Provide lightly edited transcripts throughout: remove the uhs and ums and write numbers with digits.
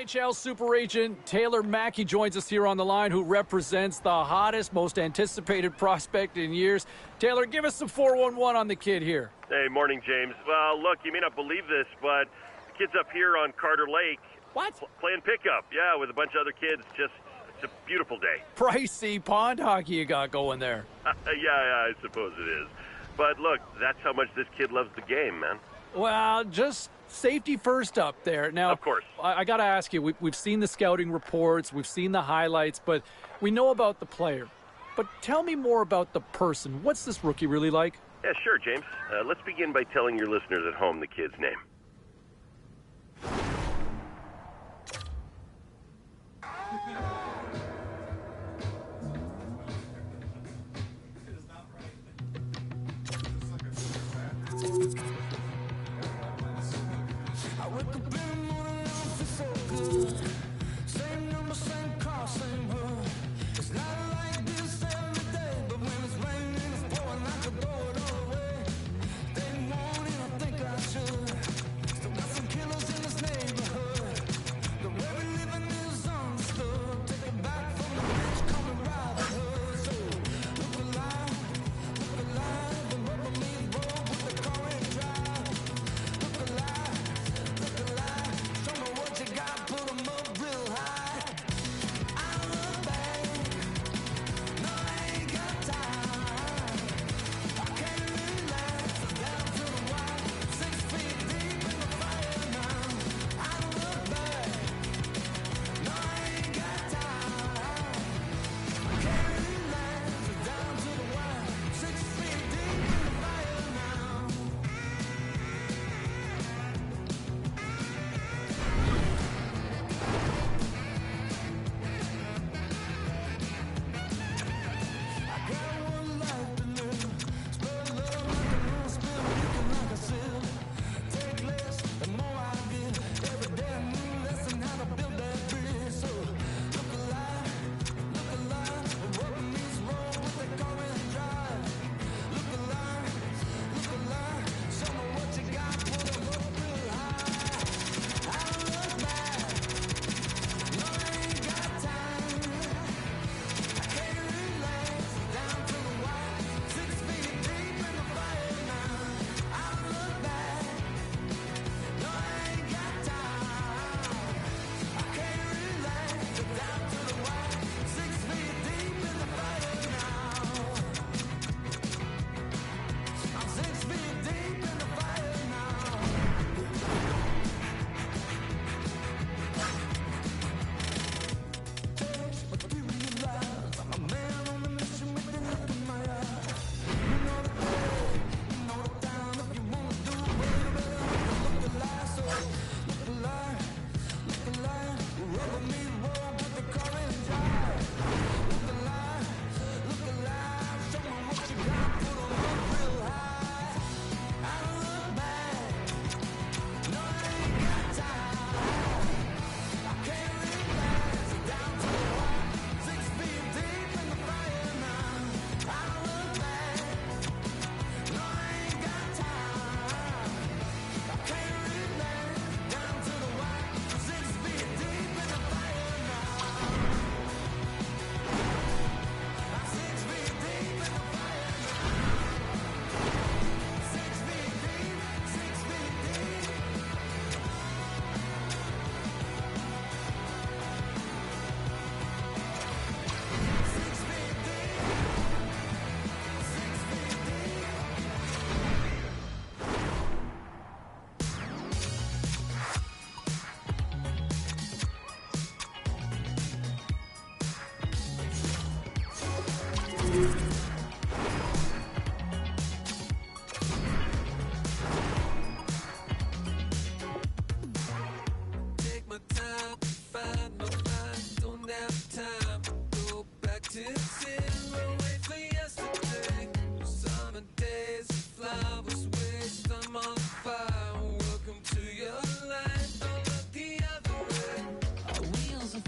NHL super agent Taylor Mackey joins us here on the line, who represents the hottest, most anticipated prospect in years. Taylor, give us some 411 on the kid here. Hey, morning, James. Well, look, you may not believe this, but the kid's up here on Carter Lake. What? Playing pickup, yeah, with a bunch of other kids. It's a beautiful day. Pricey pond hockey you got going there. Yeah, I suppose it is. But look, that's how much this kid loves the game, man. Well, just safety first up there. Now, of course. I got to ask you, we've seen the scouting reports, we've seen the highlights, but we know about the player. But tell me more about the person. What's this rookie really like? Yeah, sure, James. Let's begin by telling your listeners at home the kid's name.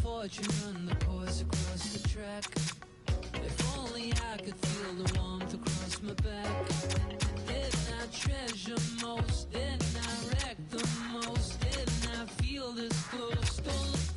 Fortune run the course across the track. If only I could feel the warmth across my back. Didn't I treasure most? Didn't I wreck the most? Didn't I feel this close? Don't look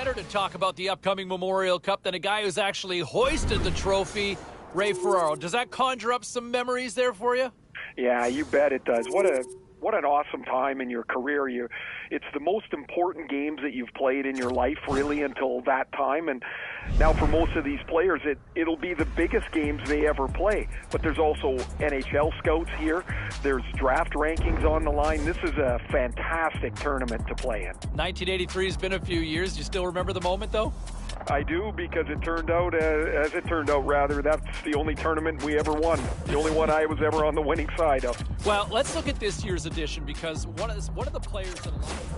better to talk about the upcoming Memorial Cup than a guy who's actually hoisted the trophy, Ray Ferraro. Does that conjure up some memories there for you? Yeah, you bet it does. What an awesome time in your career. It's the most important games that you've played in your life, really, until that time. And now for most of these players, it'll be the biggest games they ever play. But there's also NHL scouts here. There's draft rankings on the line. This is a fantastic tournament to play in. 1983 has been a few years. Do you still remember the moment, though? I do, because it turned out, as it turned out, rather, that's the only tournament we ever won. The only one I was ever on the winning side of. Well, let's look at this year's edition, because one of the players that a lot of...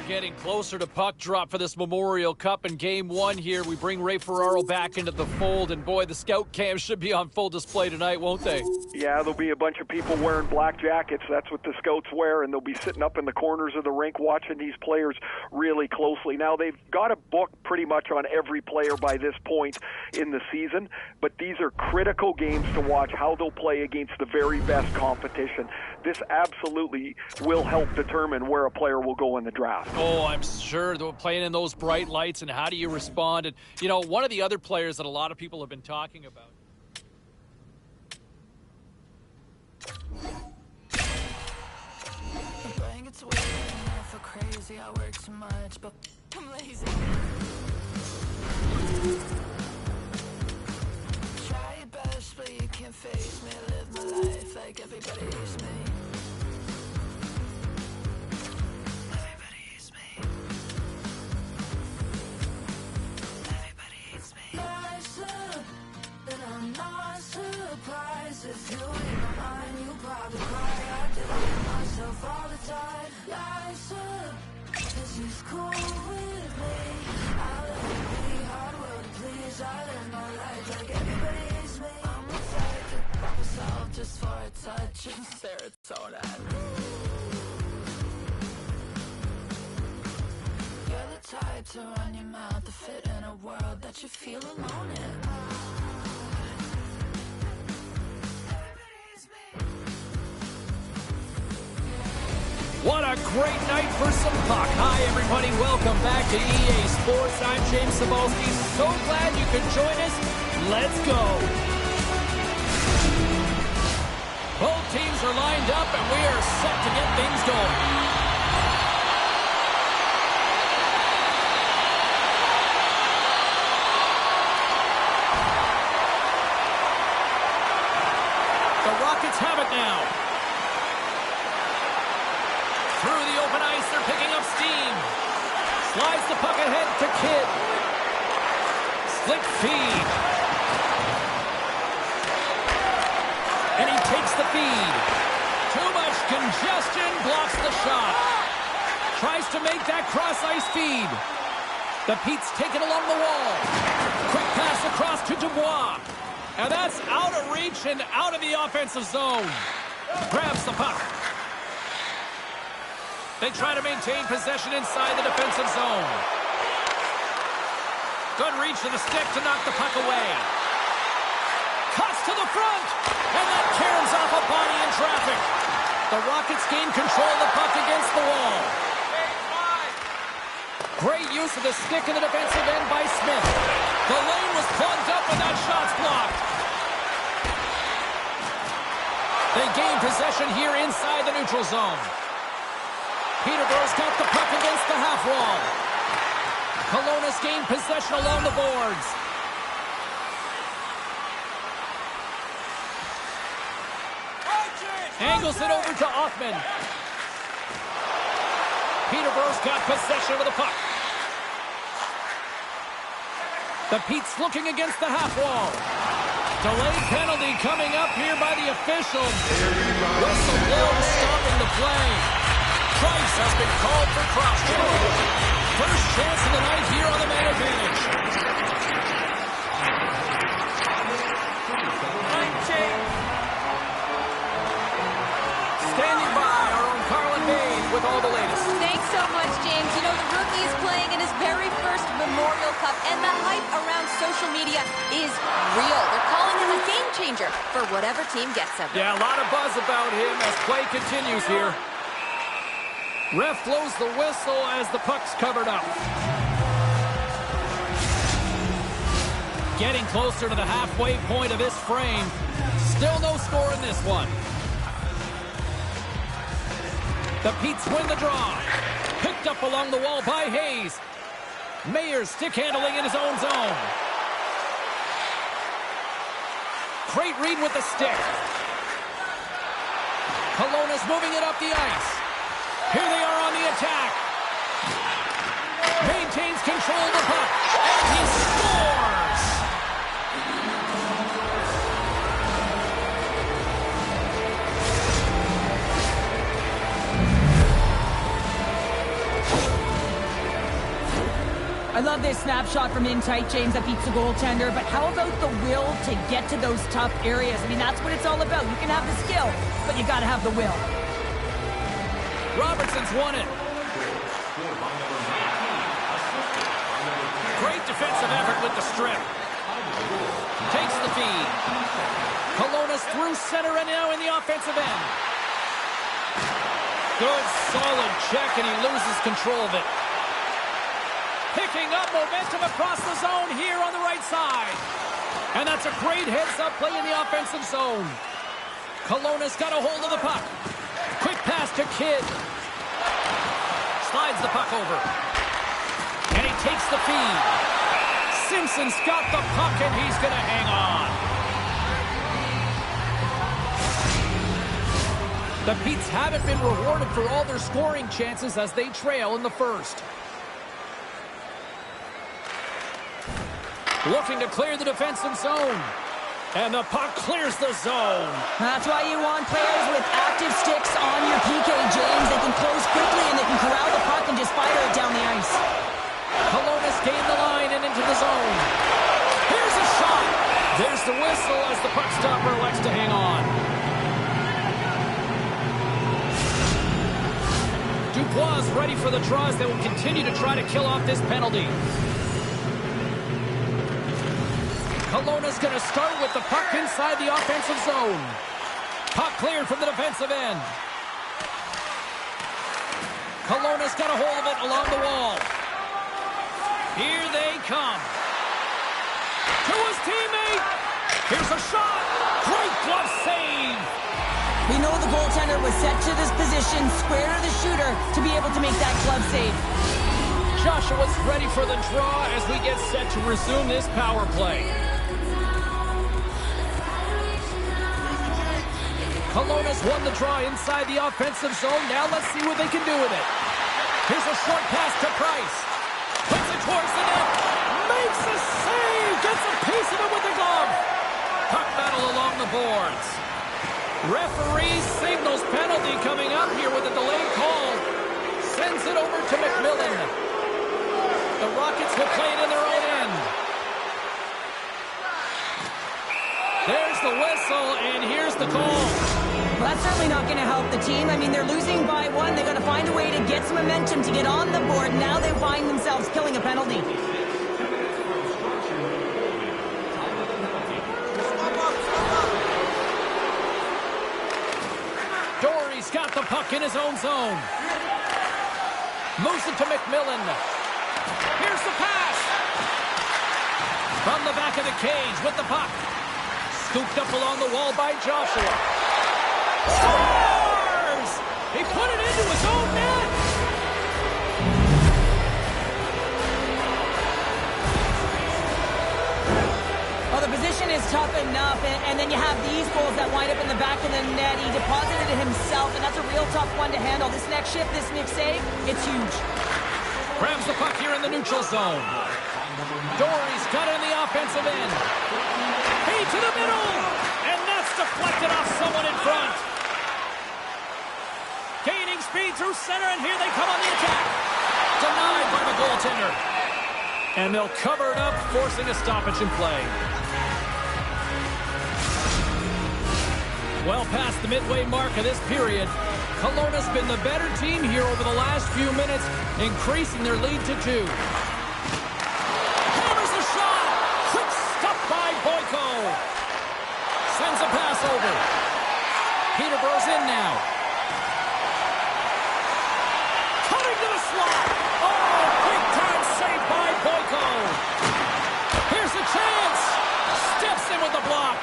Getting closer to puck drop for this Memorial Cup in Game 1 here. We bring Ray Ferraro back into the fold, and boy, the scout cams should be on full display tonight, won't they? Yeah, there'll be a bunch of people wearing black jackets. That's what the scouts wear, and they'll be sitting up in the corners of the rink watching these players really closely. Now, they've got a book pretty much on every player by this point in the season, but these are critical games to watch how they'll play against the very best competition. This absolutely will help determine where a player will go in the draft. Oh, I'm sure they're playing in those bright lights, and how do you respond? And, you know, one of the other players that a lot of people have been talking about. My brain gets weird and I feel crazy. I work too much, but I'm lazy. Try your best, but you can't face me. Live my life like everybody hates me. If you ain't my mind, you probably cry. I do it myself all the time. Life's up, this is cool with me. I let it be, hard world to please. I live my life like everybody hates me. I'm a type to pop myself just for a touch of serotonin. You're the type to run your mouth to fit in a world that you feel alone in. What a great night for some puck. Hi, everybody. Welcome back to EA Sports. I'm James Cebulski. So glad you could join us. Let's go. Both teams are lined up, and we are set to get things going. The Rockets have it now. Through the open ice, they're picking up steam. Slides the puck ahead to Kidd. Slick feed. And he takes the feed. Too much congestion, blocks the shot. Tries to make that cross-ice feed. The Pete's taken along the wall. Quick pass across to Dubois. And that's out of reach and out of the offensive zone. Grabs the puck. They try to maintain possession inside the defensive zone. Good reach to the stick to knock the puck away. Cuts to the front, and that caroms off a body in traffic. The Rockets gain control of the puck against the wall. Great use of the stick in the defensive end by Smith. The lane was plugged up and that shot's blocked. They gain possession here inside the neutral zone. Peterborough's got the puck against the half wall. Kelowna's gained possession along the boards. Angles it over to Othman. Peterborough's got possession of the puck. The Pete's looking against the half wall. Delayed penalty coming up here by the official. Whistle blows, stopping the play. Price has been called for cross-check. First chance of the night here on the man advantage. Standing by, our own Carlin Bays with all the latest. Thanks so much, James. You know, the rookie is playing in his very first Memorial Cup, and the hype around social media is real. They're calling him a game changer for whatever team gets him. Yeah, a lot of buzz about him as play continues here. Ref blows the whistle as the puck's covered up. Getting closer to the halfway point of this frame. Still no score in this one. The Pete's win the draw. Picked up along the wall by Hayes. Mayer's stick handling in his own zone. Great read with the stick. Kelowna's moving it up the ice. Here they are on the attack. Maintains control of the puck. And he scores! I love this snapshot from in tight, James, that beats the goaltender, but how about the will to get to those tough areas? I mean, that's what it's all about. You can have the skill, but you got to have the will. Robertson's won it. Great defensive effort with the strip. Takes the feed. Kelowna's through center and now in the offensive end. Good, solid check, and he loses control of it. Picking up momentum across the zone here on the right side. And that's a great heads-up play in the offensive zone. Kelowna's got a hold of the puck. Quick pass to Kidd. Slides the puck over. And he takes the feed. Simpson's got the puck, and he's going to hang on. The Pete's haven't been rewarded for all their scoring chances as they trail in the first. Looking to clear the defensive zone. And the puck clears the zone. That's why you want players with active sticks on your PK, James. They can close quickly and they can corral the puck and just fire it down the ice. Kelowna's gained the line and into the zone. Here's a shot. There's the whistle as the puck stopper elects to hang on. Dubois ready for the draws. They will continue to try to kill off this penalty. Kelowna's going to start with the puck inside the offensive zone. Puck cleared from the defensive end. Kelowna's got a hold of it along the wall. Here they come. To his teammate. Here's a shot. Great glove save. We know the goaltender was set to this position, square to the shooter, to be able to make that glove save. Joshua's ready for the draw as we get set to resume this power play. Kelowna's won the draw inside the offensive zone. Now let's see what they can do with it. Here's a short pass to Price. Puts it towards the net. Makes a save. Gets a piece of it with the glove. Puck battle along the boards. Referee signals penalty coming up here with a delayed call. Sends it over to McMillan. The Rockets will play it in their own end. There's the whistle, and here's the call. Well, that's certainly not going to help the team. I mean, they're losing by one. They've got to find a way to get some momentum to get on the board. Now they find themselves killing a penalty. Dory's got the puck in his own zone. Moves it to McMillan. Here's the pass. From the back of the cage with the puck. Scooped up along the wall by Joshua. Scores! He put it into his own net. Well, the position is tough enough, and then you have these goals that wind up in the back of the net. He deposited it himself, and that's a real tough one to handle. This next shift, this next save, it's huge. Grabs the puck here in the neutral zone. Dory's got it in the offensive end. Feed to the middle. And that's deflected off someone in front. Gaining speed through center, and here they come on the attack. Denied by the goaltender. And they'll cover it up, forcing a stoppage in play. Well past the midway mark of this period, Kelowna's been the better team here over the last few minutes, increasing their lead to 2. Hammers the shot! Quick stop by Boyko! Sends a pass over. Peterborough's in now. Cutting to the slot! Oh, big time save by Boyko! Here's a chance! Steps in with the block.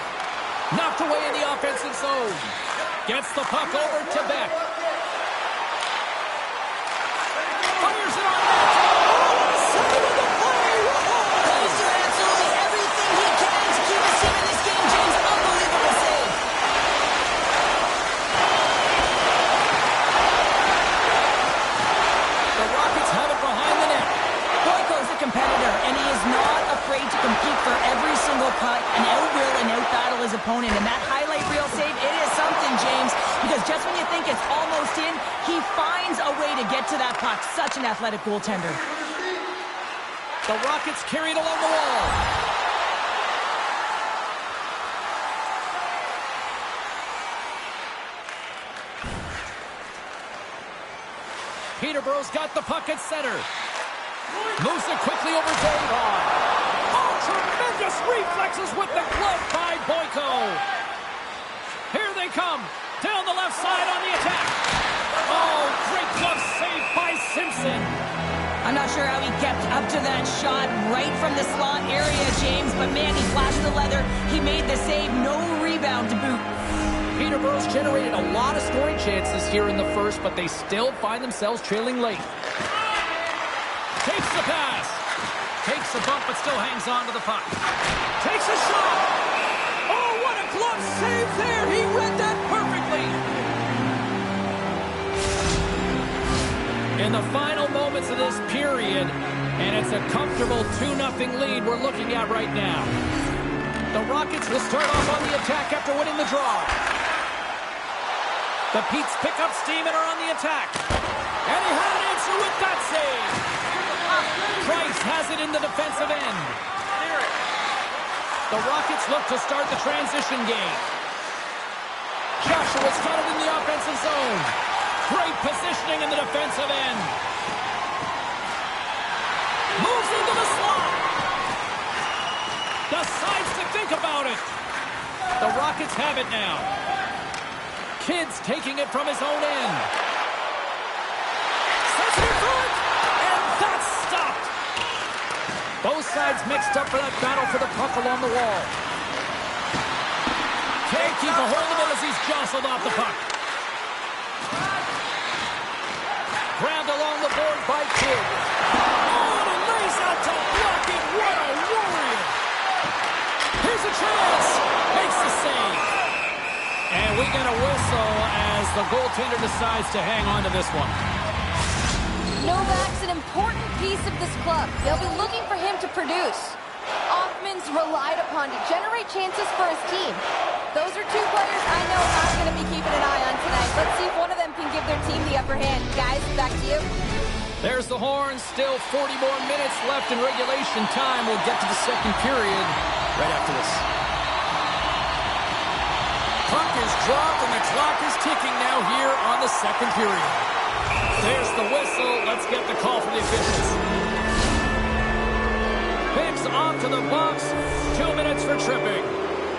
Knocked away in the offensive zone. Gets the puck over to Beck. Fires it on net. Oh, what a save of the play! He's doing absolutely everything he can to keep us in this game, James. Unbelievable save. The Rockets have it behind the net. Boyko's a competitor, and he is not afraid to compete for every single puck and out-will and out-battle his opponent. And that highlight reel save, it is something, James, because just when you think it's almost in, he finds a way to get to that puck. Such an athletic goaltender. The Rockets carry it along the wall. Peterborough's got the puck at center. Moves it quickly over Davon. Oh, tremendous reflexes with the glove by Boyko. Here they come. Down the left side on the attack. Oh, great glove save by Simpson. I'm not sure how he kept up to that shot right from the slot area, James, but man, he flashed the leather. He made the save. No rebound to boot. Peterborough's generated a lot of scoring chances here in the first, but they still find themselves trailing late. Takes the pass. Takes a bump, but still hangs on to the puck. Takes a shot. Oh, what a glove save there. He read that perfectly. In the final moments of this period, and it's a comfortable 2-0 lead we're looking at right now. The Rockets will start off on the attack after winning the draw. The Petes pick up steam and are on the attack. And he had an answer with that save. Price has it in the defensive end. The Rockets look to start the transition game. Joshua's got it in the offensive zone. Great positioning in the defensive end. Moves into the slot. Decides to think about it. The Rockets have it now. Kidd's taking it from his own end. Sets it in front. And that's stopped. Both sides mixed up for that battle for the puck along the wall. Can't keep a hold of it as he's jostled off the puck. Grabbed along the board by Kidd. Oh, and he lays out to block it. What a warrior. Here's a chance. Makes the save. And we get a whistle as the goaltender decides to hang on to this one. Novak's an important piece of this club. They'll be looking for him to produce. Offman's relied upon to generate chances for his team. Those are two players I know I'm going to be keeping an eye on tonight. Let's see if one of them can give their team the upper hand. Guys, back to you. There's the horn. Still 40 more minutes left in regulation time. We'll get to the second period right after this. Puck is dropped and the clock is ticking now here on the second period. There's the whistle. Let's get the call from the officials. Picks off to the box. 2 minutes for tripping.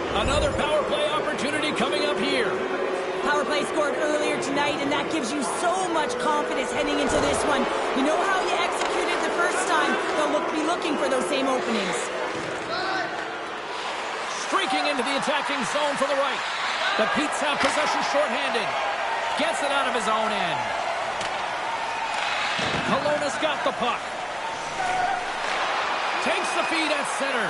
Another power play opportunity coming up here. Power play scored earlier tonight, and that gives you so much confidence heading into this one. You know how you executed the first time. They'll be looking for those same openings. Streaking into the attacking zone for the right. The Petes have possession shorthanded. Gets it out of his own end. Kelowna's got the puck. Takes the feed at center.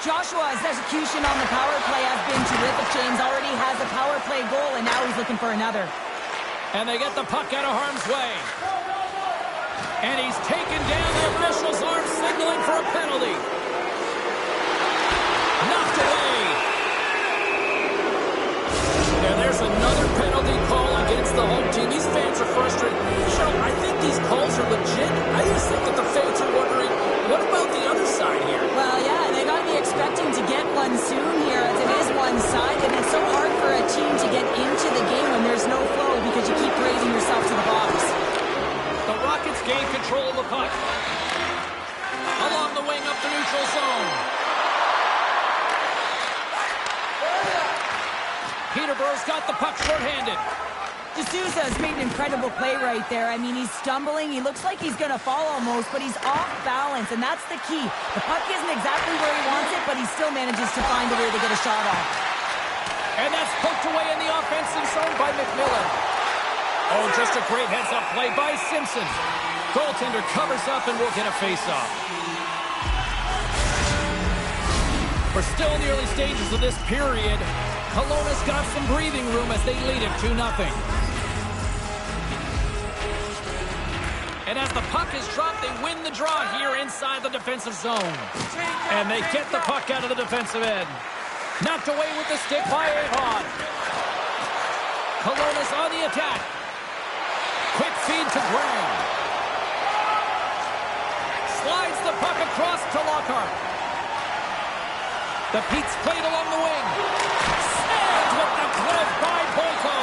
Joshua's execution on the power play has been terrific. James already has a power play goal, and now he's looking for another. And they get the puck out of harm's way. And he's taken down. The official's arm signaling for a penalty. Knocked away. And there's another penalty call against the home team. These fans are frustrated. I think these calls are legit. I just think that the fans are wondering, what about the other side here? Well, yeah, they got to be expecting to get one soon here, as it is one-sided. And it's so hard for a team to get into the game when there's no flow because you keep grazing yourself to the box. The Rockets gain control of the puck. Along the wing up the neutral zone. Peterborough's got the puck short-handed. D'Souza has made an incredible play right there. I mean, he's stumbling. He looks like he's going to fall almost, but he's off balance, and that's the key. The puck isn't exactly where he wants it, but he still manages to find a way to get a shot off. And that's poked away in the offensive zone by McMillan. Oh, just a great heads-up play by Simpson. Goaltender covers up and will get a face-off. We're still in the early stages of this period. Kelowna's got some breathing room as they lead it 2-0. And as the puck is dropped, they win the draw here inside the defensive zone. And they get the puck out of the defensive end. Knocked away with the stick by Avon. Kelowna's on the attack. Quick feed to Graham. Slides the puck across to Lockhart. The Pete's played along the wing. Snagged with the glove by Boyko.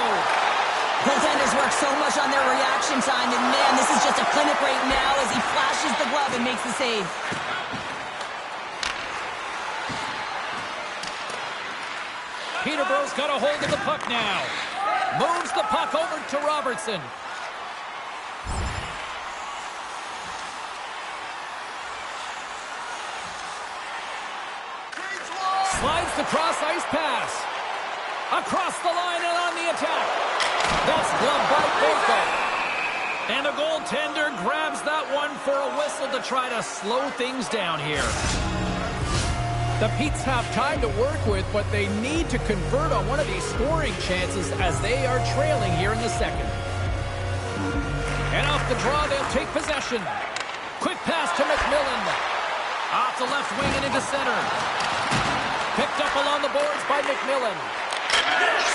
Goaltenders work so much on their reaction time, and man, this is just a clinic right now as he flashes the glove and makes the save. Peterborough's got a hold of the puck now. Moves the puck over to Robertson. Slides the cross-ice pass. Across the line and on the attack. That's gloved by Boyko. And the goaltender grabs that one for a whistle to try to slow things down here. The Petes have time to work with, but they need to convert on one of these scoring chances as they are trailing here in the second. And off the draw, they'll take possession. Quick pass to McMillan. Off the left wing and into center. Picked up along the boards by McMillan.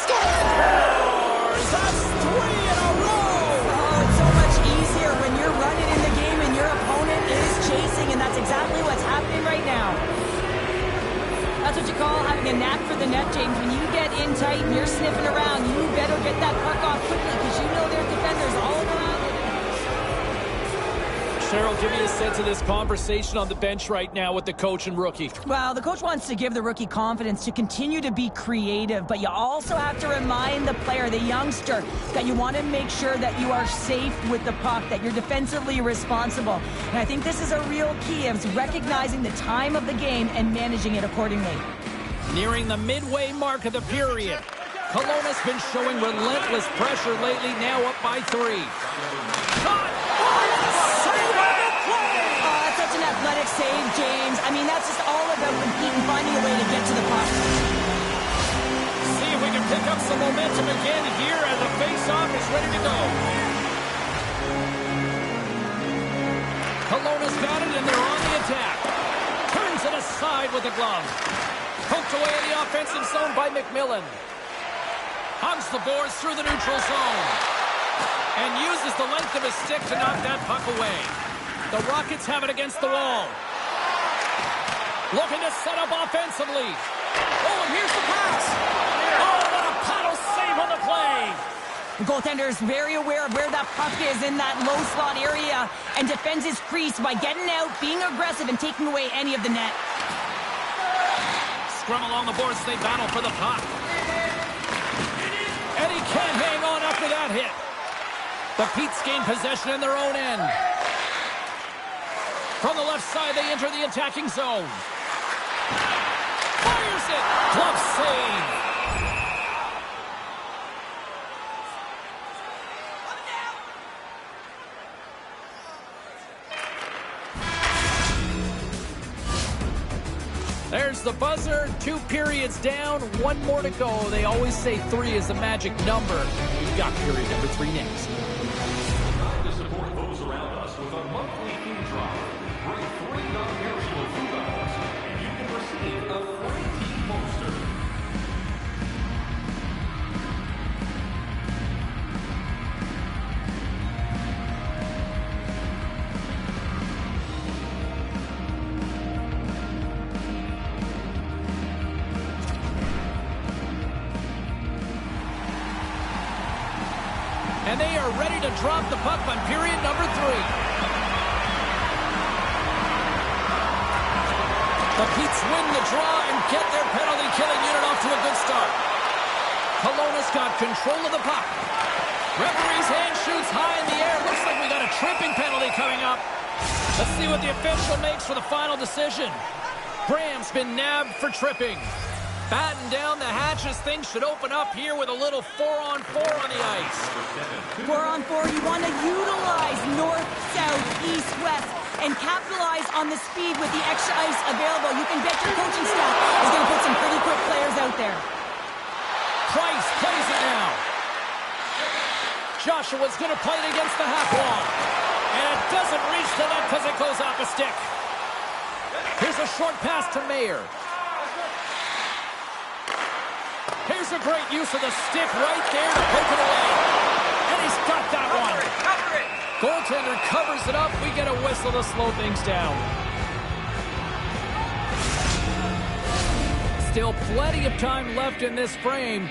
Scores! That's 3 in a row! Oh, it's so much easier when you're running in the game and your opponent is chasing, and that's exactly what's happening right now. That's what you call having a knack for the net, James. When you get in tight and you're sniffing around, you better get that puck off quickly because you know there's defenders all around. Cheryl, give me a sense of this conversation on the bench right now with the coach and rookie. Well, the coach wants to give the rookie confidence to continue to be creative, but you also have to remind the player, the youngster, that you want to make sure that you are safe with the puck, that you're defensively responsible. And I think this is a real key of recognizing the time of the game and managing it accordingly. Nearing the midway mark of the period. Kelowna's been showing relentless pressure lately, now up by 3. Shot! An athletic save, James. I mean, that's just all about competing, finding a way to get to the puck. See if we can pick up some momentum again here as the face-off is ready to go. Kelowna's got it, and they're on the attack. Turns it aside with the glove. Poked away in the offensive zone by McMillan. Hugs the boards through the neutral zone. And uses the length of his stick to knock that puck away. The Rockets have it against the wall. Looking to set up offensively. Oh, and here's the pass. Oh, what a paddle save on the play. The goaltender is very aware of where that puck is in that low slot area and defends his crease by getting out, being aggressive, and taking away any of the net. Scrum along the boards, they battle for the puck. And he can't hang on after that hit. The Petes gain possession in their own end. From the left side, they enter the attacking zone. Fires it! Glove save! There's the buzzer. 2 periods down, 1 more to go. They always say 3 is the magic number. We've got period number 3 next. To support those around us with a And they are ready to drop the puck on period number 3. The Petes win the draw and get their penalty-killing unit off to a good start. Kelowna's got control of the puck. Referee's hand shoots high in the air. Looks like we got a tripping penalty coming up. Let's see what the official makes for the final decision. Graham's been nabbed for tripping. Batten down the hatches. Things should open up here with a little 4-on-4 on the ice. 4-on-4, you want to utilize north, south, east, west, and capitalize on the speed with the extra ice available. You can bet your coaching staff is going to put some pretty quick players out there. Price plays it now. Joshua's going to play it against the half wall. And it doesn't reach the net because it goes off a stick. Here's a short pass to Mayer. Here's a great use of the stick right there to poke it away. And he's got that one. Goaltender covers it up. We get a whistle to slow things down. Still plenty of time left in this frame.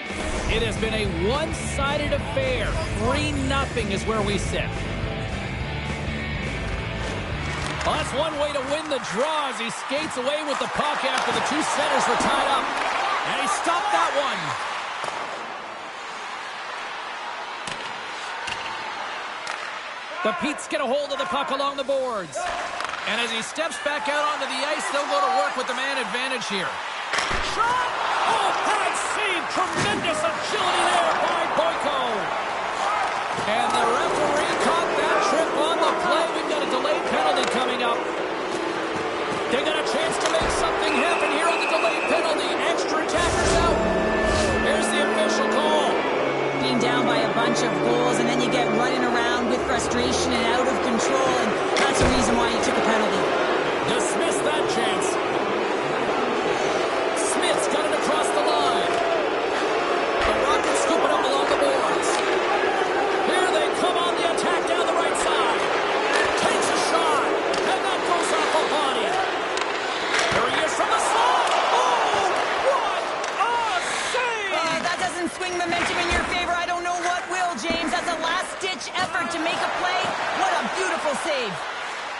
It has been a one-sided affair. 3-0 is where we sit. Well, that's one way to win the draw as he skates away with the puck after the two centers were tied up. And he stopped that one. The Petes get a hold of the puck along the boards. And as he steps back out onto the ice, they'll go to work with the man advantage here. Shot! Oh, hard save! Tremendous agility there by Boyko. And the referee caught that trip on the play. We've got a delayed penalty coming up. They got a chance to make something happen here on the delayed penalty. Extra attackers out. Here's the official call. Being down by a bunch of goals, and then you get running around with frustration and out of control, and that's the reason why you took a penalty. Dismiss that chance. Smith's got it across the line. The Rockets scoop it up along the boards. Here they come on the attack down the right side. Takes a shot, and that goes off a body. Here he is from the side. Oh, what a save! That doesn't swing momentum in your favor. I don't know what will, James. That's a last-ditch effort to make a play. What a beautiful save.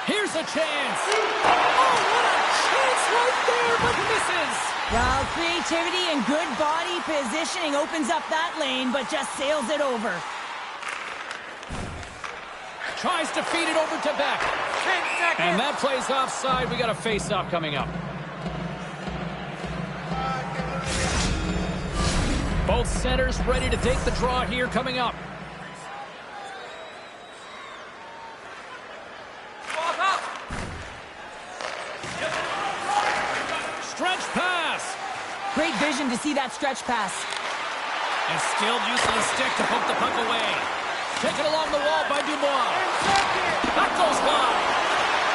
Here's a chance. Oh, what a chance right there, but misses. Well, creativity and good body positioning opens up that lane, but just sails it over. Tries to feed it over to Beck. 10 seconds. And that plays offside. We got a face-off coming up. Both centers ready to take the draw here coming up. Stretch pass. Great vision to see that stretch pass. And skilled use of the stick to poke the puck away. Taken along the wall by Dubois. That goes wide.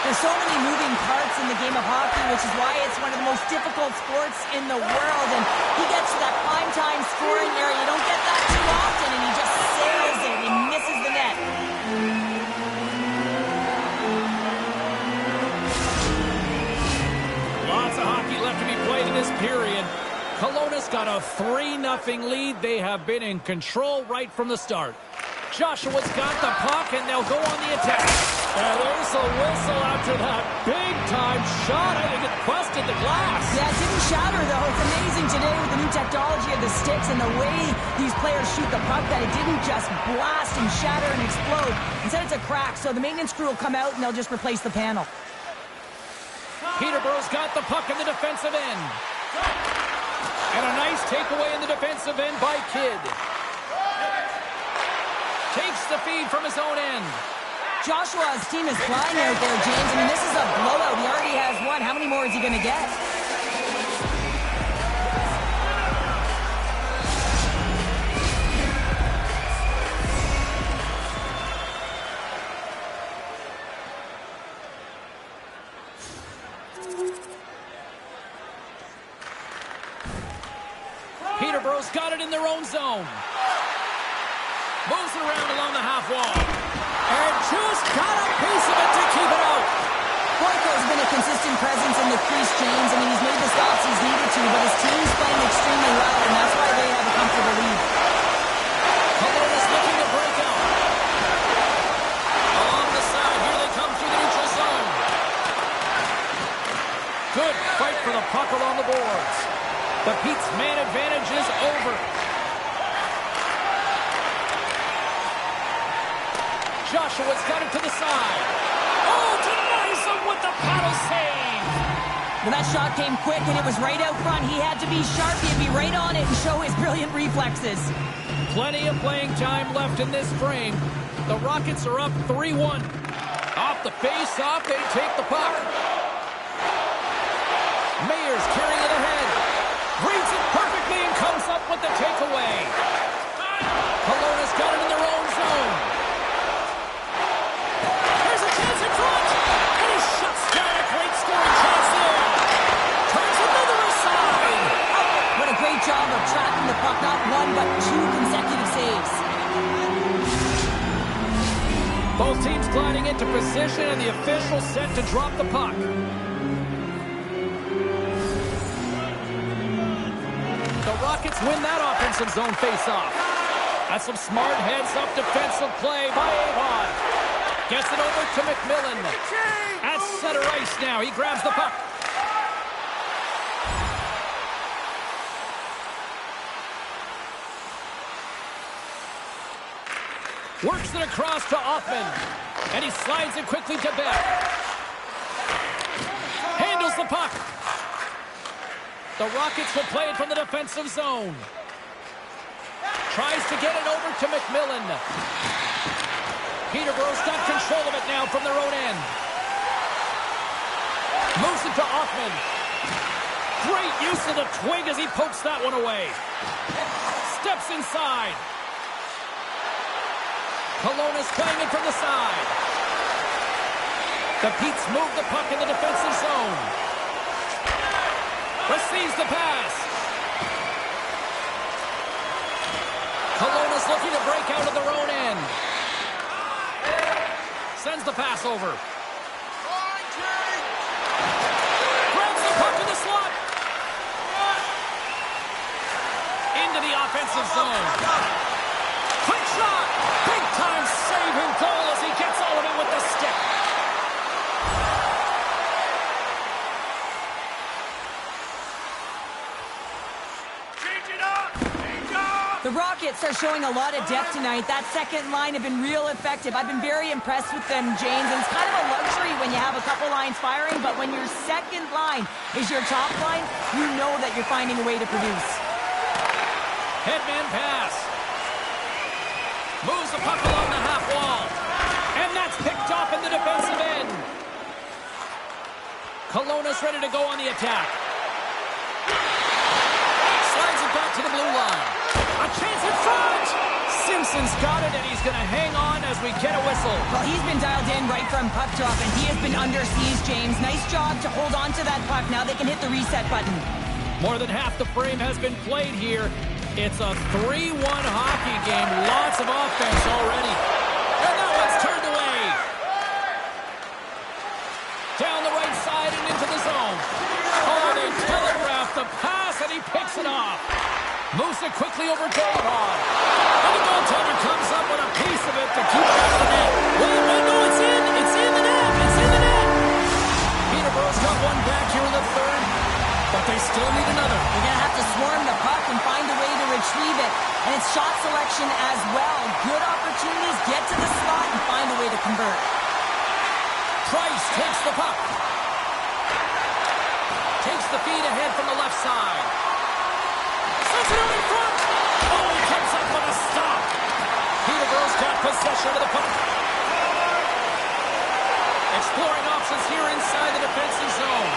There's so many moving parts in the game of hockey, which is why it's one of the most difficult sports in the world. And he gets to that prime time scoring area. You don't get that too often, and he just sails it. He misses the net. Lots of hockey left to be played in this period. Kelowna's got a 3-0 lead. They have been in control right from the start. Joshua's got the puck, and they'll go on the attack. And there's a whistle after that big-time shot. I think it busted the glass. Yeah, it didn't shatter, though. It's amazing today with the new technology of the sticks and the way these players shoot the puck that it didn't just blast and shatter and explode. Instead, it's a crack, so the maintenance crew will come out, and they'll just replace the panel. Peterborough's got the puck in the defensive end. And a nice takeaway in the defensive end by Kidd. Takes the feed from his own end. Joshua's team is flying out there, James. I mean, this is a blowout. He already has one. How many more is he going to get? Peterborough's got it in their own zone. Moves it around along the half wall. And just got a piece of it to keep it out. Boyko's been a consistent presence in the crease, James. I mean, he's made the stops he's needed to, but his team's playing extremely well, and that's why they have a comfortable lead. Kelowna's looking to break out. boards. The Pete's man advantage is over. Joshua's got it to the side. Oh, denies him with the paddle save. Well, that shot came quick, and it was right out front. He had to be sharp. He had to be right on it and show his brilliant reflexes. Plenty of playing time left in this frame. The Rockets are up 3-1. Off the face-off, they take the puck. Mayers carrying it ahead. Reads it perfectly and comes up with the takeaway. Kelowna's got it in their own zone. There's a chance in front. And he shuts down a great scoring chance there. Turns another aside. What a great job of tracking the puck. Not one, but two consecutive saves. Both teams gliding into position, and the official set to drop the puck. The Rockets win that offensive zone face-off. That's some smart heads-up defensive play by Avon. Gets it over to McMillan. At center ice now. He grabs the puck. Works it across to Offman. And he slides it quickly to Beck. Handles the puck. The Rockets will play it from the defensive zone. Tries to get it over to McMillan. Peterborough's got control of it now from their own end. Moves it to Offman. Great use of the twig as he pokes that one away. Steps inside. Kelowna's playing it from the side. The Petes move the puck in the defensive zone. Receives the pass. Kelowna's looking to break out of their own end. Sends the pass over. Grabs the puck in the slot. Into the offensive zone. Quick shot. Big time save and goal as he gets all of it with the stick. The Rockets are showing a lot of depth tonight. That second line have been real effective. I've been very impressed with them, James. And it's kind of a luxury when you have a couple lines firing, but when your second line is your top line, you know that you're finding a way to produce. Headman pass. Moves the puck along the half wall. And that's picked off in the defensive end. Kelowna's ready to go on the attack. Slides it back to the blue line. A chance in front! Simpson's got it, and he's going to hang on as we get a whistle. Well, he's been dialed in right from puck drop, and he has been under siege, James. Nice job to hold on to that puck. Now they can hit the reset button. More than half the frame has been played here. It's a 3-1 hockey game. Lots of offense already. And that one's turned away. Down the right side and into the zone. Oh, they telegraphed the pass, and he picks it off. Moves it quickly over to Avon. And the goaltender comes up with a piece of it to keep it out of the net. Wait, no, it's in. It's in the net. It's in the net. Peterborough's got one back here in the third, but they still need another. They're going to have to swarm the puck and find a way to retrieve it. And it's shot selection as well. Good opportunities, get to the slot and find a way to convert. Price takes the puck. Takes the feed ahead from the left side. Sends it out in front. Oh, he comes up with a stop. Peterborough's got possession of the puck. Exploring options here inside the defensive zone.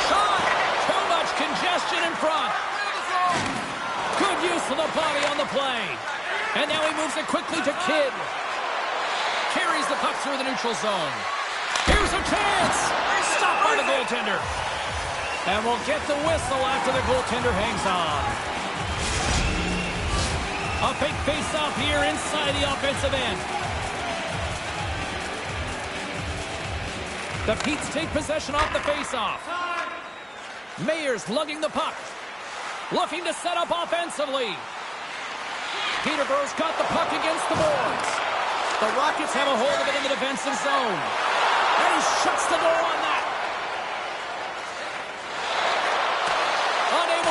Shot. Too much congestion in front. Good use of the body on the play. And now he moves it quickly to Kidd. Carries the puck through the neutral zone. Here's a chance. Stopped by the goaltender. And we'll get the whistle after the goaltender hangs on. A big face-off here inside the offensive end. The Petes take possession off the face-off. Mayers lugging the puck. Looking to set up offensively. Peterborough's got the puck against the boards. The Rockets have a hold of it in the defensive zone. And he shuts the door on that.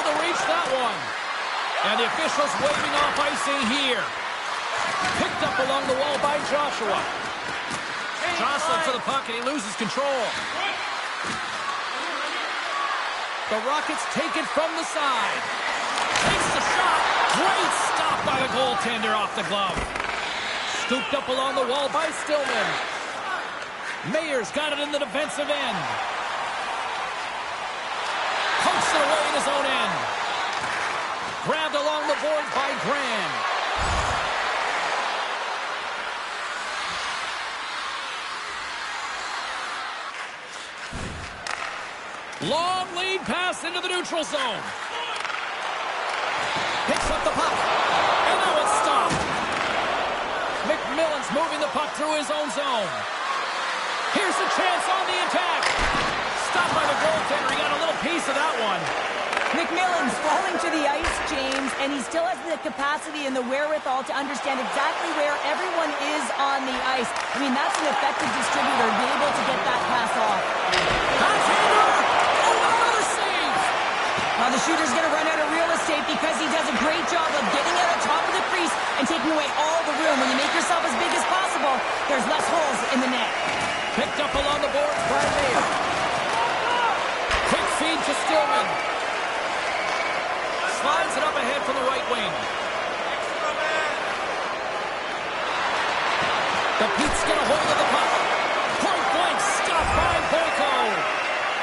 to reach that one. And the officials waving off icing here. Picked up along the wall by Joshua. Jostling for the puck, and he loses control. The Rockets take it from the side. Takes the shot. Great stop by the goaltender off the glove. Scooped up along the wall by Stillman. Mayer's got it in the defensive end. Pokes it away in his own end. Grabbed along the boards by Graham. Long lead pass into the neutral zone. Picks up the puck. And now it's stopped. McMillan's moving the puck through his own zone. Here's a chance on the attack. Stopped by the goaltender. He got a little piece of that one. McMillan's falling to the ice, James, and he still has the capacity and the wherewithal to understand exactly where everyone is on the ice. I mean, that's an effective distributor, be able to get that pass off. Backhander! Oh, another save! Well, the shooter's going to run out of real estate because he does a great job of getting out on top of the crease and taking away all the room. When you make yourself as big as possible, there's less holes in the net. Picked up along the boards by Mayer. Quick feed to Stillman. Slides it up ahead from the right wing. The Pete's get a hold of the puck. Point blank stopped by Boyko.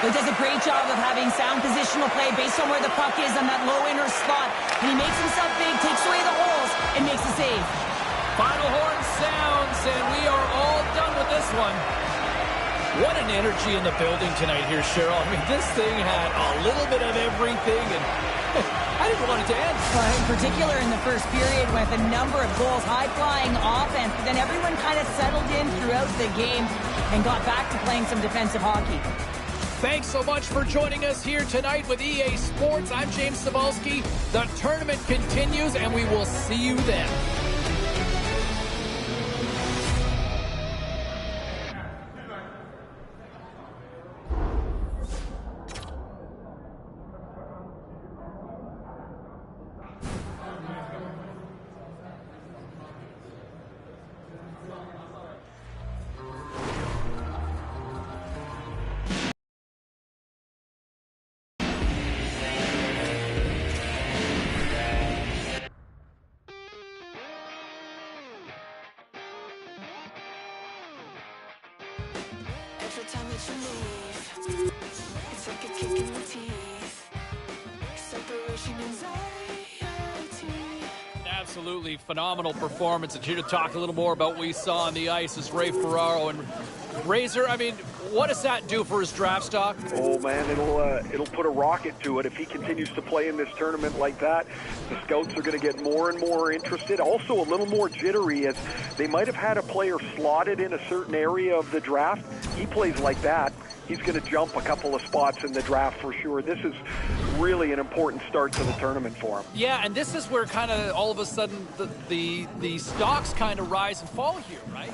He does a great job of having sound positional play based on where the puck is on that low inner slot. And he makes himself big, takes away the holes, and makes a save. Final horn sounds, and we are all done with this one. What an energy in the building tonight here, Cheryl. I mean, this thing had a little bit of everything, and I didn't want it to end. Well, in particular in the first period with a number of goals, high-flying offense, but then everyone kind of settled in throughout the game and got back to playing some defensive hockey. Thanks so much for joining us here tonight with EA Sports. I'm James Cebulski. The tournament continues, and we will see you then. Every time that you leave, it's like a kick in the teeth. Separation anxiety. Absolutely phenomenal performance. And here to talk a little more about what we saw on the ice is Ray Ferraro. And Razor, I mean, what does that do for his draft stock? Oh man, it'll put a rocket to it if he continues to play in this tournament like that. The scouts are going to get more and more interested. Also, a little more jittery as they might have had a player slotted in a certain area of the draft. He plays like that. He's going to jump a couple of spots in the draft for sure. This is really an important start to the tournament for him. Yeah, and this is where kind of all of a sudden the stocks kind of rise and fall here, right?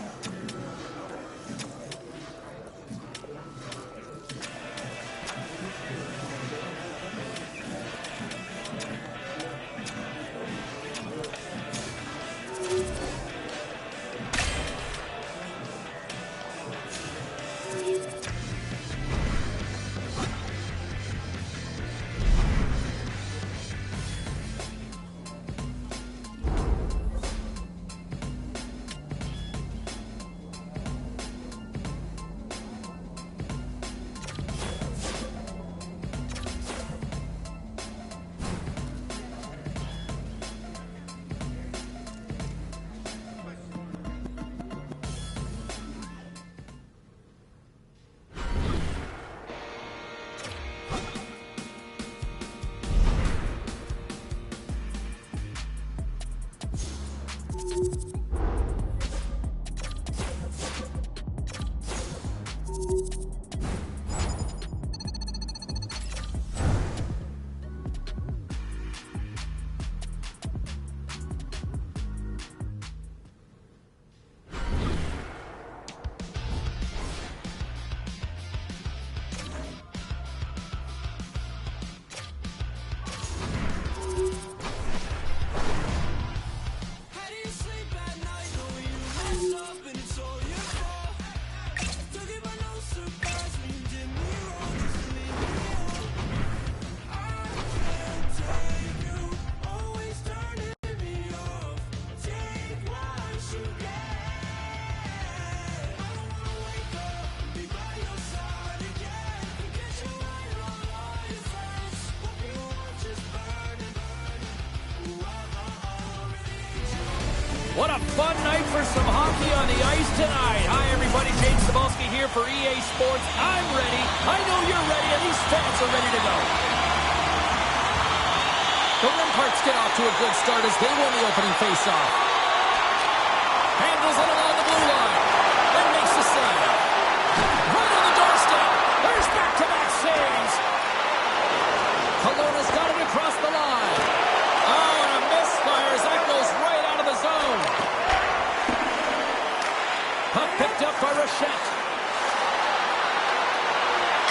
What a fun night for some hockey on the ice tonight. Hi, everybody. James Cebulski here for EA Sports. I'm ready. I know you're ready, and these fans are ready to go. The Rimparts get off to a good start as they win the opening faceoff. Handles it along the blue line. And makes the save. Right on the doorstep. There's back-to-back saves. Kelowna's got it across the line. Oh, and a misfire as that goes right out of the zone. Puck picked up by Rochette.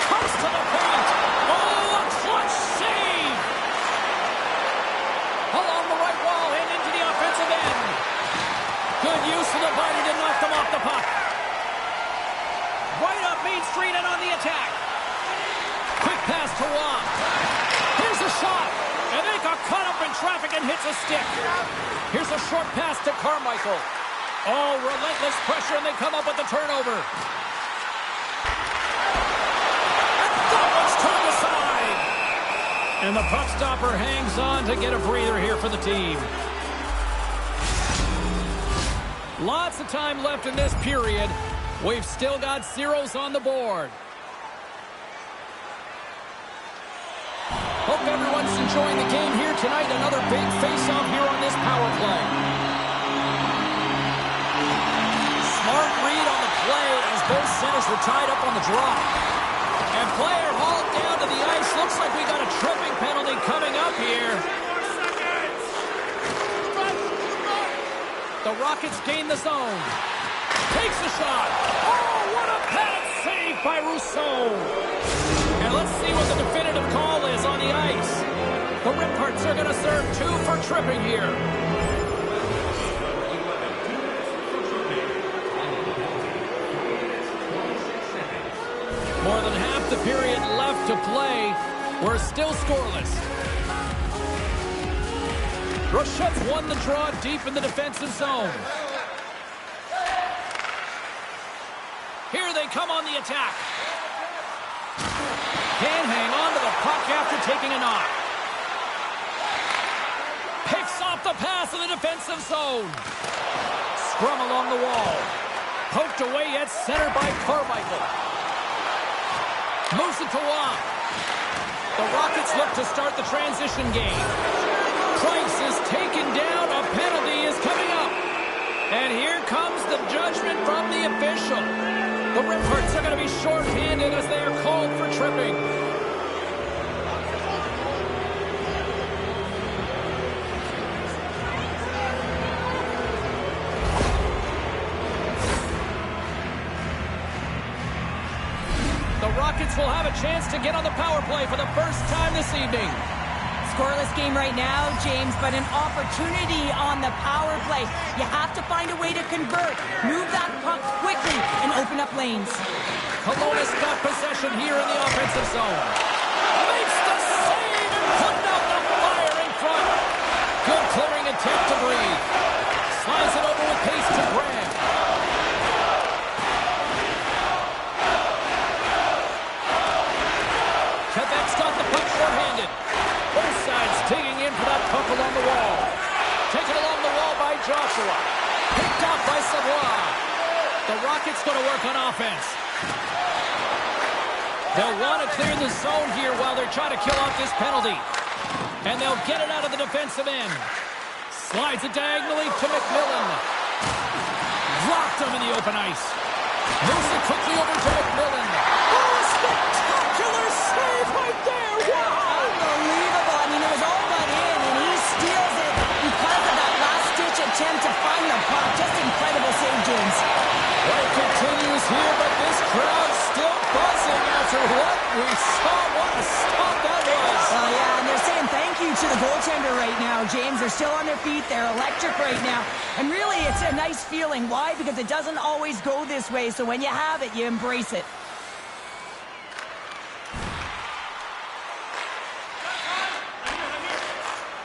Comes to the paint. Oh, a clutch save. Along the right wall and into the offensive end. Good use of the body to knock them off the puck. Right up Main Street and on the attack. Quick pass to Wong. Here's a shot. And they got caught up in traffic and hits a stick. Here's a short pass to Carmichael. Oh, relentless pressure, and they come up with the turnover. And that one's turned aside. And the puck stopper hangs on to get a breather here for the team. Lots of time left in this period. We've still got zeros on the board. Hope everyone's enjoying the game here tonight. Another big face-off here on this power play. Smart read on the play as both centers were tied up on the draw. And player hauled down to the ice. Looks like we got a tripping penalty coming up here. The Rockets gain the zone. Takes the shot. Oh, what a pad save by Rousseau. And let's see what the definitive call is on the ice. The Rimparts are going to serve 2 for tripping here. More than half the period left to play. We're still scoreless. Rochette's won the draw deep in the defensive zone. Here they come on the attack. Can't hang on to the puck after taking a knock. Picks off the pass in the defensive zone. Scrum along the wall. Poked away at center by Carmichael. Moves it to Wong. The Rockets look to start the transition game. Price is taken down. A penalty is coming up. And here comes the judgment from the official. The Rimparts are going to be short-handed as they are called for tripping. The Rockets will have a chance to get on the power play for the first time this evening. Scoreless game right now, James, but an opportunity on the power play. You have to find a way to convert. Move that puck quickly and open up lanes. Kelowna's got possession here in the offensive zone. Makes the save and putting out the fire in front. Good clearing attempt to breathe. Slides it over with pace to Graham. Quebec's got the puck short-handed. Both sides digging in for that puck along the wall. Taken along the wall by Joshua. Picked off by Savoie. The Rockets going to work on offense. They'll want to clear the zone here while they're trying to kill off this penalty. And they'll get it out of the defensive end. Slides it diagonally to McMillan. Blocked him in the open ice. Moves it quickly over to McMillan. Oh, spectacular save right there. Wow. Unbelievable. I mean, it was all but in, and he steals it because of that last-ditch attempt to find the puck. Just incredible save, James. Well, it continues here, but this crowd's still buzzing after what we saw. What a stop that was. Oh, yeah, and they're saying thank you to the goaltender right now, James. They're still on their feet. They're electric right now. And really, it's a nice feeling. Why? Because it doesn't always go this way, so when you have it, you embrace it.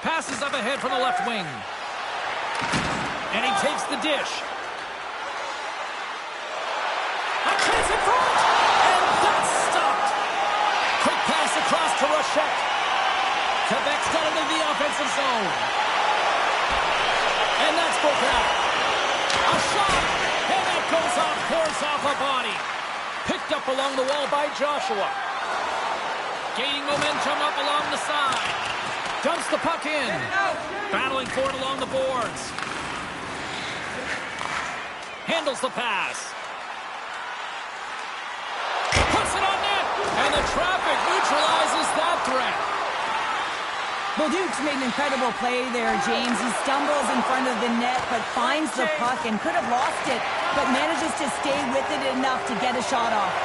Passes up ahead from the left wing. And he takes the dish. A chance in front! And that's stopped! Quick pass across to Rochette. Quebec's got it in the offensive zone. And that's broken out. Fires off a body. Picked up along the wall by Joshua. Gaining momentum up along the side. Dumps the puck in. Battling for it along the boards. Handles the pass. Puts it on net. And the traffic neutralizes that threat. Well, Duke's made an incredible play there, James. He stumbles in front of the net, but finds the puck and could have lost it, but manages to stay with it enough to get a shot off.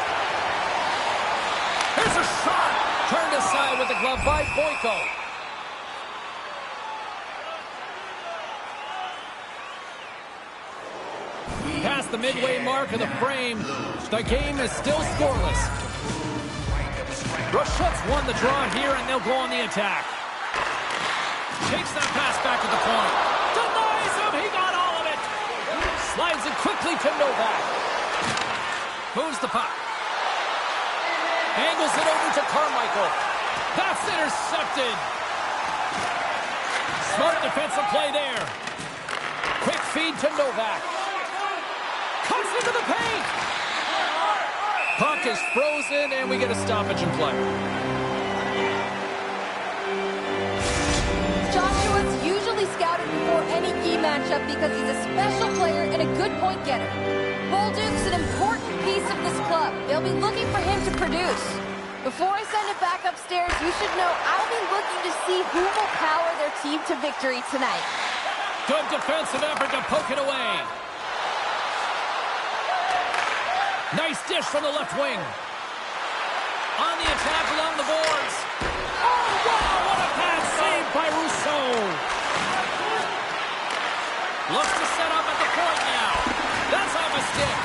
Here's a shot. Turned aside with the glove by Boyko. Past the midway mark of the frame, the game is still scoreless. Rochut's won the draw here, and they'll go on the attack. Takes that pass back to the point. Denies him. He got all of it. Slides it quickly to Novak. Moves the puck. Angles it over to Carmichael. That's intercepted. Smart defensive play there. Quick feed to Novak. Cuts into the paint. Puck is frozen, and we get a stoppage in play. Joshua's usually scouted before any key matchup because he's a special player and a good point getter. Bolduc's an important piece of this club. They'll be looking for him to produce. Before I send it back upstairs, you should know I'll be looking to see who will power their team to victory tonight. Good defensive effort to poke it away. Nice dish from the left wing. On the attack along the boards. Oh, wow, what a pass saved by Rousseau. Looks to set up at the point now. That's off a stick.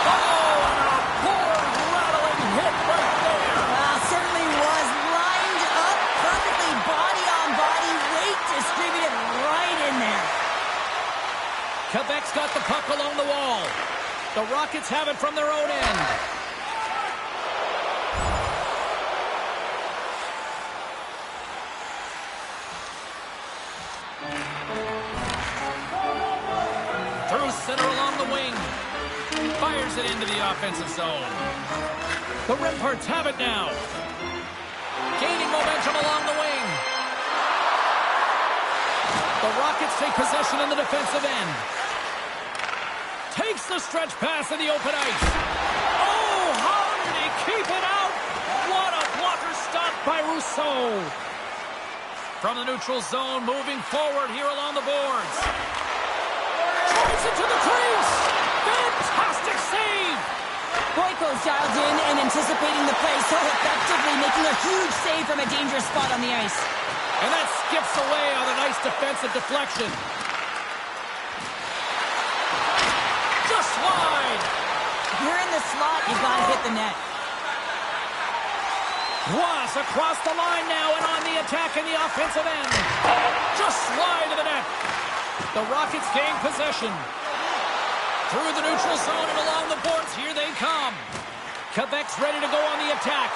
Oh, and a board-rattling hit right there. Certainly was lined up perfectly, body on body, weight distributed right in there. Quebec's got the puck along the wall. The Rockets have it from their own end. Through center along the wing. Fires it into the offensive zone. The Remparts have it now. Gaining momentum along the wing. The Rockets take possession in the defensive end. Takes the stretch pass in the open ice. Oh, how did he keep it out? What a blocker stop by Rousseau. From the neutral zone, moving forward here along the boards. Drives it to the crease. Fantastic save. Boyko's dialed in and anticipating the play so effectively, making a huge save from a dangerous spot on the ice. And that skips away on a nice defensive deflection. Just wide. If you're in the slot, you gotta hit the net. Was across the line now and on the attack in the offensive end. Just wide of the net. The Rockets gain possession. Through the neutral zone and along the boards, here they come. Quebec's ready to go on the attack.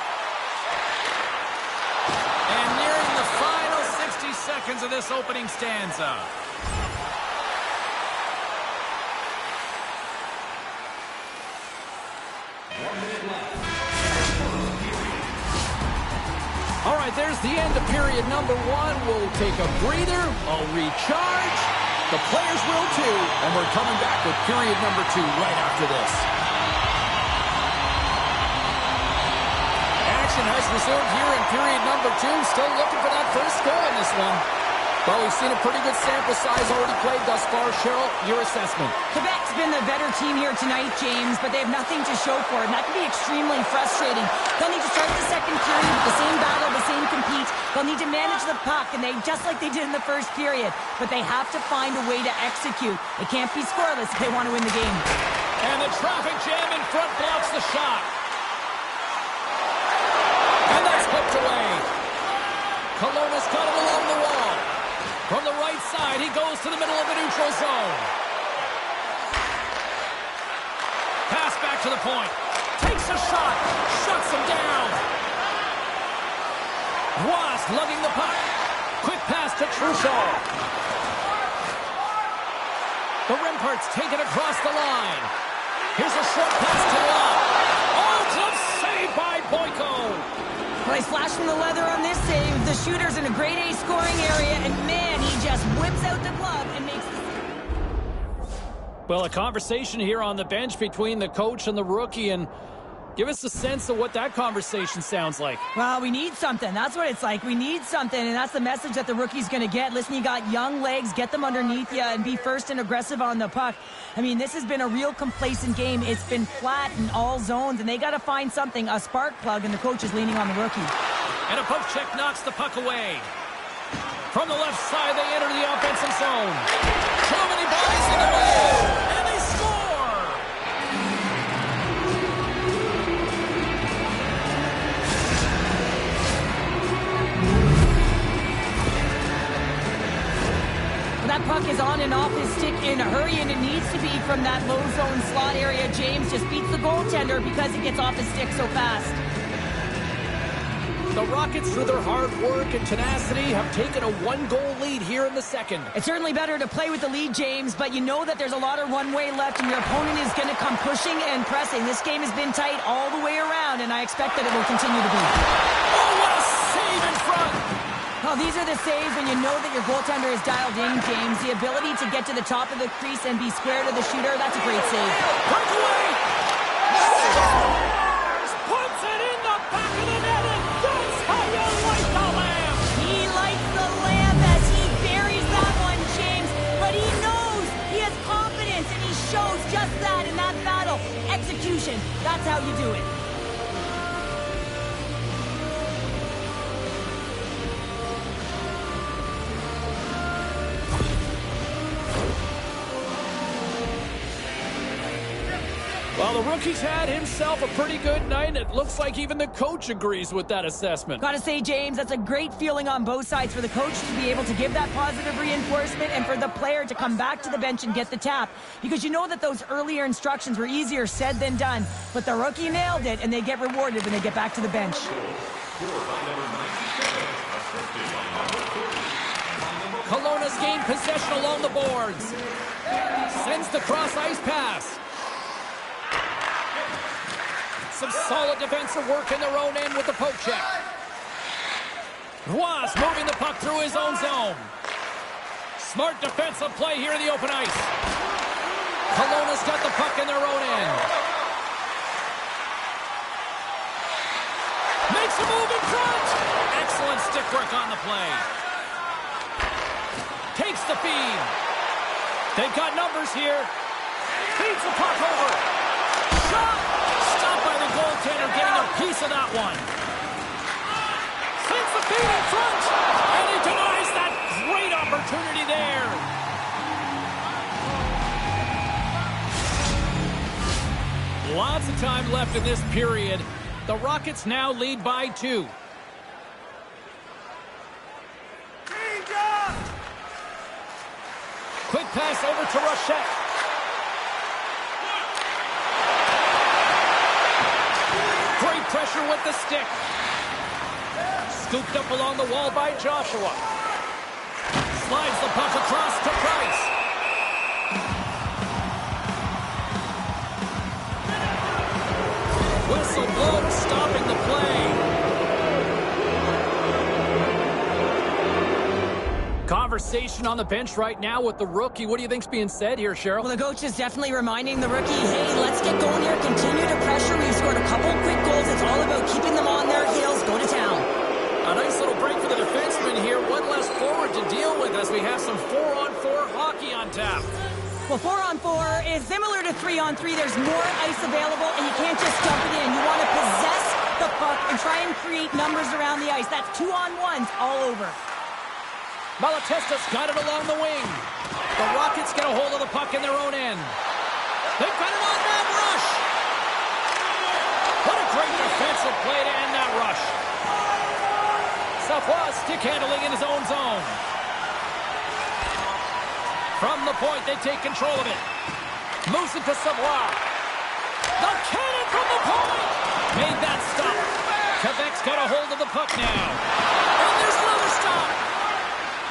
And nearing the final 60 seconds of this opening stanza. All right, there's the end of period number one. We'll take a breather, a recharge. The players will too, and we're coming back with period number two right after this. Action has resumed here in period number two. Still looking for that first goal in this one. Well, we've seen a pretty good sample size already played thus far. Cheryl, your assessment. Quebec's been the better team here tonight, James, but they have nothing to show for it, and that can be extremely frustrating. They'll need to start the second period with the same battle, the same compete. They'll need to manage the puck, and just like they did in the first period, but they have to find a way to execute. It can't be scoreless if they want to win the game. And the traffic jam in front blocks the shot. And that's hooked away. Kelowna's got it along the wall. From the right side, he goes to the middle of the neutral zone. Pass back to the point. Takes a shot. Shuts him down. Wasp lugging the puck. Quick pass to Truchot. The Remparts take it across the line. Here's a short pass to Love. Oh, glove save by Boyko. Well, he's flashing the leather on this save. The shooter's in a grade A scoring area, and man, he just whips out the glove and makes the... Well, a conversation here on the bench between the coach and the rookie, and give us a sense of what that conversation sounds like. Well, we need something. That's what it's like. We need something, and that's the message that the rookie's going to get. Listen, you got young legs. Get them underneath you and be first and aggressive on the puck. I mean, this has been a real complacent game. It's been flat in all zones, and they got to find something, a spark plug, and the coach is leaning on the rookie. And a poke check knocks the puck away. From the left side, they enter the offensive zone. Too many bodies in the way, and they score! That puck is on and off his stick in a hurry, and it needs to be from that low zone slot area. James just beats the goaltender because he gets off his stick so fast. The Rockets, through their hard work and tenacity, have taken a one-goal lead here in the second. It's certainly better to play with the lead, James, but you know that there's a lot of runway left, and your opponent is going to come pushing and pressing. This game has been tight all the way around, and I expect that it will continue to be. Oh, what a save in front! Well, these are the saves when you know that your goaltender is dialed in, James. The ability to get to the top of the crease and be square to the shooter, that's a great save. Breakaway! Scores! Puts it in the back of the net, and that's how you light the lamp! He lights the lamp as he buries that one, James. But he knows he has confidence, and he shows just that in that battle. Execution, that's how you do it. Well, the rookie's had himself a pretty good night. It looks like even the coach agrees with that assessment. Gotta say, James, that's a great feeling on both sides for the coach to be able to give that positive reinforcement and for the player to come back to the bench and get the tap. Because you know that those earlier instructions were easier said than done. But the rookie nailed it, and they get rewarded when they get back to the bench. Kelowna's gained possession along the boards. Sends the cross-ice pass. Some solid defensive work in their own end with the poke check. Roy's moving the puck through his own zone. Smart defensive play here in the open ice. Kelowna's got the puck in their own end. Makes a move in front. Excellent stick work on the play. Takes the feed. They've got numbers here. Feeds the puck over. Shot! Stopped by the goaltender, getting a piece of that one. Sends the feed in front, and he denies that great opportunity there. Lots of time left in this period. The Rockets now lead by 2. Quick pass over to Rochette. Great pressure with the stick. Scooped up along the wall by Joshua. Slides the puck across to Price. Whistle blown, stopping the play. Conversation on the bench right now with the rookie. What do you think's being said here, Cheryl? Well, the coach is definitely reminding the rookie, hey, let's get going here, continue to pressure. We've scored a couple quick goals. It's all about keeping them on their heels. Go to town. A nice little break for the defenseman here. One less forward to deal with as we have some 4-on-4 hockey on tap. Well, 4-on-4 is similar to 3-on-3. There's more ice available, and you can't just dump it in. You want to possess the puck and try and create numbers around the ice. That's 2-on-1s all over. Malatesta's got it along the wing. The Rockets get a hold of the puck in their own end. They've got an on-man rush. What a great defensive play to end that rush. Savoie stick handling in his own zone. From the point, they take control of it. Moves it to Savoie. The cannon from the point. Made that stop. Quebec's got a hold of the puck now. And there's another stop.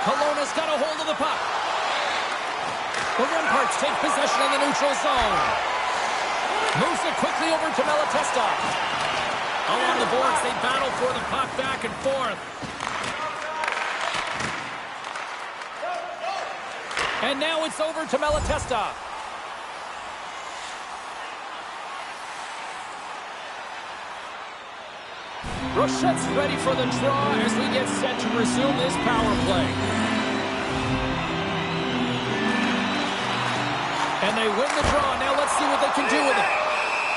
Kelowna's got a hold of the puck. The Remparts take possession in the neutral zone. Moves it quickly over to Malatesta. Along the boards, they battle for the puck back and forth. And now it's over to Malatesta. Rochette's ready for the draw as we get set to resume this power play. And they win the draw. Now let's see what they can do with it.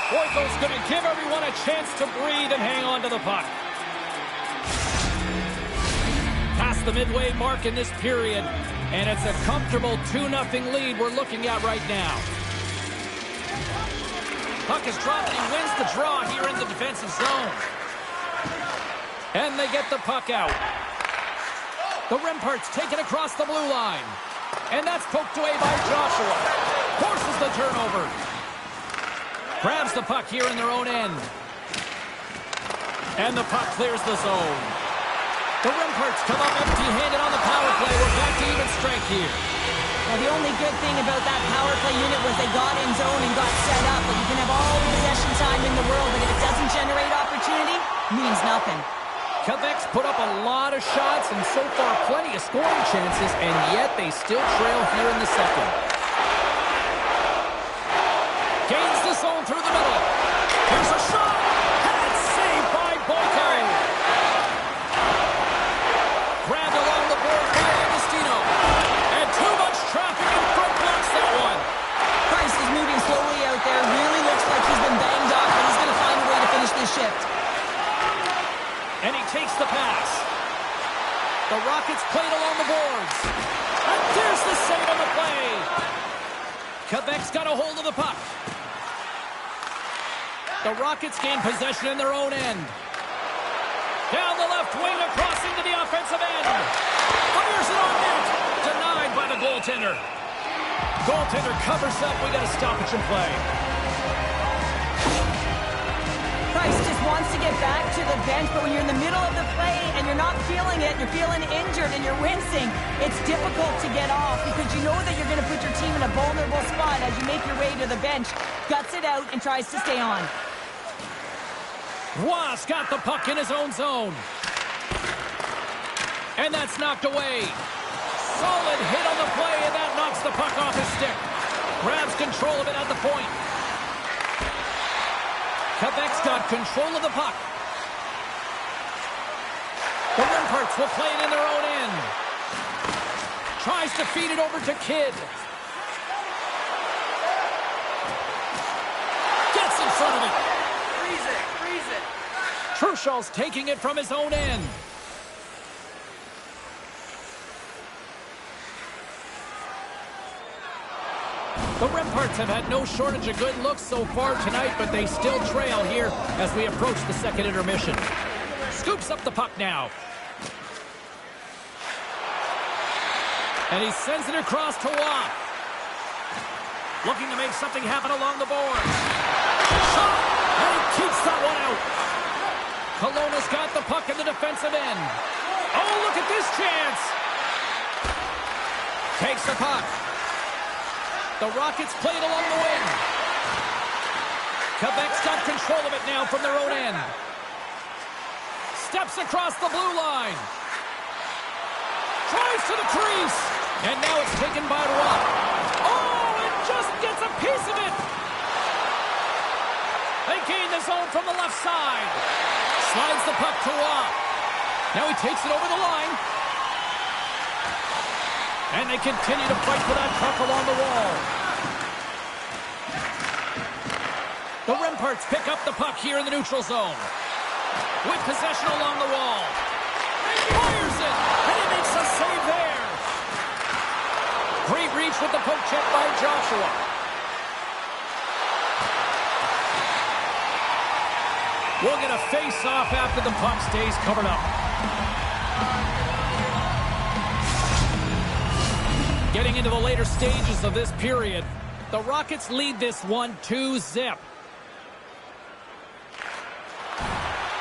Boyko's going to give everyone a chance to breathe and hang on to the puck. Past the midway mark in this period, and it's a comfortable 2-0 lead we're looking at right now. Puck is dropped and he wins the draw here in the defensive zone. And they get the puck out. The Remparts take it across the blue line. And that's poked away by Joshua. Forces the turnover. Grabs the puck here in their own end. And the puck clears the zone. The Remparts come up empty-handed on the power play. We're back to even strength here. Well, the only good thing about that power play unit was they got in zone and got set up. But you can have all the possession time in the world, but if it doesn't generate opportunity, it means nothing. Quebec's put up a lot of shots and so far plenty of scoring chances, and yet they still trail here in the second. Gains the zone through the middle. Here's a shot. And it's saved by Boyko. Grabbed along the board by Agostino. And too much traffic in front blocks that one. Price is moving slowly out there. Really looks like he's been banged up, but he's going to find a way to finish this shift. And he takes the pass. The Rockets played along the boards. And there's the save on the play. Quebec's got a hold of the puck. The Rockets gain possession in their own end. Down the left wing across into the offensive end. Fires it on net. Denied by the goaltender. Goaltender covers up. We got a stoppage in play. Price just wants to get back to the bench, but when you're in the middle of the play and you're not feeling it, you're feeling injured and you're wincing, it's difficult to get off because you know that you're going to put your team in a vulnerable spot as you make your way to the bench. Guts it out and tries to stay on. Ross got the puck in his own zone. And that's knocked away. Solid hit on the play, and that knocks the puck off his stick. Grabs control of it at the point. Quebec's got control of the puck. The Remparts will play it in their own end. Tries to feed it over to Kidd. Gets in front of it. Freeze it, freeze it. Trushall's taking it from his own end. The Remparts have had no shortage of good looks so far tonight, but they still trail here as we approach the second intermission. Scoops up the puck now. And he sends it across to Watt. Looking to make something happen along the boards. Shot! And he keeps that one out. Kelowna's got the puck in the defensive end. Oh, look at this chance! Takes the puck. The Rockets played along the wing. Quebec's got control of it now from their own end. Steps across the blue line. Drives to the crease. And now it's taken by Watt. Oh, it just gets a piece of it. They gain the zone from the left side. Slides the puck to Watt. Now he takes it over the line. And they continue to fight for that puck along the wall. The Remparts pick up the puck here in the neutral zone. With possession along the wall. Fires it! And he makes a save there. Great reach with the poke check by Joshua. We'll get a face-off after the puck stays covered up. Getting into the later stages of this period, the Rockets lead this one 2-0.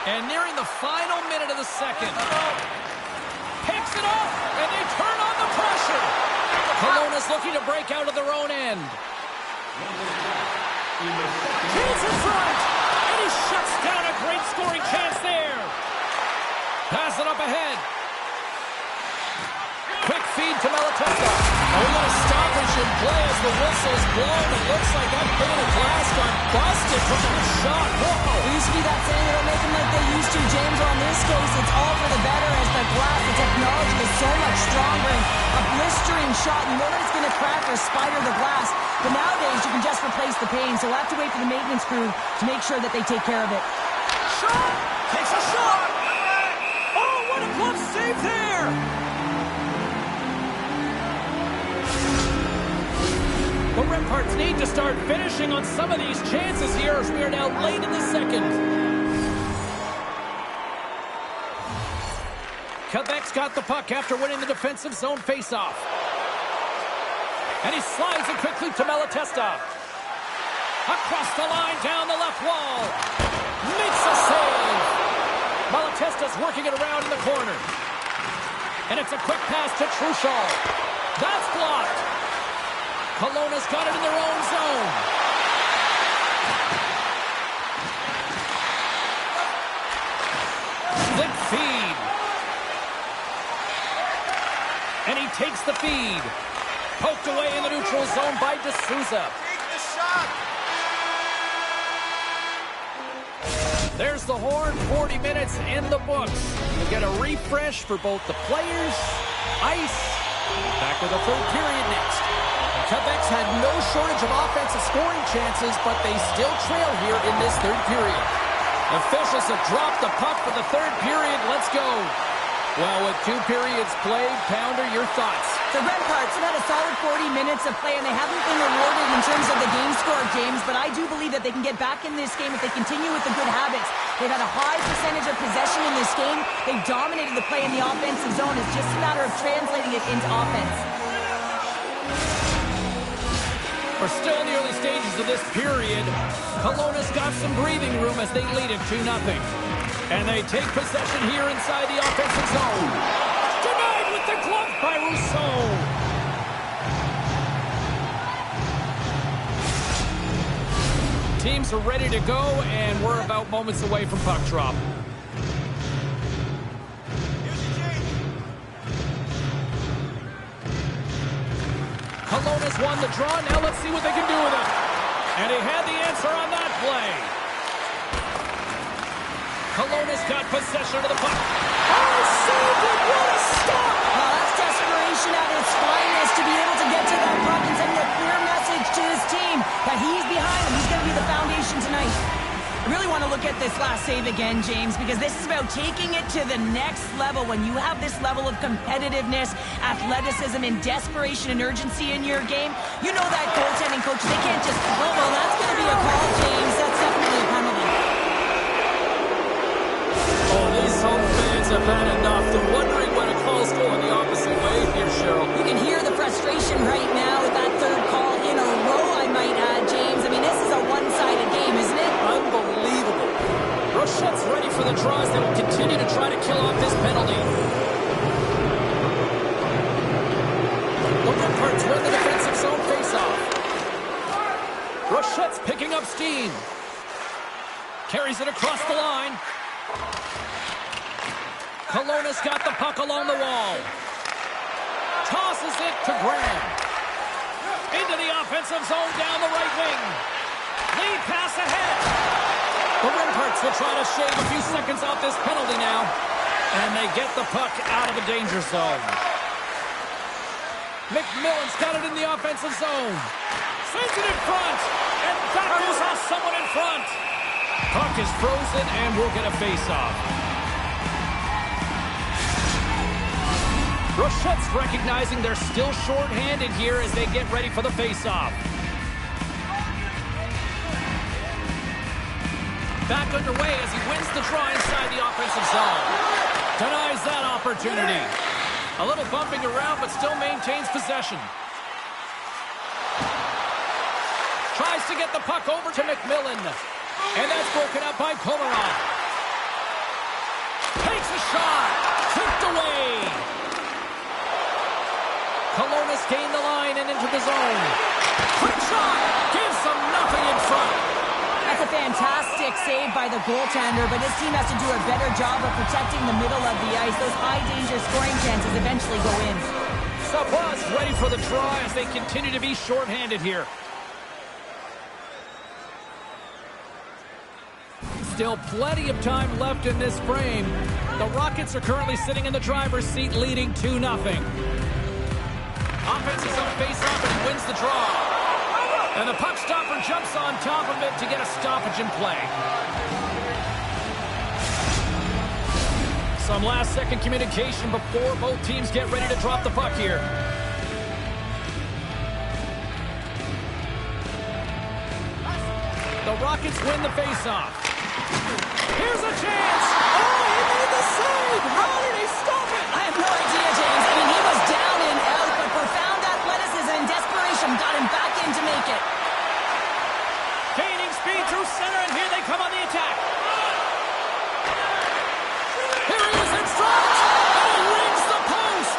And nearing the final minute of the second. Picks it up, and they turn on the pressure. Kelowna's looking to break out of their own end. He's in front, and he shuts down a great scoring chance there. Pass it up ahead. Quick feed to Malatesta. Oh, we got a stoppage in play as the whistle's blown. It looks like that pane of glass got busted from that shot. Whoa. There used to be that saying, it'll make them like they used to, James. On this case, it's all for the better as the glass, the technology is so much stronger. And a blistering shot, you know that it's going to crack or spider the glass. But nowadays, you can just replace the pane. So we'll have to wait for the maintenance crew to make sure that they take care of it. Shot! Takes a shot! Oh, what a glove save there! The Remparts need to start finishing on some of these chances here as we are now late in the second. Quebec's got the puck after winning the defensive zone faceoff. And he slides it quickly to Malatesta. Across the line, down the left wall. Makes a save. Malatesta's working it around in the corner. And it's a quick pass to Truchal. That's blocked. Kelowna's got it in their own zone. Slick feed. And he takes the feed. Poked away in the neutral zone by D'Souza. Take the shot. There's the horn, 40 minutes in the books. You get a refresh for both the players, ice. Back with the third period next. Quebec's had no shortage of offensive scoring chances, but they still trail here in this third period. Officials have dropped the puck for the third period. Let's go. Well, with 2 periods played, Pounder, your thoughts? The Remparts have had a solid 40 minutes of play, and they haven't been rewarded in terms of the game score, James, but I do believe that they can get back in this game if they continue with the good habits. They've had a high percentage of possession in this game. They've dominated the play in the offensive zone. It's just a matter of translating it into offense. We're still in the early stages of this period. Kelowna's got some breathing room as they lead it 2-0. And they take possession here inside the offensive zone. Denied with the glove by Rousseau. Teams are ready to go, and we're about moments away from puck drop. Kelowna's won the draw. Now let's see what they can do with it. And he had the answer on that play. Kelowna's got possession of the puck. Oh, saved it! What a stop! Well, that's desperation at its finest to be able to get to that puck and send a clear message to his team that he's behind him. He's going to be the foundation tonight. I really want to look at this last save again, James, because this is about taking it to the next level. When you have this level of competitiveness, athleticism, and desperation and urgency in your game, you know that goaltending coach, they can't just, oh, well, that's going to be a call, James. That's definitely a penalty. Oh, these home fans have had enough. They're wondering when a call's going the opposite way here, Cheryl. You can hear the frustration right now with that third call in a row, I might add, James. I mean, this is a one-sided game, isn't it? Unbelievable. Rochette's ready for the draws. They will continue to try to kill off this penalty. The Remparts win the defensive zone faceoff. Rochette's picking up steam. Carries it across the line. Kelowna's got the puck along the wall. Tosses it to Graham. Into the offensive zone down the right wing. Lead pass ahead. The Remparts will try to shave a few seconds off this penalty now. And they get the puck out of the danger zone. McMillan's got it in the offensive zone. Sends it in front. And that goes off someone in front. Puck is frozen and we'll get a face-off. Rochette's recognizing they're still short-handed here as they get ready for the face-off. Back underway as he wins the draw inside the offensive zone. Denies that opportunity. A little bumping around, but still maintains possession. Tries to get the puck over to McMillan. And that's broken up by Komarov. Takes a shot. Tipped away. Kelowna's gained the line and into the zone. Quick shot. Gives them nothing in front. fantastic save by the goaltender, but his team has to do a better job of protecting the middle of the ice. Those high-danger scoring chances eventually go in. Sabas ready for the try as they continue to be shorthanded here. Still plenty of time left in this frame. The Rockets are currently sitting in the driver's seat, leading 2-0. Offense is on face-off, and he wins the draw. And the puck stopper jumps on top of it to get a stoppage in play. Some last-second communication before both teams get ready to drop the puck here. The Rockets win the face-off. Here's a chance! Oh, he made the save! How did he stop it? I have no idea, James. I mean, he was down and out, but profound athleticism and desperation got him back in to make it. Gaining speed through center, and here they come on the attack. Here he is in front, and he rings the post.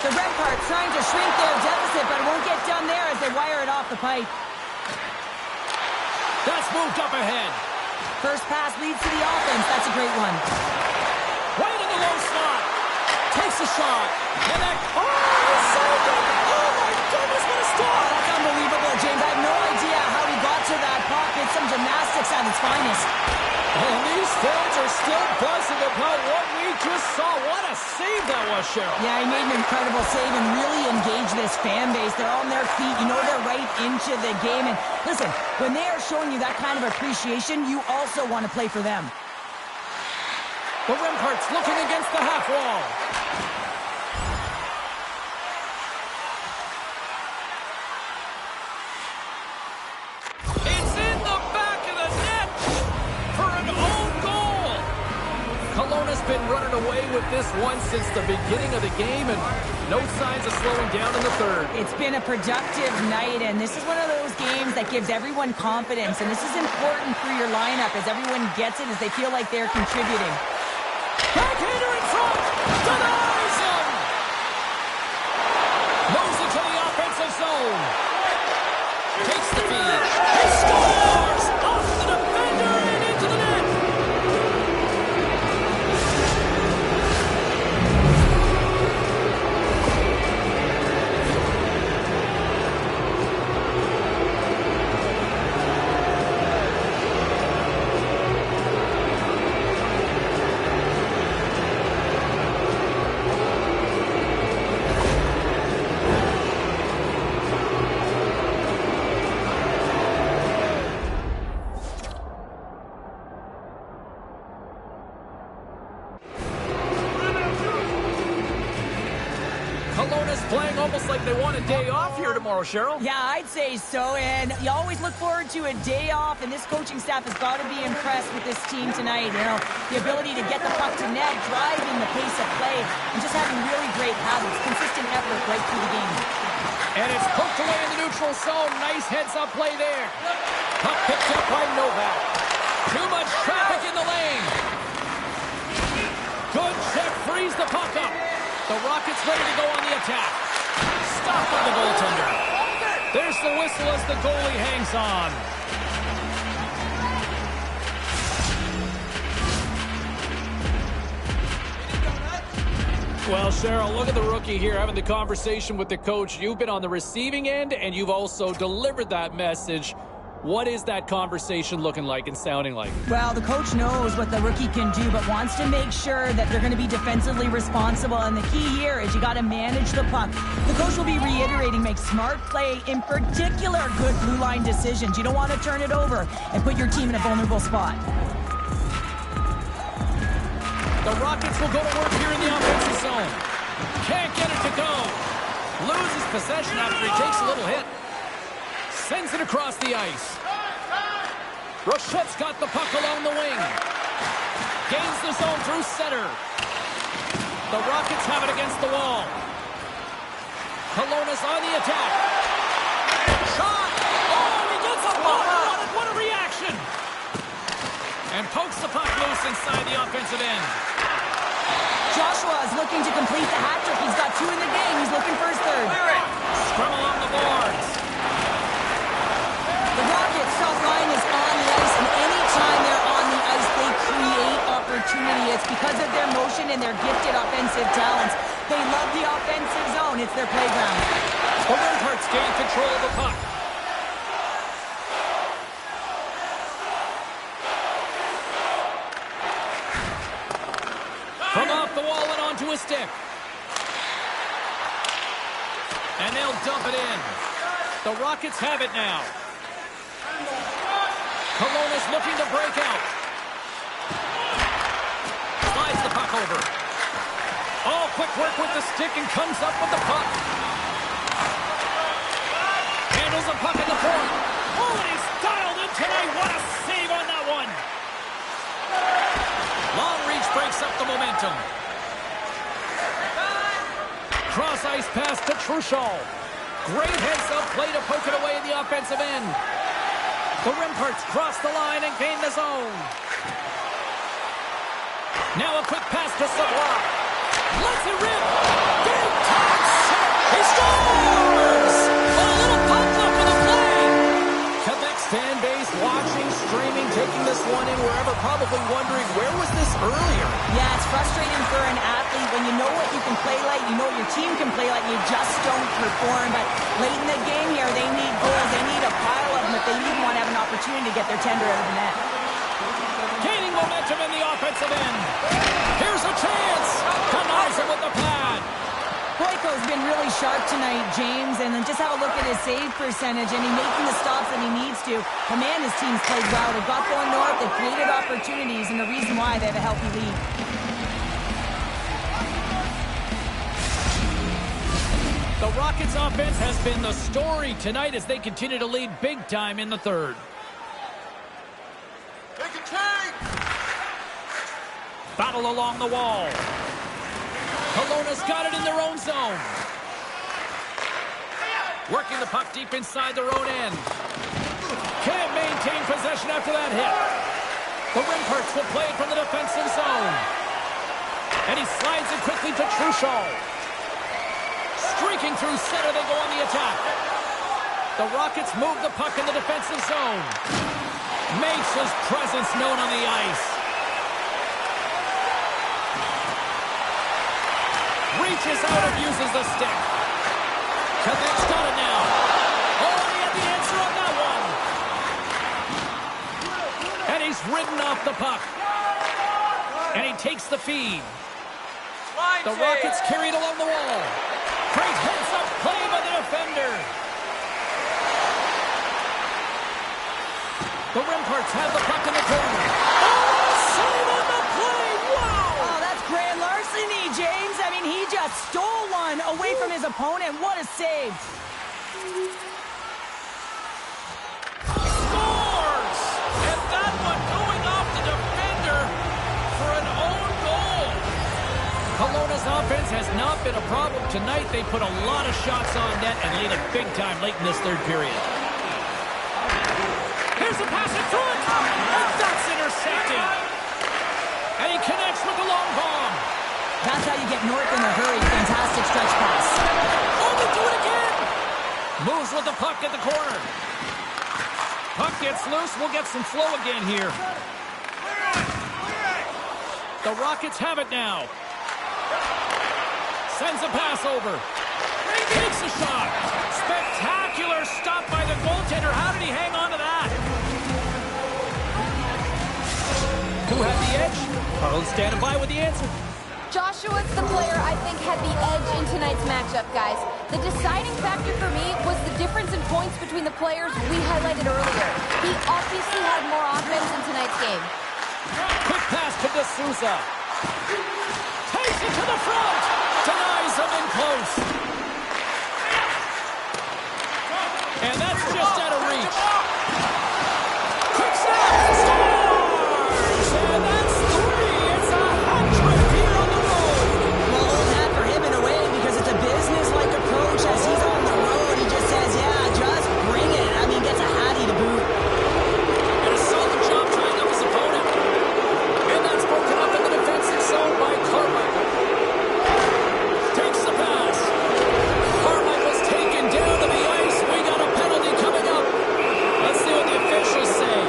The Remparts trying to shrink their deficit, but it won't get done there as they wire it off the pipe. That's moved up ahead. First pass leads to the offense. That's a great one. Right in the low slot. Takes a shot. And that... Oh, he saved it! Oh, my goodness, what a stop! That's unbelievable, James. I have no idea how he got to that puck. It's some gymnastics at its finest. And these fans are still buzzing about what we just saw. What a save that was, Cheryl. Yeah, he made an incredible save and really engaged this fan base. They're on their feet. You know they're right into the game. And listen, when they are showing you that kind of appreciation, you also want to play for them. The Remparts looking against the half wall. It's in the back of the net for an own goal. Kelowna's been running away with this one since the beginning of the game, and no signs of slowing down in the third. It's been a productive night, and this is one of those games that gives everyone confidence, and this is important for your lineup as everyone gets it, as they feel like they're contributing. Backhander in front! Denies him! Moves into the offensive zone. Takes the feed. He scores! Off the defender and into the net! Kelowna's playing almost like they want a day off here tomorrow, Cheryl. Yeah, I'd say so, and you always look forward to a day off, and this coaching staff has got to be impressed with this team tonight. You know, the ability to get the puck to net, driving the pace of play, and just having really great habits, consistent effort right through the game. And it's poked away in the neutral zone. Nice heads-up play there. Puck picked up by Novak. Too much traffic in the lane. Good check, frees the puck up. The Rockets ready to go on the attack. Stopped by the goaltender. There's the whistle as the goalie hangs on. Well, Cheryl, look at the rookie here having the conversation with the coach. You've been on the receiving end, and you've also delivered that message. What is that conversation looking like and sounding like? Well, the coach knows what the rookie can do, but wants to make sure that they're going to be defensively responsible. And the key here is you got to manage the puck. The coach will be reiterating, make smart play, in particular, good blue line decisions. You don't want to turn it over and put your team in a vulnerable spot. The Rockets will go to work here in the offensive zone. Can't get it to go. Loses possession after he takes a little hit. Sends it across the ice. Rochette's got the puck along the wing. Gains the zone through center. The Rockets have it against the wall. Kelowna's on the attack. Shot! Oh, he gets a block on it. What a reaction! And pokes the puck loose inside the offensive end. Joshua is looking to complete the hat trick. He's got 2 in the game. He's looking for his third. Scrum along the boards. The Rockets' top line is on the ice, and and their gifted offensive talents. They love the offensive zone. It's their playground. The Rimparts gain control of the puck. From off the wall and onto a stick. And they'll dump it in. The Rockets have it now. Kelowna's looking to break out. Slides the puck over. Oh, quick work with the stick and comes up with the puck. Handles the puck in the corner. Oh, and he's dialed in tonight. What a save on that one. Long reach breaks up the momentum. Cross ice pass to Truchal. Great heads-up play to poke it away in the offensive end. The Rimparts cross the line and gain the zone. Now a quick pass to Savoie. Lets it rip. Big time shot. He scores! A little pop-up for the play. Quebec fan base watching, streaming, taking this one in wherever, probably wondering, where was this earlier? Yeah, it's frustrating for an athlete when you know what you can play like, you know what your team can play like, you just don't perform. But late in the game here, they need goals. They need a pile of them if they even want to have an opportunity to get their tender out of the net. Gaining momentum in the offensive end. Here's a chance. Denies it with the pad. Boyko's been really sharp tonight, James, and then just have a look at his save percentage, and he's making the stops that he needs to. But man, his team's played well. They've got going north, they've created opportunities, and the reason why they have a healthy lead. The Rockets' offense has been the story tonight as they continue to lead big time in the third. Take a change! Battle along the wall. Kelowna's got it in their own zone. Working the puck deep inside their own end. Can't maintain possession after that hit. The Rimparts will play it from the defensive zone. And he slides it quickly to Truchal. Streaking through center, they go on the attack. The Rockets move the puck in the defensive zone. Makes his presence known on the ice. Reaches out and uses the stick. Quebec's got it now. Oh, he had the answer on that one. And he's ridden off the puck. And he takes the feed. The Rockets carried along the wall. Great heads-up play by the defender. The Rimparts have the puck in the corner. Oh, save on the play! Wow! Oh, that's grand larceny, James. I mean, he just stole one away from his opponent. What a save. Scores! And that one going off the defender for an own goal. Kelowna's offense has not been a problem tonight. They put a lot of shots on net and lead it big time late in this third period. Here's a pass in front. And that's intercepted. And he connects with the long bomb. That's how you get north in a hurry. Fantastic stretch pass. Oh, they do it again. Moves with the puck at the corner. Puck gets loose. We'll get some flow again here. The Rockets have it now. Sends a pass over. Takes a shot. Spectacular stop by the goaltender. How did he hang on to that? Who had the edge? Carl's standing by with the answer. Joshua's the player I think had the edge in tonight's matchup, guys. The deciding factor for me was the difference in points between the players we highlighted earlier. He obviously had more offense in tonight's game. Quick pass to D'Souza. Takes it to the front. Denies him in close. And that's just out of reach. Quick snap. Scores! And that's three. It's a hat trick here on the road. Well, old hat for him in a way because it's a business-like approach. As he's on the road, he just says, yeah, just bring it. I mean, gets a hattie to boot. And a solid job tying up his opponent. And that's broken up in the defensive zone by Carmichael. Takes the pass. Carmichael's taken down to the ice. We got a penalty coming up. Let's see what the officials say.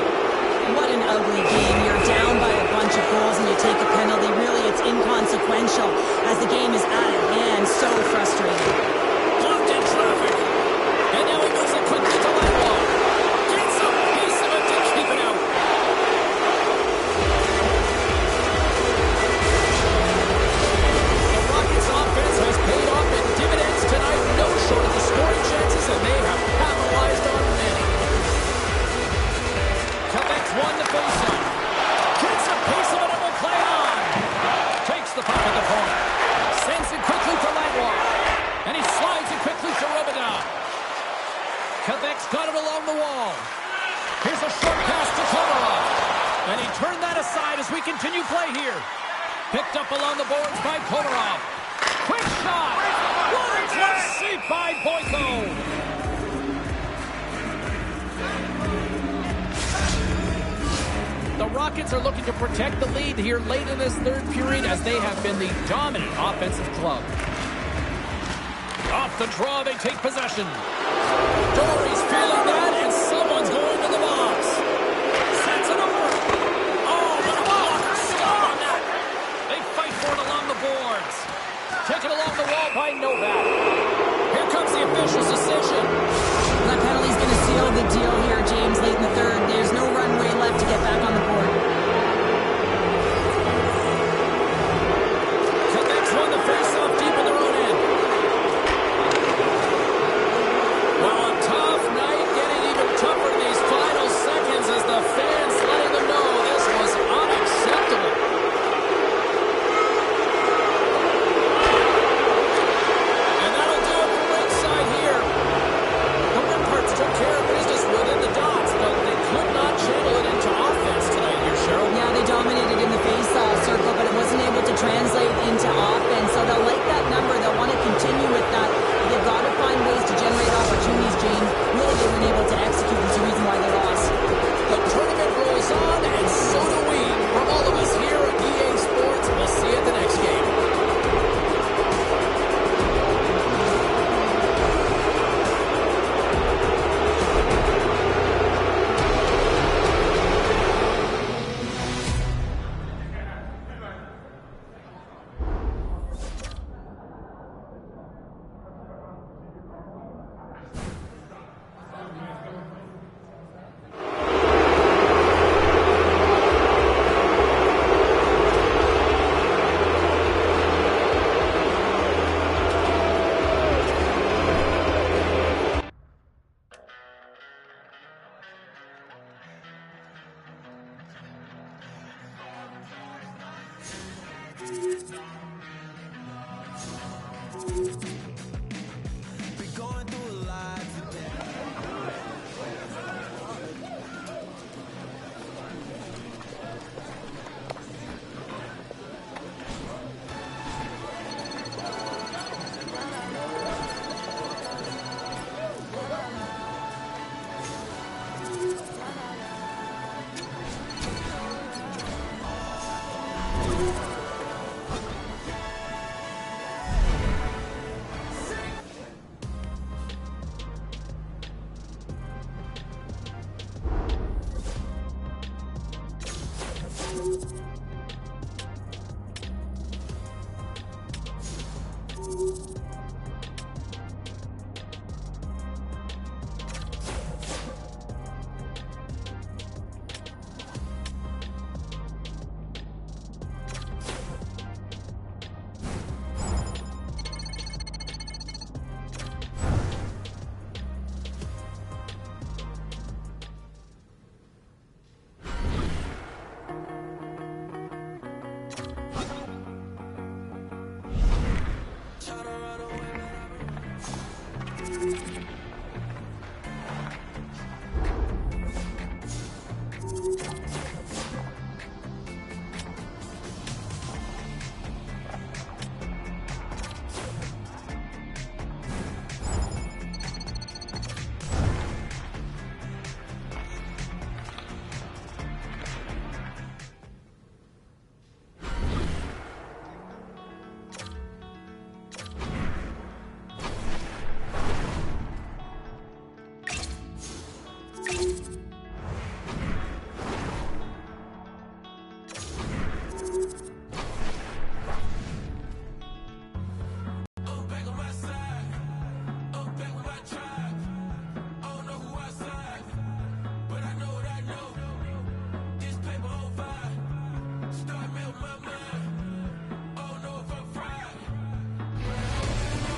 What an ugly game. You're down by a bunch bunch of goals and you take a penalty, really it's inconsequential as the game is out of hand. So frustrating. Blocked in traffic. And now he moves it quickly to Ledwall. Gets a piece of it to keep it out. The Rockets' offense has paid off in dividends tonight. No short of the scoring chances, and they have capitalized on many. Quebec's won the faceoff. Gets a piece of it and will play on. Takes the puck at the point. Sends it quickly to Ledwall. And he slides it quickly to Robidas. Quebec's got it along the wall. Here's a short pass to Komarov. And he turned that aside as we continue play here. Picked up along the boards by Komarov. Quick shot. What a close save by Boyko. The Rockets are looking to protect the lead here late in this third period as they have been the dominant offensive club. Off the draw, they take possession. Dory's feeling that, and someone's going to the box. Sets it over. Oh, the blocker stop on that. They fight for it along the boards. Taken along the wall by Novak. Here comes the official's decision. That penalty's going to seal the deal here, James, late in the third. There's no runway left to get back on the board. Quebec's won the faceoff deep in their own end. Well, a tough night, getting even tougher these final seconds as the fans letting them know this was unacceptable. And that'll do it for ringside here. The Rimparts took care of business within the dots, but they could not channel it into offense tonight here, Cheryl. Yeah, they dominated in the face-off circle, but it wasn't able to translate into offense. So they'll like that number. They'll want to continue with that. They've got to find ways to generate opportunities, James. Really, they weren't able to execute. That's the reason why they lost. The tournament rolls on, and so do we. From all of us here at EA Sports, we'll see you at the next game.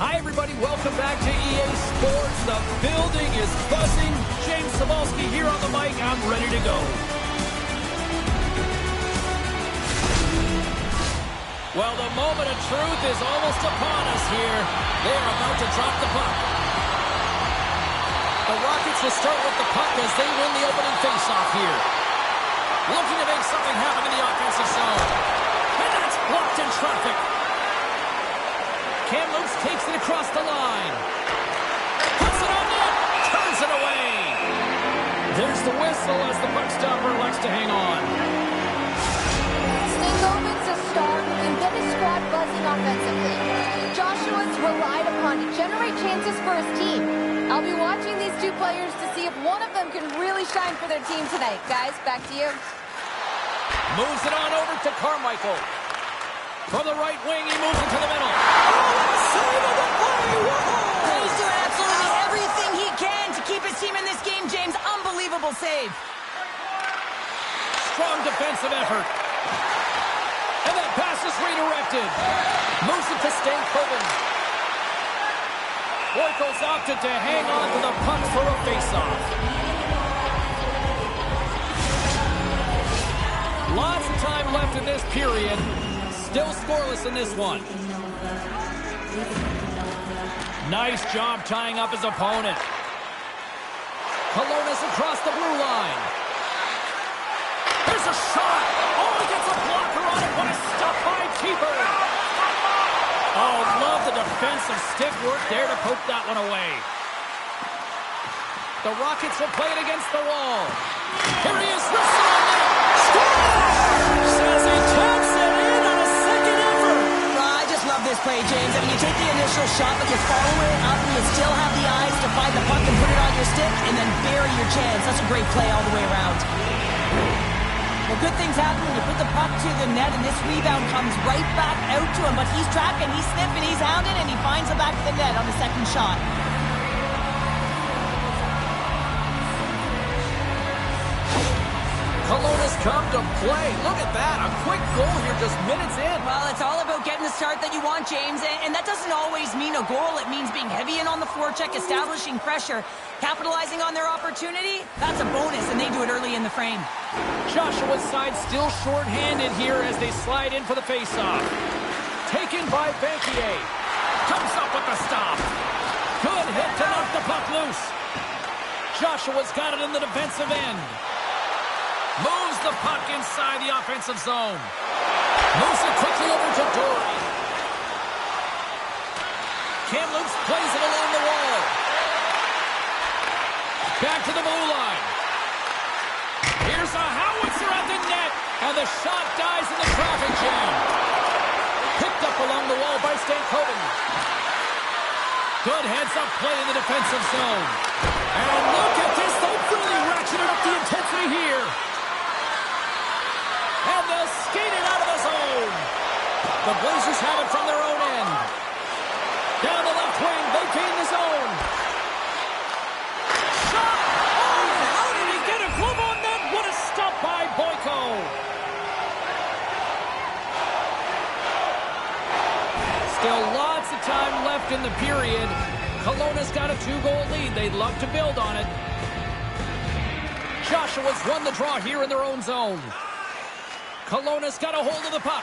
Hi, everybody. Welcome back to EA Sports. The building is buzzing. James Cebulski here on the mic. I'm ready to go. Well, the moment of truth is almost upon us here. They are about to drop the puck. The Rockets will start with the puck as they win the opening faceoff here. Looking to make something happen in the offensive zone. And that's blocked in traffic. Kamloops takes it across the line. Puts it on net. Turns it away. There's the whistle as the puck stopper elects to hang on. Stankoven's a star who can get his squad buzzing offensively. Joshua's relied upon to generate chances for his team. I'll be watching these two players to see if one of them can really shine for their team tonight. Guys, back to you. Moves it on over to Carmichael. From the right wing, he moves into the middle. Save of the play! He's doing absolutely everything he can to keep his team in this game, James. Unbelievable save. Strong defensive effort. And that pass is redirected. Moves it to Stankoven. Boyko's opted to hang on to the puck for a faceoff. Lots of time left in this period. Still scoreless in this one. Nice job tying up his opponent. Colonis across the blue line. There's a shot. Oh, he gets a blocker on it. What a stop by keeper. Oh, love the defensive stick work there to poke that one away. The Rockets will play it against the wall. Here he is. Says he taps it in on a second effort. I just love this play, James. I mean, you take the initial shot, but you follow it up, and you still have the eyes to find the puck and put it on your stick, and then bury your chance. That's a great play all the way around. Well, good things happen when you put the puck to the net, and this rebound comes right back out to him. But he's tracking, he's sniffing, he's hounding, and he finds the back of the net on the second shot. Colonis come to play. Look at that. A quick goal here just minutes in. Well, it's all about getting the start that you want, James. And that doesn't always mean a goal. It means being heavy in on the forecheck, establishing pressure, capitalizing on their opportunity. That's a bonus, and they do it early in the frame. Joshua's side still short-handed here as they slide in for the faceoff. Taken by Banquier. Comes up with the stop. Good hit to knock the puck loose. Joshua's got it in the defensive end. Moves the puck inside the offensive zone. Moves it quickly over to Dory. Kamloops plays it along the wall. Back to the blue line. Here's a howitzer at the net. And the shot dies in the traffic jam. Picked up along the wall by Stankoven. Good heads-up play in the defensive zone. And look at this. They've really ratcheted up the intensity here. And they'll skate it out of the zone. The Blazers have it from their own end. Down the left wing, they gain the zone. Shot! Oh, how did he get a glove on that? What a stop by Boyko. Still lots of time left in the period. Kelowna's got a 2-goal lead. They'd love to build on it. Joshua's won the draw here in their own zone. Kelowna's got a hold of the puck.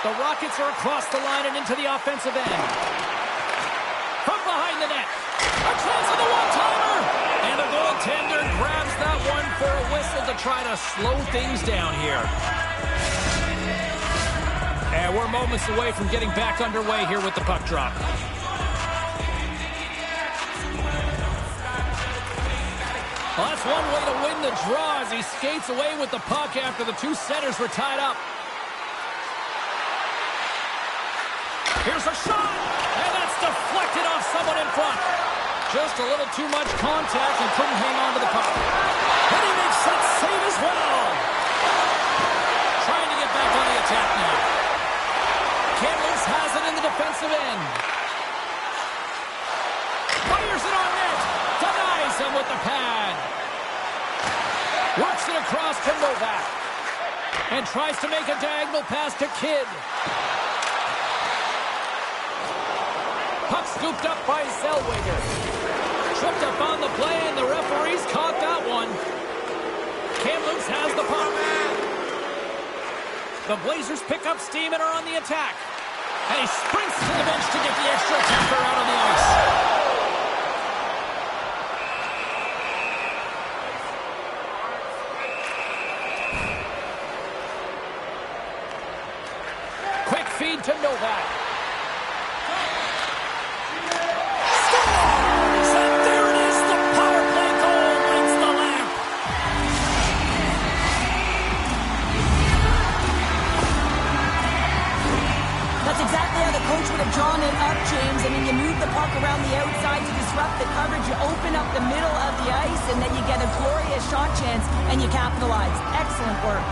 The Rockets are across the line and into the offensive end. From behind the net. A chance of the one-timer. And the goaltender grabs that one for a whistle to try to slow things down here. And we're moments away from getting back underway here with the puck drop. Well, that's one way to win the draw as he skates away with the puck after the two centers were tied up. Here's a shot, and that's deflected off someone in front. Just a little too much contact and couldn't hang on to the puck. And he makes that save as well. Trying to get back on the attack now. Kamloops has it in the defensive end. Fires it on net. Denies him with the pad. Works it across to Novak. And tries to make a diagonal pass to Kidd. Puck scooped up by Zellweger. Tripped up on the play, and the referees caught that one. Kamloops has the puck. The Blazers pick up steam and are on the attack. And he sprints to the bench to get the extra attacker out on the ice. Quick feed to Novak. Scores! And there it is, the power play goal lights the lamp. That's exactly how the coach would have drawn it up, James. I mean, you move the puck around the outside to disrupt the coverage, you open up the middle of the ice, and then you get a glorious shot chance, and you capitalize. Excellent work.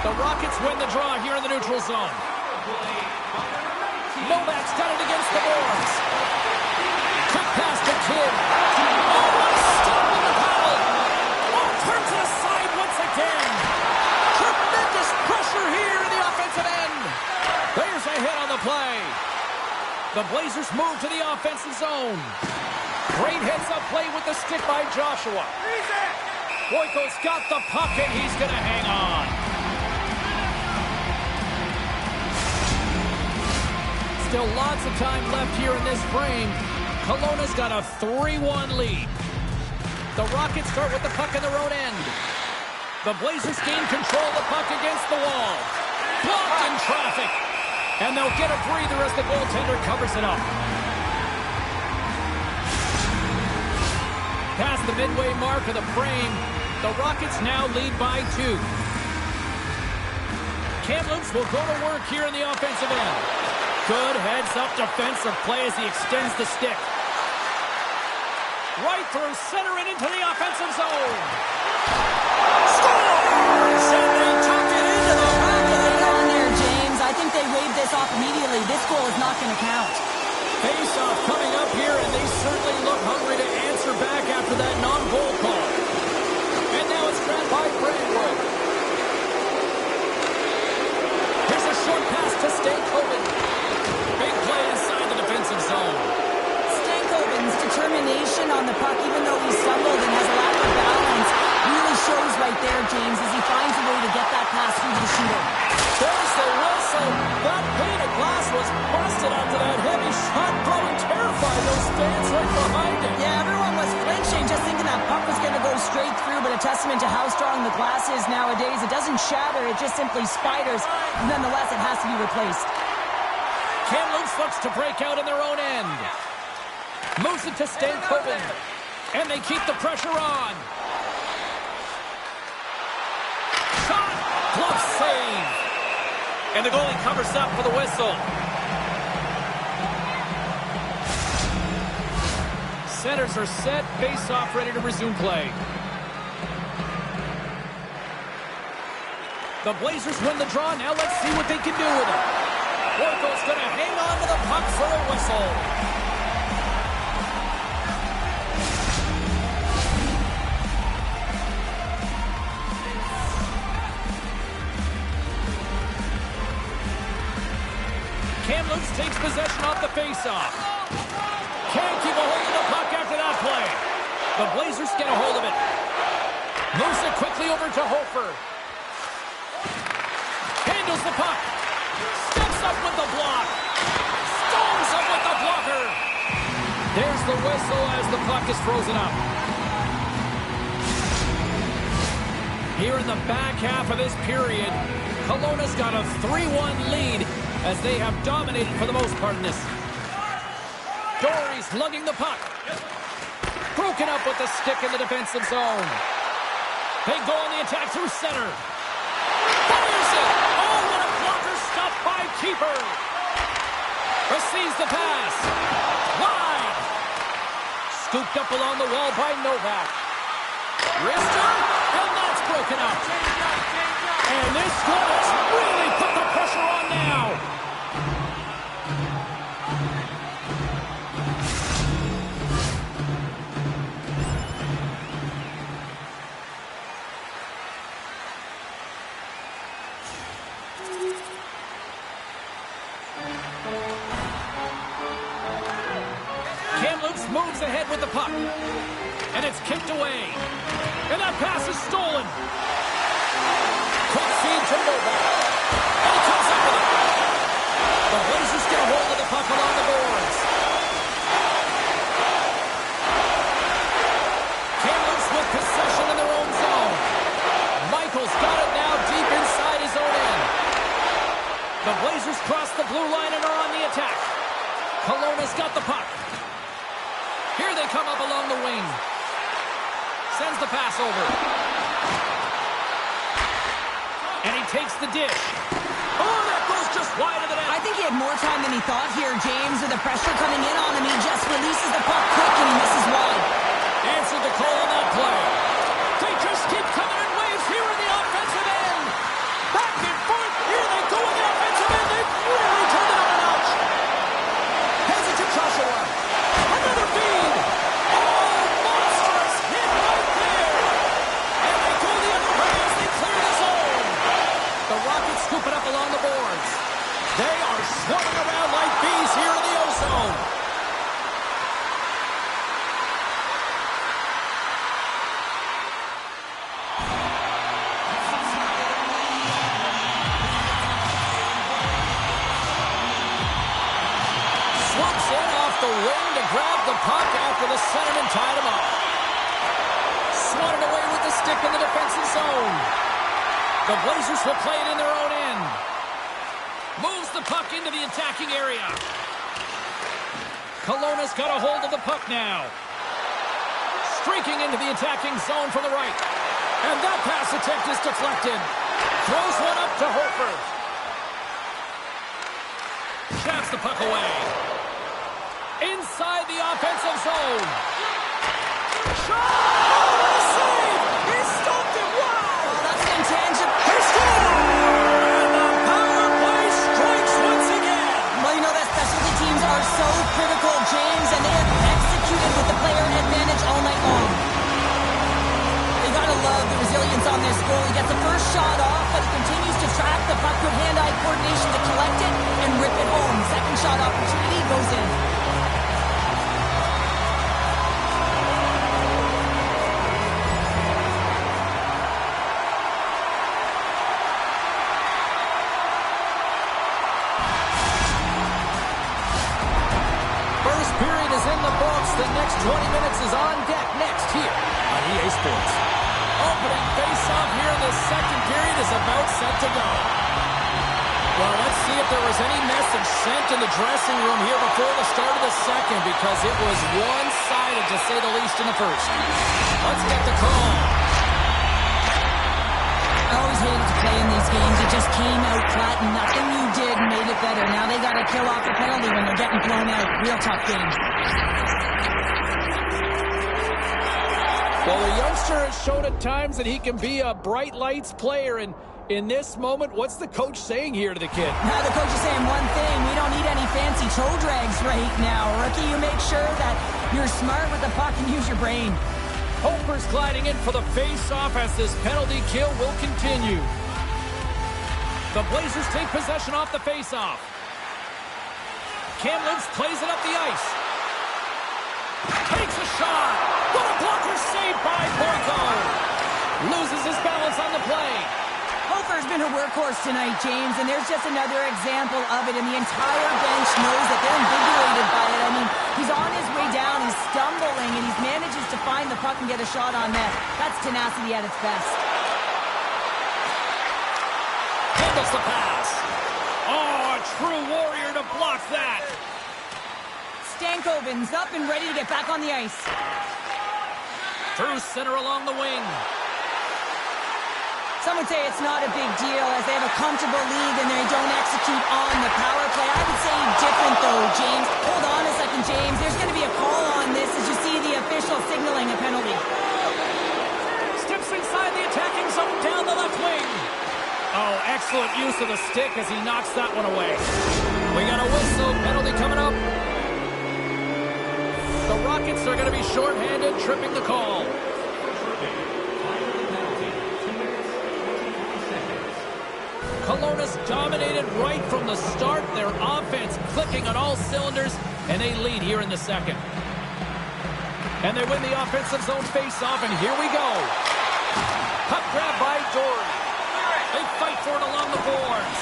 The Rockets win the draw here in the neutral zone. Novak's done it against the boards. Quick pass to Kidd. Oh, what a stop with the paddle. Oh, turns it aside once again. Tremendous pressure here in the offensive end. There's a hit on the play. The Blazers move to the offensive zone. Great heads-up play with the stick by Joshua. Boyko's got the puck, and he's going to hang on. Still lots of time left here in this frame. Kelowna's got a 3-1 lead. The Rockets start with the puck in their own end. The Blazers gain control of the puck against the wall. Blocked in traffic. And they'll get a breather as the goaltender covers it up. Past the midway mark of the frame, the Rockets now lead by 2. Kamloops will go to work here in the offensive end. Good heads-up defensive play as he extends the stick. Right through center and into the offensive zone. Scores! And they tuck it into the back of the net. On there, James. I think they waved this off immediately. This goal is not going to count. Face-off coming up here, and they certainly look hungry to answer back after that non-goal call. And now it's trapped by Brandwood. Here's a short pass to Stankoven. Big play inside the defensive zone. Stankoven's determination on the puck, even though he stumbled and has a lack of balance, really shows right there, James, as he finds a way to get that pass through to the shooter. There's the whistle. That pane of glass was busted after that heavy shot, probably terrified those fans right behind it. Yeah, everyone was flinching, just thinking that puck was going to go straight through, but a testament to how strong the glass is nowadays. It doesn't shatter, it just simply spiders. Nonetheless, it has to be replaced. Kamloops looks to break out in their own end. Moves it to Stankoven. And they keep the pressure on. Shot! Glove save. And the goalie covers up for the whistle. Centers are set. Face-off ready to resume play. The Blazers win the draw. Now let's see what they can do with it. Boyko's going to hang on to the puck for a whistle. Kamloops takes possession off the faceoff. Can't keep a hold of the puck after that play. The Blazers get a hold of it. Moves it quickly over to Hofer. Handles the puck. Steps up with the block. Stones up with the blocker. There's the whistle as the puck is frozen up. Here in the back half of this period, Kelowna's got a 3-1 lead as they have dominated for the most part in this. Dory's lugging the puck. Broken up with the stick in the defensive zone. They go on the attack through center. Fires it! Oh, what a blocker stop by keeper. Receives the pass. Wide. Scooped up along the wall by Novak. Wrister, and that's broken up. And this squad has really put the pressure on now. moves ahead with the puck. And it's kicked away. And that pass is stolen. Quick feed to Novak. And he comes up with it. The Blazers get a hold of the puck along the boards. Kamloops with possession in their own zone. Michael's got it now deep inside his own end. The Blazers cross the blue line and are on the attack. Kelowna's got the puck. Here they come up along the wing. Sends the pass over. And he takes the dish. Oh, that goes just wide of the net. I think he had more time than he thought here, James. With the pressure coming in on him, he just releases the puck quick and he misses wide. Answered the call on that play. They just keep coming in waves here in the offensive end. Back and forth. Here they go in the offensive end. They've really turned it up a notch. Hands it to Joshua. Another feed. Oh, monstrous hit right there. And they go the other way as they clear the zone. The Rockets scoop it up along the boards. They are swarming around like bees here in the O-zone. Swoops in off the wing to grab the puck after the centerman tied him up. Swatted away with the stick in the defensive zone. The Blazers will play it in their own end. Moves the puck into the attacking area. Kelowna's got a hold of the puck now. Streaking into the attacking zone from the right. And that pass attempt is deflected. Throws one up to Hofer. Shafts the puck away. Inside the offensive zone. Shot! Oh, what a save! He stopped it! Wow! Oh, that's an intangible. Here's And the power play strikes once again. Well, you know that specialty teams are so critical, James, and they have executed with the player advantage all night long. They gotta love the resilience on this goal. He gets the first shot off, but he continues to track the puck with hand-eye coordination to collect it and rip it home. Second shot opportunity goes in. First period is in the books. The next 20 minutes is on deck next here on EA Sports. Opening face-off here in the second period is about set to go. Well, let's see if there was any message sent in the dressing room here before the start of the second, because it was one-sided, to say the least, in the first. Let's get the call. I always hated to play in these games. It just came out flat, and nothing you did made it better. Now they got to kill off the penalty when they're getting blown out. Real tough game. Well, the youngster has shown at times that he can be a bright lights player, and in this moment, what's the coach saying here to the kid? Now the coach is saying one thing: we don't need any fancy toe drags right now. Rookie, you make sure that you're smart with the puck and use your brain. Hofer's gliding in for the face-off as this penalty kill will continue. The Blazers take possession off the face-off. Kamloops plays it up the ice. Takes a shot. What a blocker save by Boyko. Loses his balance on the play. Hofer's been a workhorse tonight, James, and there's just another example of it, and the entire bench knows that they're invigorated by it. I mean, he's on his way down, he's stumbling, and he manages to find the puck and get a shot on net. That's tenacity at its best. Handles the pass. Oh, a true warrior to block that. Stankoven's up and ready to get back on the ice. Through center along the wing. Some would say it's not a big deal as they have a comfortable lead and they don't execute on the power play. I would say different though, James. Hold on a second, James. There's going to be a call on this as you see the official signaling a penalty. Steps inside the attacking zone down the left wing. Oh, excellent use of the stick as he knocks that one away. We got a whistle. Penalty coming up. The Rockets are going to be shorthanded, tripping the call. Kelowna's dominated right from the start. Their offense clicking on all cylinders, and they lead here in the second. And they win the offensive zone face-off, and here we go. Puck grab by Dory. They fight for it along the boards.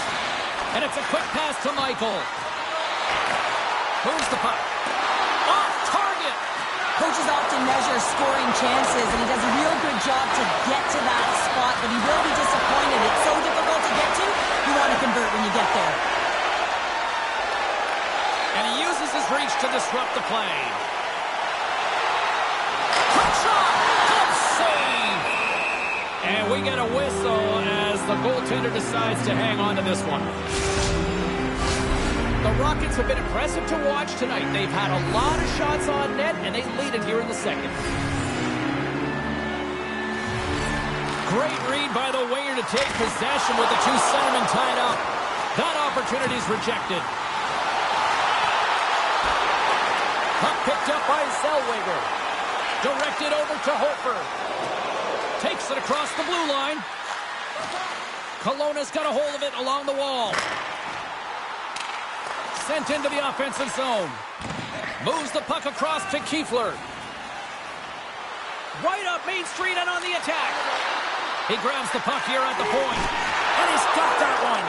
And it's a quick pass to Michael. Moves the puck. Off target. Coaches often measure scoring chances, and he does a real good job to get to that spot, but he will be disappointed. It's so difficult to get to. You want to convert when you get there. And he uses his reach to disrupt the play. Quick shot! Good save! And we get a whistle as the goaltender decides to hang on to this one. The Rockets have been impressive to watch tonight. They've had a lot of shots on net, and they lead it here in the second. Great read by the winger to take possession with the two centermen tied up. That opportunity is rejected. Puck picked up by Zellweger. Directed over to Hofer. Takes it across the blue line. Kelowna's got a hold of it along the wall. Sent into the offensive zone. Moves the puck across to Kiefler. Right up Main Street and on the attack. He grabs the puck here at the point. And he's got that one.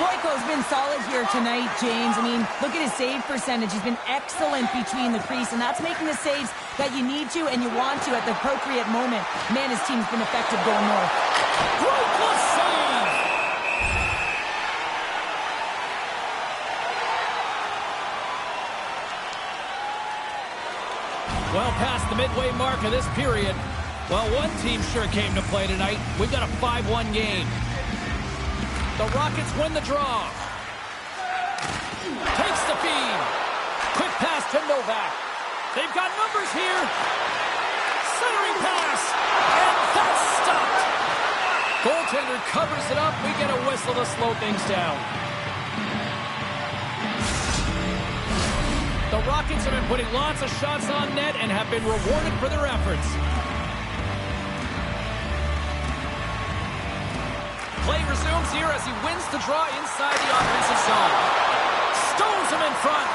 Boyko's been solid here tonight, James. I mean, look at his save percentage. He's been excellent between the crease, and that's making the saves that you need to and you want to at the appropriate moment. Man, his team's been effective going north. Great glove save! Well past the midway mark of this period. Well, one team sure came to play tonight. We've got a 5-1 game. The Rockets win the draw. Takes the feed. Quick pass to Novak. They've got numbers here. Centering pass. And that's stopped. Goaltender covers it up. We get a whistle to slow things down. The Rockets have been putting lots of shots on net and have been rewarded for their efforts. Play resumes here as he wins the draw inside the offensive zone. Stones him in front.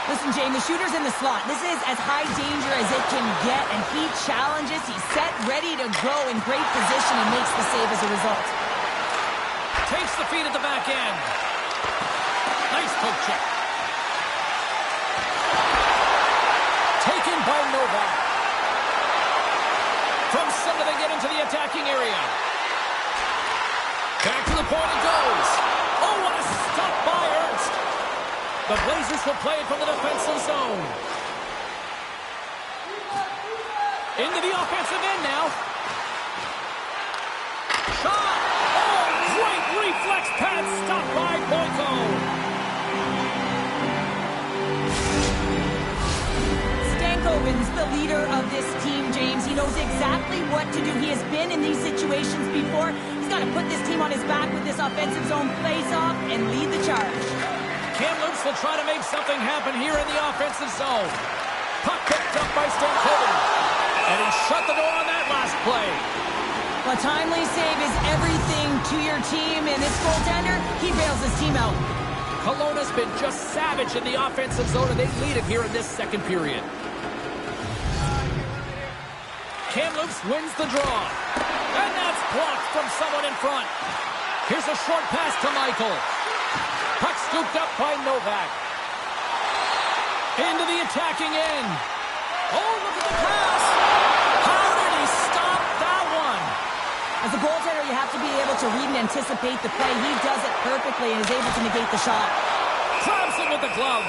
Listen, Jane, the shooter's in the slot. This is as high danger as it can get, and he challenges. He's set, ready to go in great position, and makes the save as a result. Takes the feed at the back end. Nice poke check. Taken by Novak. From center they get into the attacking area. Back to the point it goes. Oh, what a stop by Ernst. The Blazers will play it from the defensive zone. Into the offensive end now. Shot. Oh, great reflex pass stopped by Boyko. Stankoven's the leader of this team, James. He knows exactly what to do. He has been in these situations before. He's got to put this team on his back with this offensive zone face-off and lead the charge. Kamloops will try to make something happen here in the offensive zone. Puck picked up by Stankoven. And he shut the door on that last play. A timely save is everything to your team, and this goaltender, he bails his team out. Kelowna's been just savage in the offensive zone, and they lead it here in this second period. Kamloops wins the draw. And that's blocked from someone in front. Here's a short pass to Michael. Puck scooped up by Novak. Into the attacking end. Oh, look at the pass. How did he stop that one? As a goaltender, you have to be able to read and anticipate the play. He does it perfectly and is able to negate the shot. Grabs it with the glove.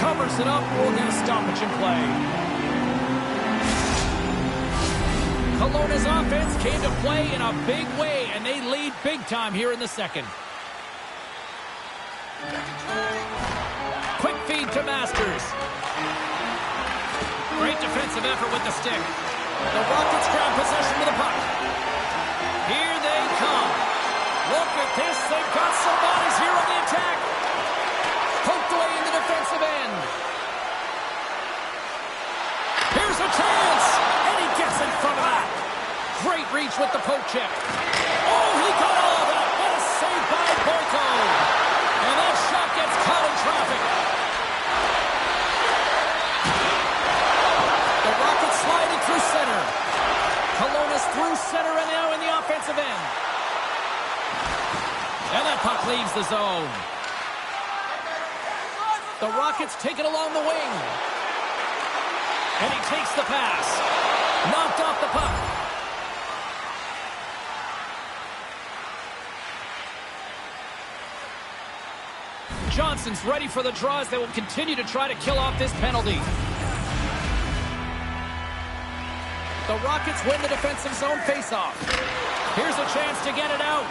Covers it up. We'll get a stoppage in play. Kelowna's offense came to play in a big way, and they lead big time here in the second. Quick feed to Masters. Great defensive effort with the stick. The Rockets grab possession with the puck. Here they come. Look at this. They've got some bodies here on the attack. Poked away in the defensive end. Here's a chance. And he gets in front of that. Great reach with the poke check. Oh, he got all of that. What a save by Boyko. And that shot gets caught in traffic. The And that puck leaves the zone. The Rockets take it along the wing. And he takes the pass. Knocked off the puck. Johnson's ready for the draw as they will continue to try to kill off this penalty. The Rockets win the defensive zone faceoff. Here's a chance to get it out.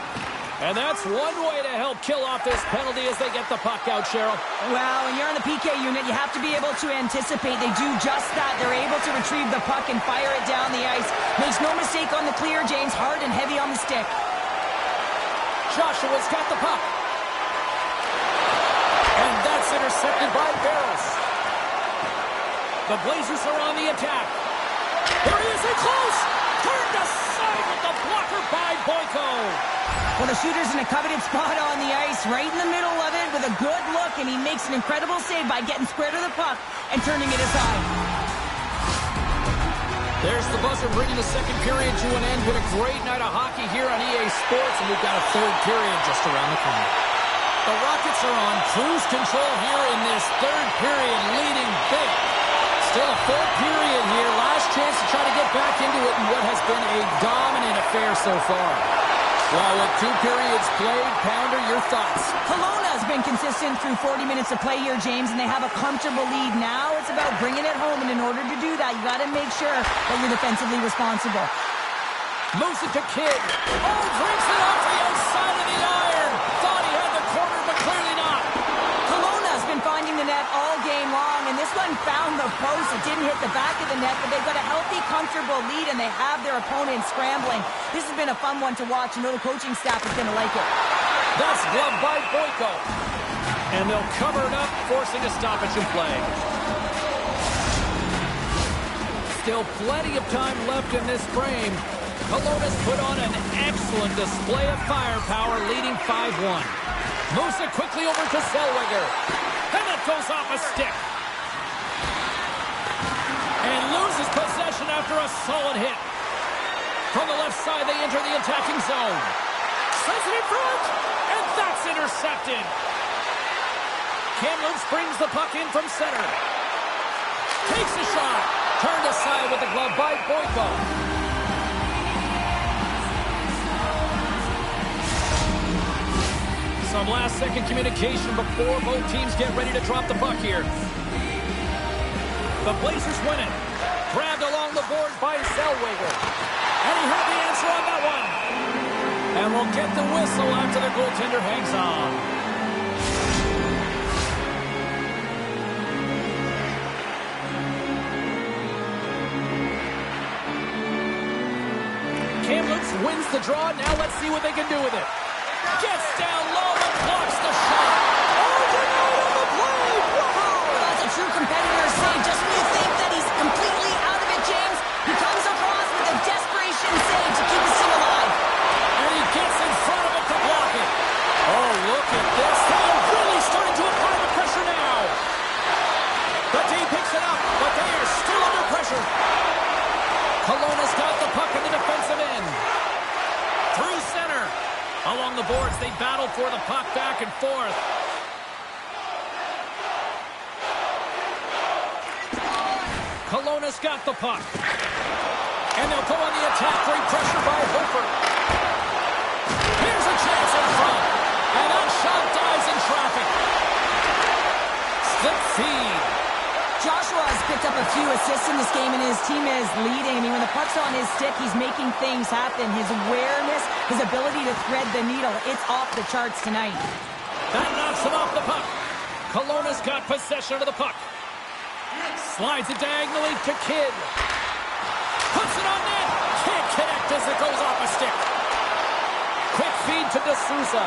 And that's one way to help kill off this penalty as they get the puck out, Cheryl. Well, when you're on the PK unit, you have to be able to anticipate. They do just that. They're able to retrieve the puck and fire it down the ice. Makes no mistake on the clear, James. Hard and heavy on the stick. Joshua's got the puck. And that's intercepted by Barros. The Blazers are on the attack. Here he is in close. Turned aside with the blocker by Boyko. Well, the shooter's in a coveted spot on the ice, right in the middle of it with a good look, and he makes an incredible save by getting square to the puck and turning it aside. There's the buzzer bringing the second period to an end. Been a great night of hockey here on EA Sports, and we've got a third period just around the corner. The Rockets are on cruise control here in this third period, leading big. Still a fourth period here. Last chance to try to get back into it in what has been a dominant affair so far. Well, with 2 periods played, Pounder, your thoughts? Kelowna has been consistent through 40 minutes of play here, James, and they have a comfortable lead. Now it's about bringing it home, and in order to do that, you got to make sure that you're defensively responsible. Moves it to Kidd. Oh, drinks it off the outside of the iron. Thought he had the corner, but clearly not. Kelowna has been finding the net all game long, and this one found the post. It didn't hit the back of the net, but they've got a healthy, comfortable lead, and they have their opponent scrambling. This has been a fun one to watch, and the coaching staff is going to like it. That's gloved by Boyko. And they'll cover it up, forcing a stoppage in play. Still plenty of time left in this frame. Kelowna's put on an excellent display of firepower, leading 5-1. Moves it quickly over to Zellweger. And it goes off a stick. And loses possession after a solid hit. From the left side, they enter the attacking zone. Sends it in front. And that's intercepted. Kamloops brings the puck in from center. Takes a shot. Turned aside with the glove by Boyko. Some last-second communication before both teams get ready to drop the puck here. The Blazers win it. Grabbed along the board by Zellweger. And he had the answer on that one. And we'll get the whistle after the goaltender hangs on. Kamloops wins the draw. Now let's see what they can do with it. Gets down low and blocks the shot. Oh, denied on the play. Wow. That's a true competitor save. Just when you think that he's completely out of it, James, he comes across with a desperation save to keep his team alive. And he gets in front of it to block it. Oh, look at this. They are really starting to apply the pressure now. The team picks it up, but they are still under pressure. Kelowna's got the puck in the defensive end. Through center. Along the boards, they battle for the puck back and forth. Kelowna's got the puck. And they'll go on the attack. Great pressure by Hofer. Here's a chance in front. And that shot dives in traffic. Slip feed. Joshua has picked up a few assists in this game, and his team is leading. I mean, when the puck's on his stick, he's making things happen. His awareness, his ability to thread the needle, it's off the charts tonight. That knocks him off the puck. Kelowna's got possession of the puck. Slides it diagonally to Kidd. Puts it on net. Can't connect as it goes off a stick. Quick feed to D'Souza.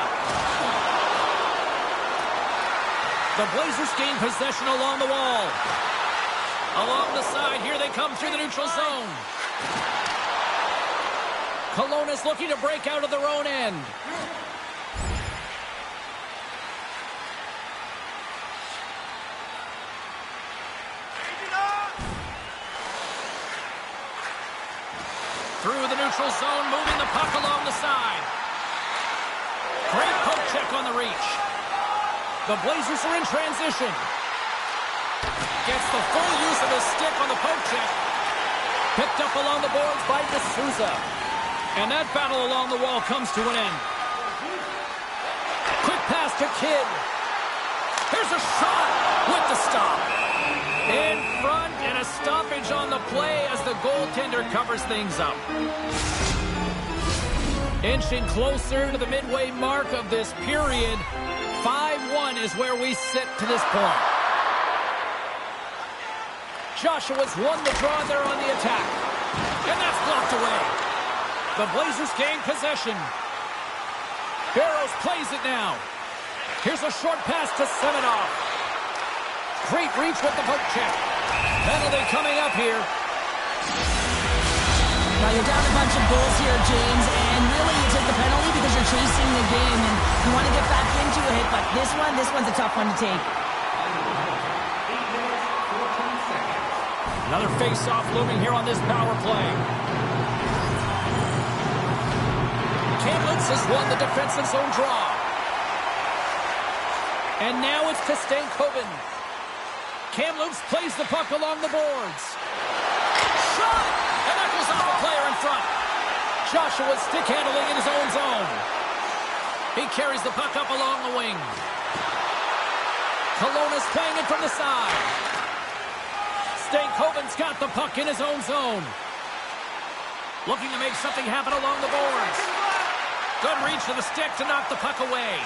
The Blazers gain possession along the wall. Along the side, here they come through the neutral zone. Kelowna's looking to break out of their own end. Through the neutral zone, moving the puck along the side. Great poke the reach. The Blazers are in transition. Gets the full use of his stick on the poke check. Picked up along the boards by D'Souza. And that battle along the wall comes to an end. Quick pass to Kidd. Here's a shot with the stop. In front, and a stoppage on the play as the goaltender covers things up. Inching closer to the midway mark of this period. 5-1 is where we sit to this point. Joshua's won the draw there on the attack. And that's blocked away. The Blazers gain possession. Barrows plays it now. Here's a short pass to Semenov. Great reach with the poke check. Penalty coming up here. Well, you're down a bunch of goals here, James, and really you took the penalty because you're chasing the game and you want to get back into it, but this one's a tough one to take. Another face-off looming here on this power play. Kamloops has won the defensive zone draw. And now it's to Stankoven. Kamloops plays the puck along the boards. Shot! And that goes off a player in front. Joshua stick handling in his own zone. He carries the puck up along the wing. Kelowna's playing it from the side. Stankoven's got the puck in his own zone. Looking to make something happen along the boards. Good reach to the stick to knock the puck away.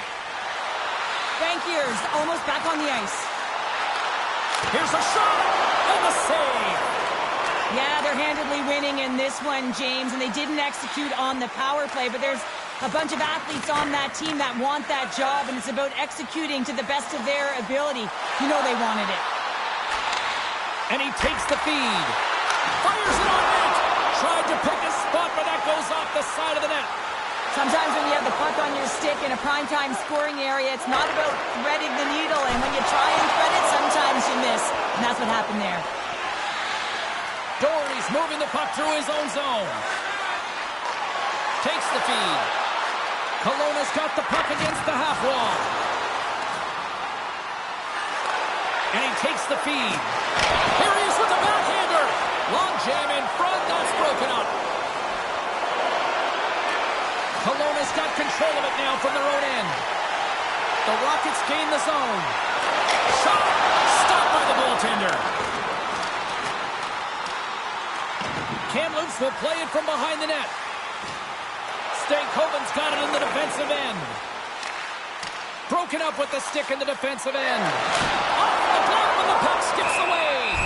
Bankier's almost back on the ice. Here's a shot and the save. Yeah, they're handedly winning in this one, James, and they didn't execute on the power play, but there's a bunch of athletes on that team that want that job, and it's about executing to the best of their ability. You know they wanted it. And he takes the feed. Fires it on net. Tried to pick a spot, but that goes off the side of the net. Sometimes when you have the puck on your stick in a primetime scoring area, it's not about threading the needle, and when you try and thread it, sometimes you miss, and that's what happened there. Doherty's moving the puck through his own zone. Takes the feed. Kelowna's got the puck against the half wall. And he takes the feed. Here he is with the backhander. Long jam in front. That's broken up. Kelowna's got control of it now from their own end. The Rockets gain the zone. Shot. Stopped by the goaltender. Kamloops will play it from behind the net. Stankoven's got it in the defensive end. Broken up with the stick in the defensive end. Off the block when the puck skips away.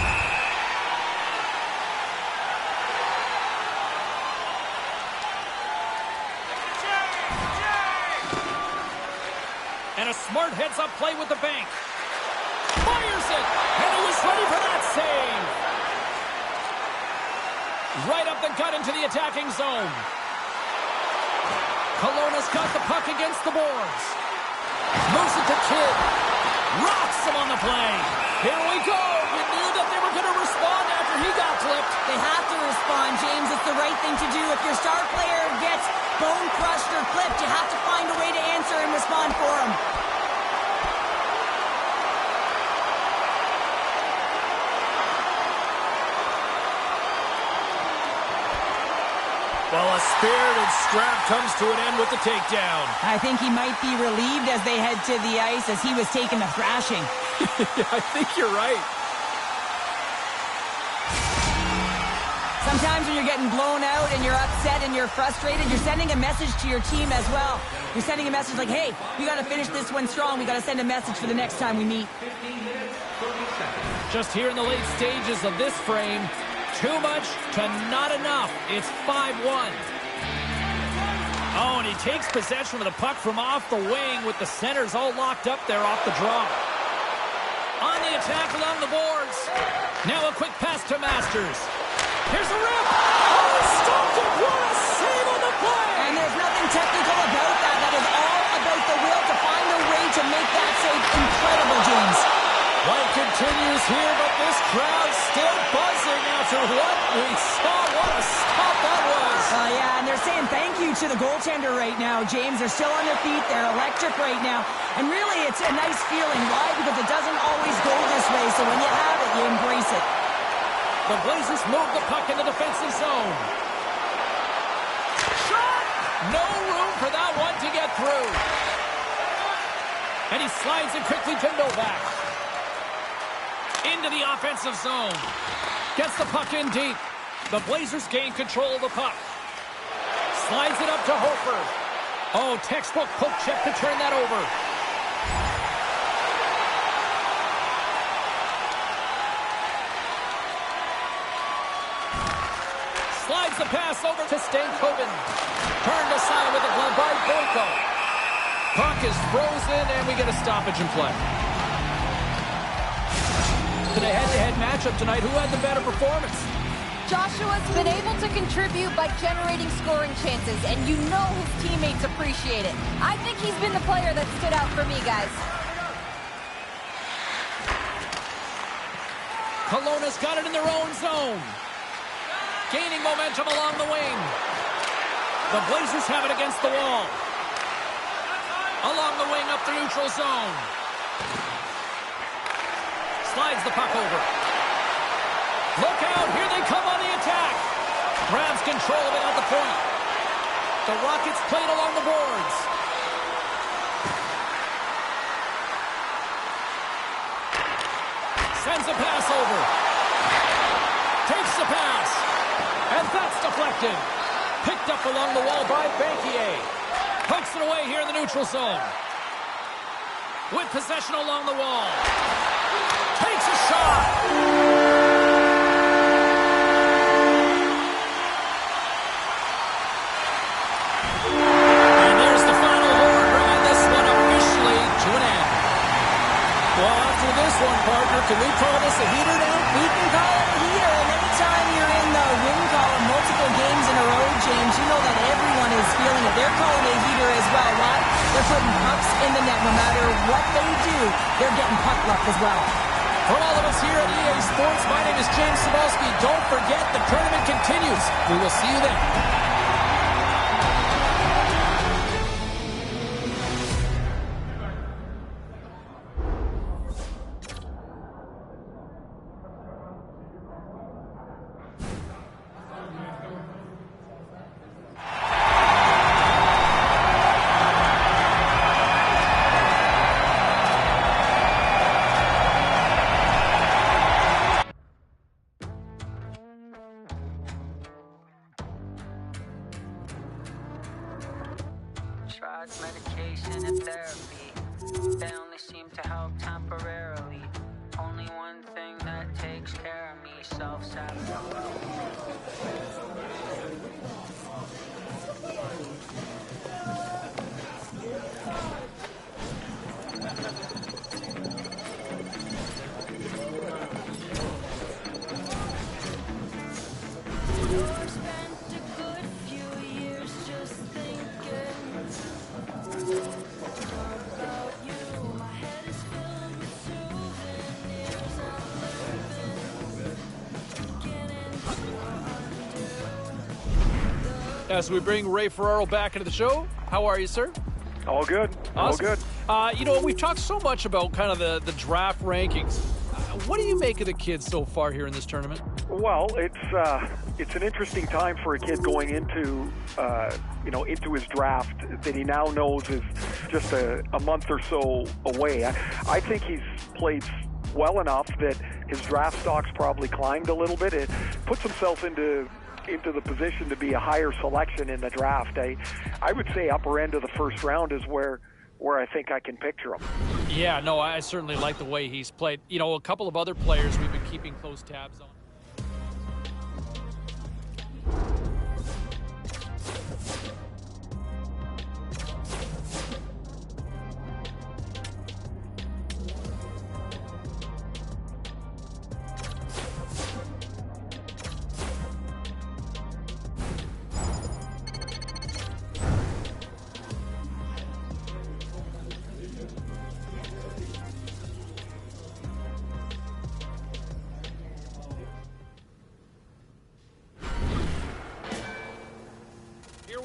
And a smart heads-up play with the bank. Fires it, and he was ready for that save. Right up the gut into the attacking zone. Kelowna's got the puck against the boards. Moves it to Kidd. Rocks him on the play. Here we go. You knew that they were going to respond after he got clipped. They have to respond, James. It's the right thing to do. If your star player gets bone crushed or clipped, you have to find a way to answer and respond for him. Well, a spirited scrap comes to an end with the takedown. I think he might be relieved as they head to the ice as he was taking a thrashing. I think you're right. Sometimes when you're getting blown out and you're upset and you're frustrated, you're sending a message to your team as well. You're sending a message like, hey, we got to finish this one strong. We got to send a message for the next time we meet. Just here in the late stages of this frame, too much to not enough. It's 5-1. Oh, and he takes possession of the puck from off the wing with the centers all locked up there off the draw. On the attack along the boards. Now a quick pass to Masters. Here's a rip. Oh, stopped it. What a save on the play. And there's nothing technical about that. That is all about the will to find a way to make that save incredible, James. Play continues here, but this crowd still buzzing after what we saw. What a stop that was. Yeah, and they're saying thank you to the goaltender right now, James. They're still on their feet. They're electric right now. And really, it's a nice feeling. Why? Because it doesn't always go this way. So when you have it, you embrace it. The Blazers move the puck in the defensive zone. Shot! No room for that one to get through. And he slides it quickly to Novak. Into the offensive zone. Gets the puck in deep. The Blazers gain control of the puck. Slides it up to Hofer. Oh, textbook poke check to turn that over. Slides the pass over to Stankoven. Turned aside with a glove by Boyko. Puck is frozen, and we get a stoppage in play. In a head-to-head matchup tonight, who had the better performance? Joshua's been able to contribute by generating scoring chances, and you know his teammates appreciate it. I think he's been the player that stood out for me, guys. Kelowna's got it in their own zone. Gaining momentum along the wing. The Blazers have it against the wall. Along the wing up the neutral zone. Slides the puck over. Look out, here they come on the attack. Grabs control of it at the point. The Rockets played along the boards. Sends a pass over. Takes the pass. And that's deflected. Picked up along the wall by Banquier. Pokes it away here in the neutral zone. With possession along the wall. Takes a shot. Partner, can we call this a heater now? We can call it a heater, and anytime you're in the win column multiple games in a row, James, you know that everyone is feeling it. They're calling it a heater as well. Why? They're putting pucks in the net. No matter what they do, they're getting puck luck as well. From all of us here at EA Sports, my name is James Cybulski. Don't forget, the tournament continues. We will see you then. Tried medication and therapy. They only seem to help temporarily. Only one thing that takes care of me, self-sabotage. As we bring Ray Ferraro back into the show, how are you, sir? All good. Awesome. All good. You know, we've talked so much about kind of the draft rankings. What do you make of the kids so far here in this tournament? Well, it's an interesting time for a kid going into into his draft that he now knows is just a month or so away. I think he's played well enough that his draft stock's probably climbed a little bit. It puts himself into the position to be a higher selection in the draft. I would say upper end of the first round is where I think I can picture him. Yeah, no, I certainly like the way he's played. You know, a couple of other players we've been keeping close tabs on.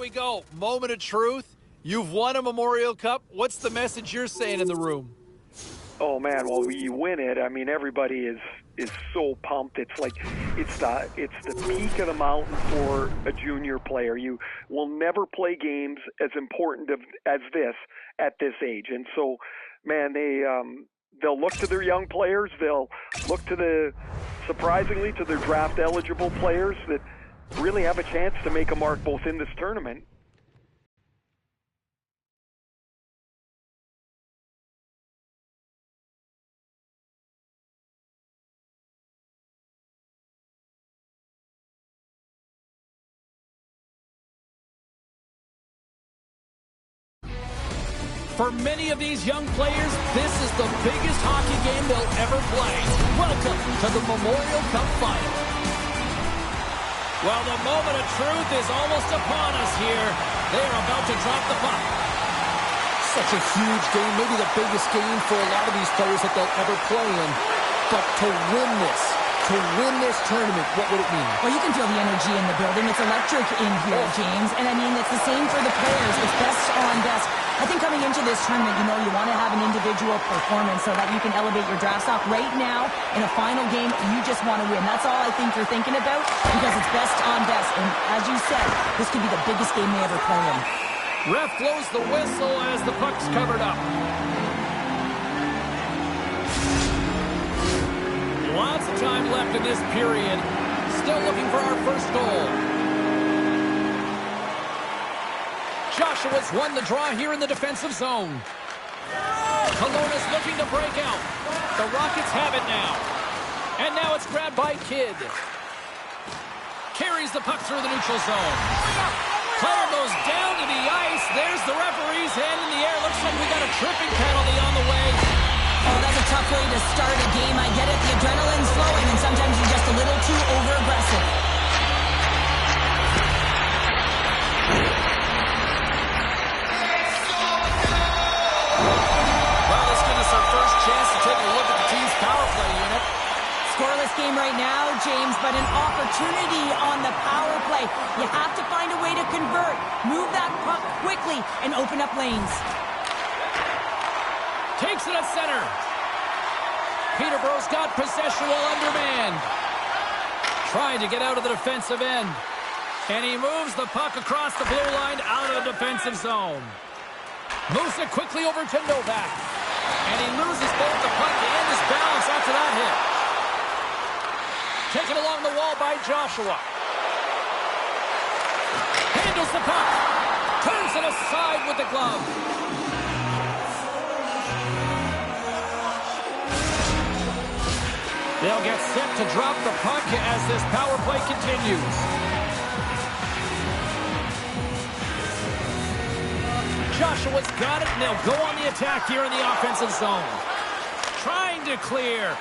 we go. Moment of truth. You've won a Memorial Cup. What's the message you're saying in the room? Oh man, well you win it. I mean, everybody is so pumped. It's like it's the peak of the mountain for a junior player. You will never play games as important as this at this age, and so man, they'll look to their young players. They'll look to surprisingly to their draft eligible players that really have a chance to make a mark both in this tournament. For many of these young players, this is the biggest hockey game they'll ever play. Welcome to the Memorial Cup Final. Well, the moment of truth is almost upon us here. They are about to drop the puck. Such a huge game, maybe the biggest game for a lot of these players that they'll ever play in. But to win this tournament, what would it mean? Well, you can feel the energy in the building. It's electric in here, James. And I mean, it's the same for the players. It's best on best. I think coming into this tournament, you want to have an individual performance so that you can elevate your draft stock. Right now, in a final game, you just want to win. That's all I think you're thinking about because it's best on best. And as you said, this could be the biggest game they ever play in. Ref blows the whistle as the puck's covered up. Lots of time left in this period. Still looking for our first goal. Joshua's won the draw here in the defensive zone. Kelowna's looking to break out. The Rockets have it now. And now it's grabbed by Kidd. Carries the puck through the neutral zone. Player goes down to the ice. There's the referee's hand in the air. Looks like we got a tripping penalty on the way. Oh, that's a tough way to start a game. I get it. The adrenaline's flowing, and sometimes you're just a little too over-aggressive. Well, this gives us our first chance to take a look at the team's power play unit. Scoreless game right now, James, but an opportunity on the power play. You have to find a way to convert. Move that puck quickly and open up lanes. Takes it at center. Peterborough's got possession while undermanned. Trying to get out of the defensive end. And he moves the puck across the blue line out of the defensive zone. Moves it quickly over to Novak. And he loses both the puck and his balance after that hit. Taken along the wall by Joshua. Handles the puck. Turns it aside with the glove. They'll get set to drop the puck as this power play continues. Joshua's got it, and they'll go on the attack here in the offensive zone. Trying to clear.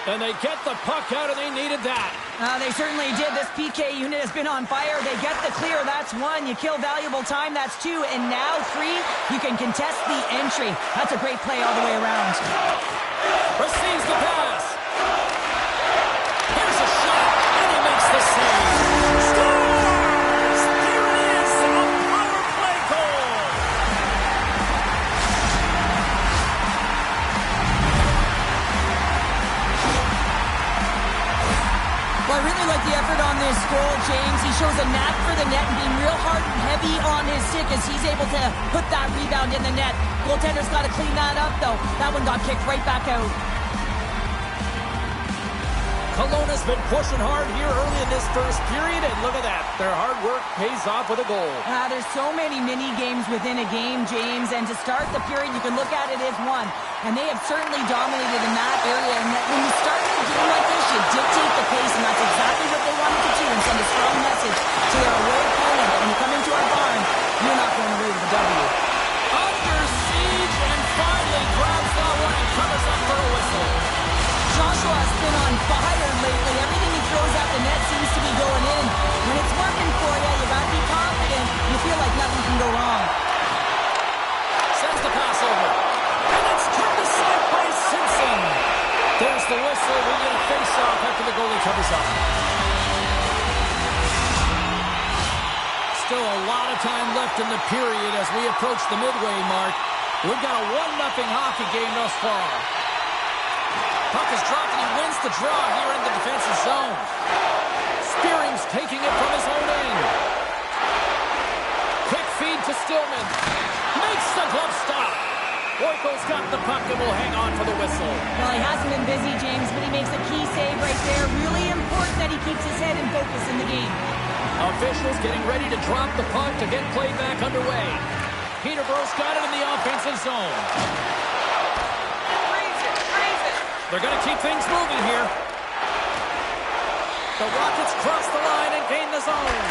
And they get the puck out, and they needed that. They certainly did. This PK unit has been on fire. They get the clear. That's one. You kill valuable time. That's two. And now three, you can contest the entry. That's a great play all the way around. Receives the pass. Here's a shot, and he makes the save. Scores! There it is, a power play goal. Well, I really like the effort on this goal, James. He shows a knack for the net and being real hard and heavy on his stick as he's able to put that rebound in the net. Goaltender's got to clean that up, though. That one got kicked right back out. Kelowna's been pushing hard here early in this first period, and look at that. Their hard work pays off with a goal. There's so many mini-games within a game, James, and to start the period, you can look at it as one. And they have certainly dominated in that area, and that when you start a game like this, you dictate the pace, and that's exactly what they wanted to do and send a strong message to their away opponent. When you come into our barn, you're not going away with a W. Under siege, and finally grabs that one and covers up for a whistle. Joshua has been on fire lately. Everything he throws at the net seems to be going in. When it's working for you, you got to be confident. You feel like nothing can go wrong. Sends the pass over. And it's turned aside by Simpson. There's the whistle. We get a face-off after the goalie covers up. still a lot of time left in the period as we approach the midway mark. We've got a 1-0 hockey game thus far. Puck is dropped and he wins the draw here in the defensive zone. Spearing's taking it from his own end. Quick feed to Stillman. Makes the glove stop. Boyko's got the puck and will hang on for the whistle. Well, he hasn't been busy, James, but he makes a key save right there. Really important that he keeps his head in focus in the game. Officials getting ready to drop the puck to get play back underway. Peterborough's got it in the offensive zone. Freeze it. They're going to keep things moving here. The Rockets cross the line and gain the zone.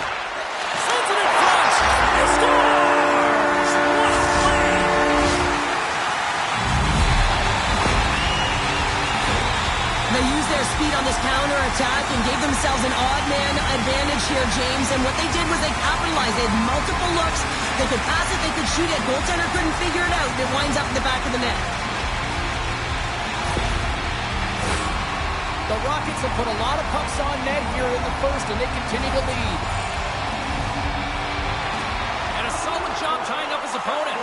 Sends it in front. He scores! What a play! They used their speed on this counter-attack and gave themselves an odd-man advantage here, James. And what they did was they capitalized. They had multiple looks. They could pass it, they could shoot it. Goaltender couldn't figure it out. It winds up in the back of the net. The Rockets have put a lot of pucks on net here in the first, and they continue to lead. And a solid job tying up his opponent.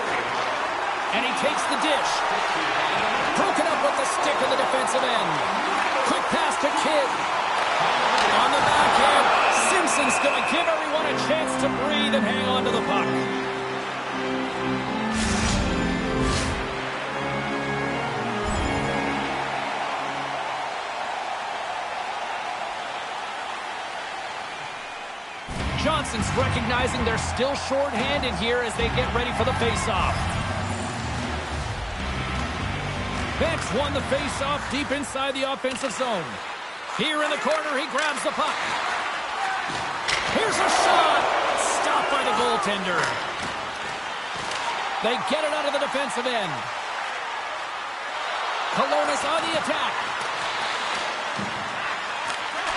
And he takes the dish. Broken up with the stick in the defensive end. Quick pass to Kidd. On the backhand, Simpson's going to give everyone a chance to breathe and hang on to the puck. Johnson's recognizing they're still short-handed here as they get ready for the face-off. Beck's won the face-off deep inside the offensive zone. Here in the corner, he grabs the puck. Here's a shot! Stopped by the goaltender. They get it out of the defensive end. Kelowna's on the attack.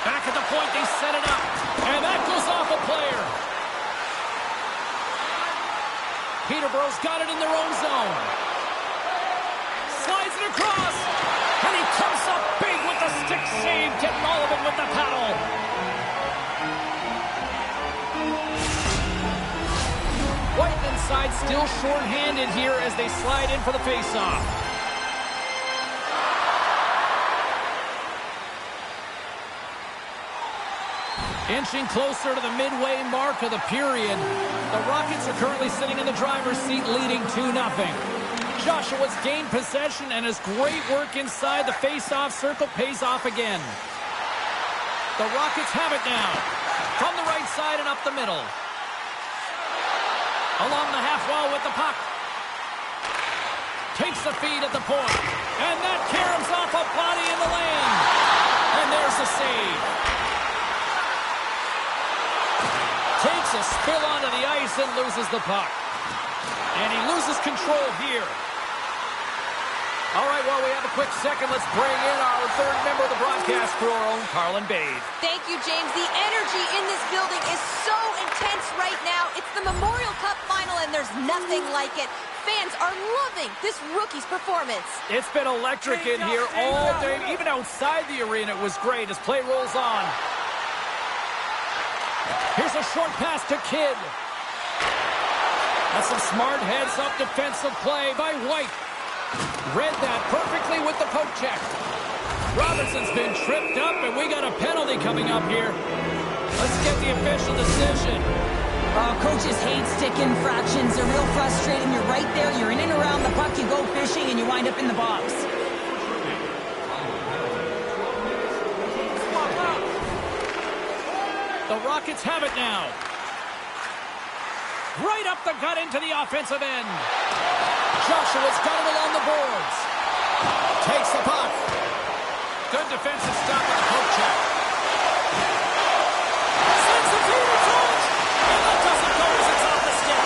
Back at the point, they set it up. And that goes off a player. Peterborough's got it in their own zone. Slides it across. And he comes up big with the stick save, getting all of it with the paddle. Whiteman's side still short-handed here as they slide in for the face-off. Inching closer to the midway mark of the period. The Rockets are currently sitting in the driver's seat, leading 2-0. Joshua's gained possession, and his great work inside the face-off circle pays off again. The Rockets have it now. From the right side and up the middle. Along the half wall with the puck. Takes the feed at the point. And that caroms off a body in the lane. And there's the save. Takes a spill onto the ice and loses the puck. And he loses control here. All right, while we have a quick second, let's bring in our third member of the broadcast crew, our own Carlin Bade. Thank you, James. The energy in this building is so intense right now. It's the Memorial Cup final, and there's nothing like it. Fans are loving this rookie's performance. It's been electric in here all day. Even outside the arena, it was great as play rolls on. Here's a short pass to Kidd. That's some smart heads-up defensive play by White. Read that perfectly with the poke check. Robertson's been tripped up, and we got a penalty coming up here. Let's get the official decision. Coaches hate stick infractions. They're real frustrating. You're right there. You're in and around the puck. You go fishing, and you wind up in the box. The Rockets have it now. Right up the gut into the offensive end. Joshua's got it along the boards. Takes the puck. Good defensive stop with the poke check. Sends the feed in front. And that doesn't go as it's off the stick.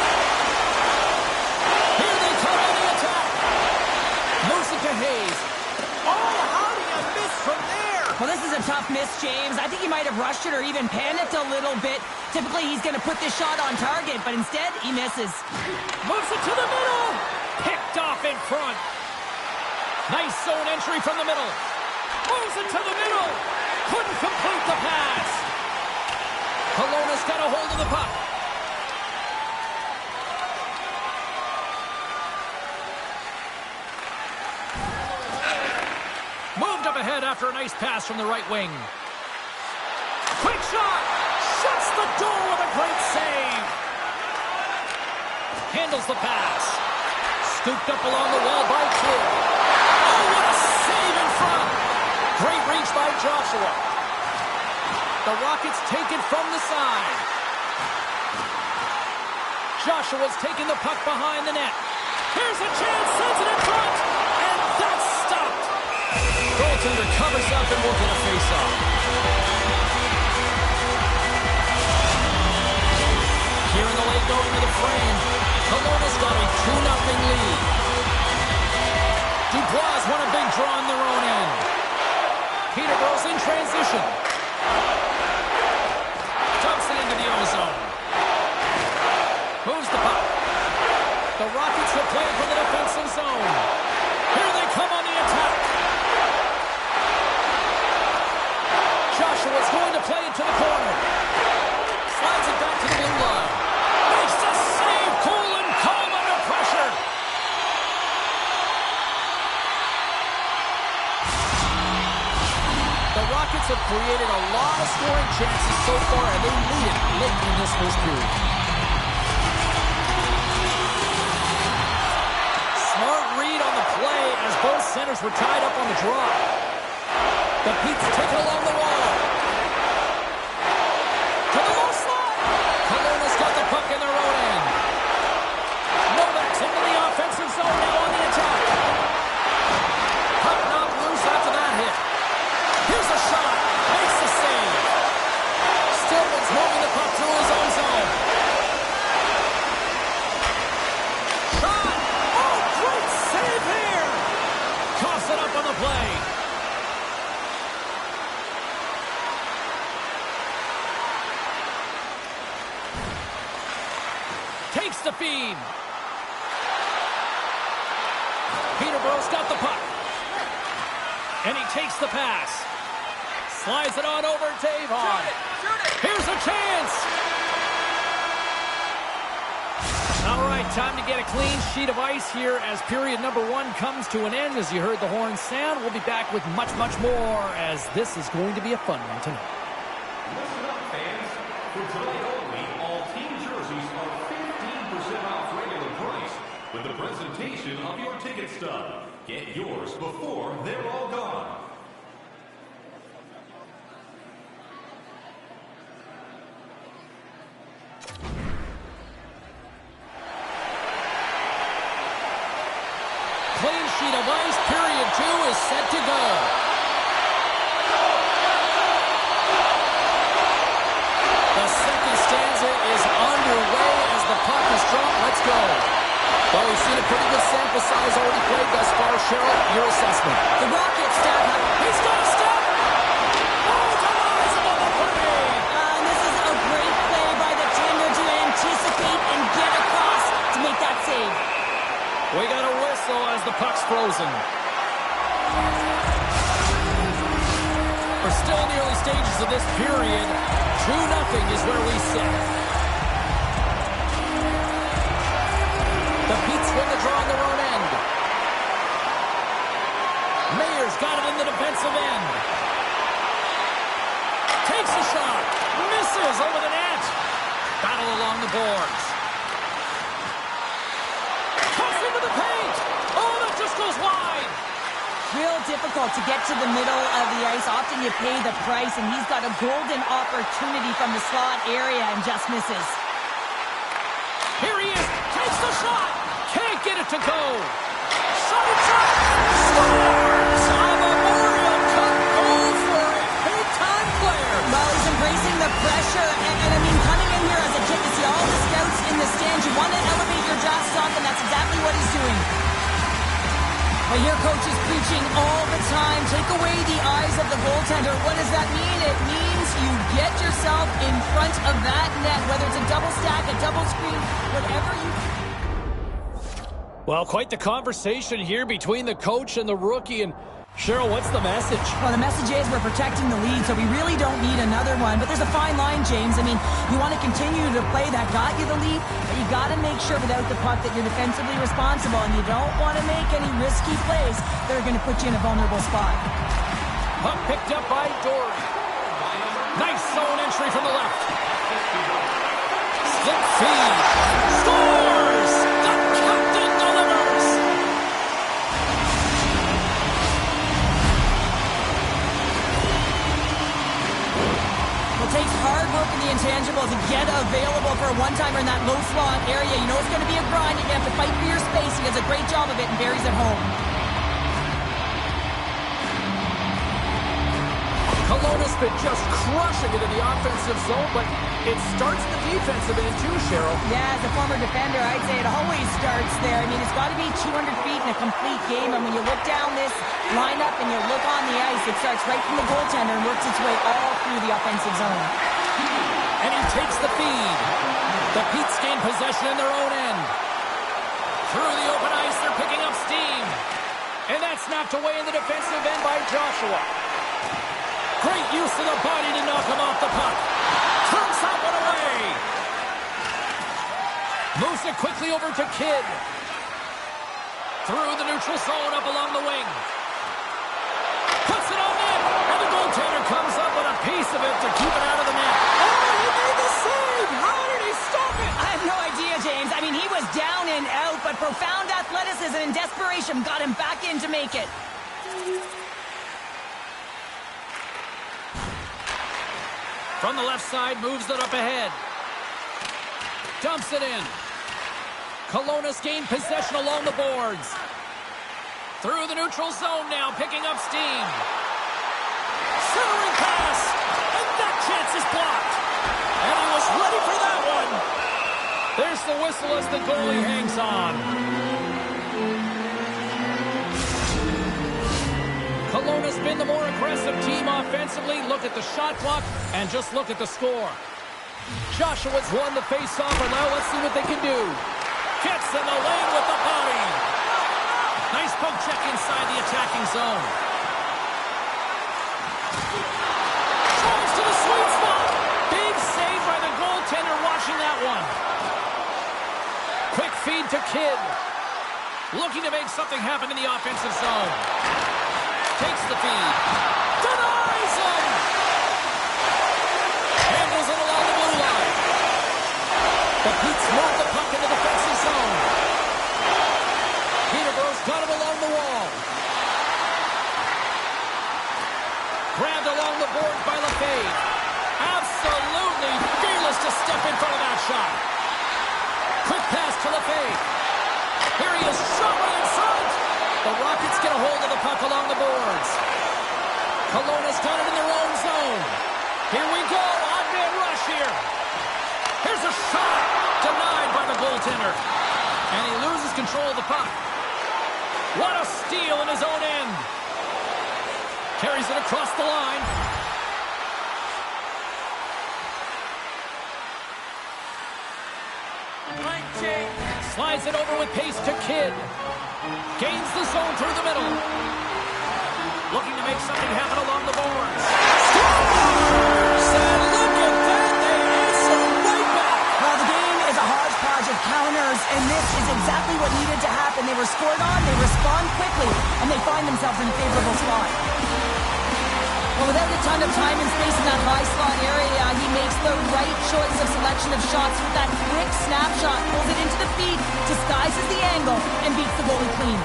Here they come on the attack. Moves it to Hayes. Oh, how do you miss from there? Well, this is a tough miss, James. I think he might have rushed it or even panicked a little bit. Typically, he's going to put this shot on target, but instead, he misses. Moves it to the middle. Picked off in front. Nice zone entry from the middle. Moves it to the middle. Couldn't complete the pass. Kelowna's got a hold of the puck. up ahead after a nice pass from the right wing. Quick shot! Shuts the door with a great save! Handles the pass. Scooped up along the wall by Kidd. Oh, what a save in front! Great reach by Joshua. The Rockets take it from the side. Joshua's taking the puck behind the net. Here's a chance, sends it in front, and that's stopped. Goaltender covers up and will get a face-off. Here in the late going to the frame. Kelowna's got a 2-0 lead. Dubois won a big draw in their own end. Peterborough's in transition. Dumps it into the ozone. Moves the puck. The Rockets will play it from the defensive zone. Here they come on the attack. Joshua's going to play it to the corner. Slides it back to the blue line. Makes the save. Cool and calm under pressure. The Rockets have created a lot of scoring chances so far, and they lead it late in this first period. Smart read on the play as both centers were tied up on the draw. The Pete's taken along the wall. To the low slot. Kelowna's got the puck in their own end. Novak's into the offensive zone now on the attack. Puck knocked loose after that hit. Here's a shot. Makes the save. Stillman's moving the puck through his own zone. Shot. Oh, great save here. Coughs it up on the play. Takes the feed. Peterborough's got the puck. And he takes the pass. Slides it on over to Avon. Here's a chance. All right, time to get a clean sheet of ice here as period number 1 comes to an end. As you heard the horn sound, we'll be back with much, much more as this is going to be a fun one tonight. Listen up, fans. For tonight only, all team jerseys are 15% off regular price with the presentation of your ticket stub. Get yours before they're all gone. Clean sheet of ice, period 2 is set to go. The second stanza is underway as the puck is dropped. Let's go. Well, we've seen a pretty good sample size already played thus far. Cheryl, your assessment. The Rockets step up. He's got a step. Oh, denies him on the play. This is a great play by the tender to anticipate and get across to make that save. We got a whistle as the puck's frozen. We're still in the early stages of this period. 2-0 is where we sit. The Pete's win the draw on their own end. Mayer's got it in the defensive end. Takes a shot. Misses over the net. Battle along the boards. Toss into the paint. Oh, that just goes wide. Real difficult to get to the middle of the ice. Often you pay the price, and he's got a golden opportunity from the slot area and just misses. Here he is. Takes the shot. Can't get it to go. Shot it shot. Scores. A memorial cup goal for a big-time player. Well, he's embracing the pressure, and I mean, coming in here as a kid to see all the scouts in the stands. You want to elevate your draft stock, and that's exactly what he's doing. Well, your coach is preaching all the time. Take away the eyes of the goaltender. What does that mean? It means you get yourself in front of that net, whether it's a double stack, a double screen, whatever you... Well, quite the conversation here between the coach and the rookie. And Cheryl, what's the message? Well, the message is we're protecting the lead, so we really don't need another one. But there's a fine line, James. I mean, you want to continue to play that got you the lead, but you got to make sure without the puck that you're defensively responsible, and you don't want to make any risky plays that are going to put you in a vulnerable spot. Puck picked up by Dory. Nice zone entry from the left. Slip feed. Scores! The captain delivers! It takes hard work in the intangible to get available for a one-timer in that low slot area. You know it's going to be a grind. You're going to have to fight for your space. He does a great job of it, and Barry's at home. Kelowna's been just crushing it in the offensive zone, but it starts the defensive end too, Cheryl. Yeah, as a former defender, I'd say it always starts there. I mean, it's got to be 200 feet in a complete game, and when you look down this lineup and you look on the ice, it starts right from the goaltender and works its way all through the offensive zone. And he takes the feed. The Pete's gain possession in their own end. Through the open ice, they're picking up steam. And that's knocked away in the defensive end by Joshua. Great use of the body to knock him off the puck. Turns that one away. Moves it quickly over to Kidd. Through the neutral zone, up along the wing. Puts it on net. And the goaltender comes up with a piece of it to keep it out of the net. Oh, he made the save. How did he stop it? I have no idea, James. I mean, he was down and out, but profound athleticism and desperation got him back in to make it. From the left side, moves it up ahead. Dumps it in. Kelowna's gained possession along the boards. Through the neutral zone now, picking up steam. Centering pass, and that chance is blocked. And he was ready for that one. There's the whistle as the goalie hangs on. Kelowna's been the more aggressive team offensively. Look at the shot clock and just look at the score. Joshua's won the face-off, and now let's see what they can do. Gets in the lane with the body. Nice poke check inside the attacking zone. Tries to the sweet spot. Big save by the goaltender watching that one. Quick feed to Kidd. Looking to make something happen in the offensive zone. Takes the feed. Denies him! Handles it along the blue line. The Pete's moved the puck in the defensive zone. Peterborough's got it along the wall. Grabbed along the boards by Lefebvre. Absolutely fearless to step in front of that shot. Quick pass to Lefebvre. Here he is, shot right in front. The Rockets get a hold of the puck along the boards. Kelowna's got it in their own zone. Here we go, odd man rush here. Here's a shot, denied by the goaltender. And he loses control of the puck. What a steal in his own end. Carries it across the line. Slides it over with pace to Kidd. Gains the zone through the middle. Looking to make something happen along the boards. Scores! And look at that, they answer right back. Well, the game is a hodgepodge of counters, and this is exactly what needed to happen. They were scored on, they respond quickly, and they find themselves in a favorable spot. Well, without a ton of time and space in that high slot area, he makes the right choice of selection of shots with that quick snapshot, pulls it into the feet, disguises the angle, and beats the goalie clean.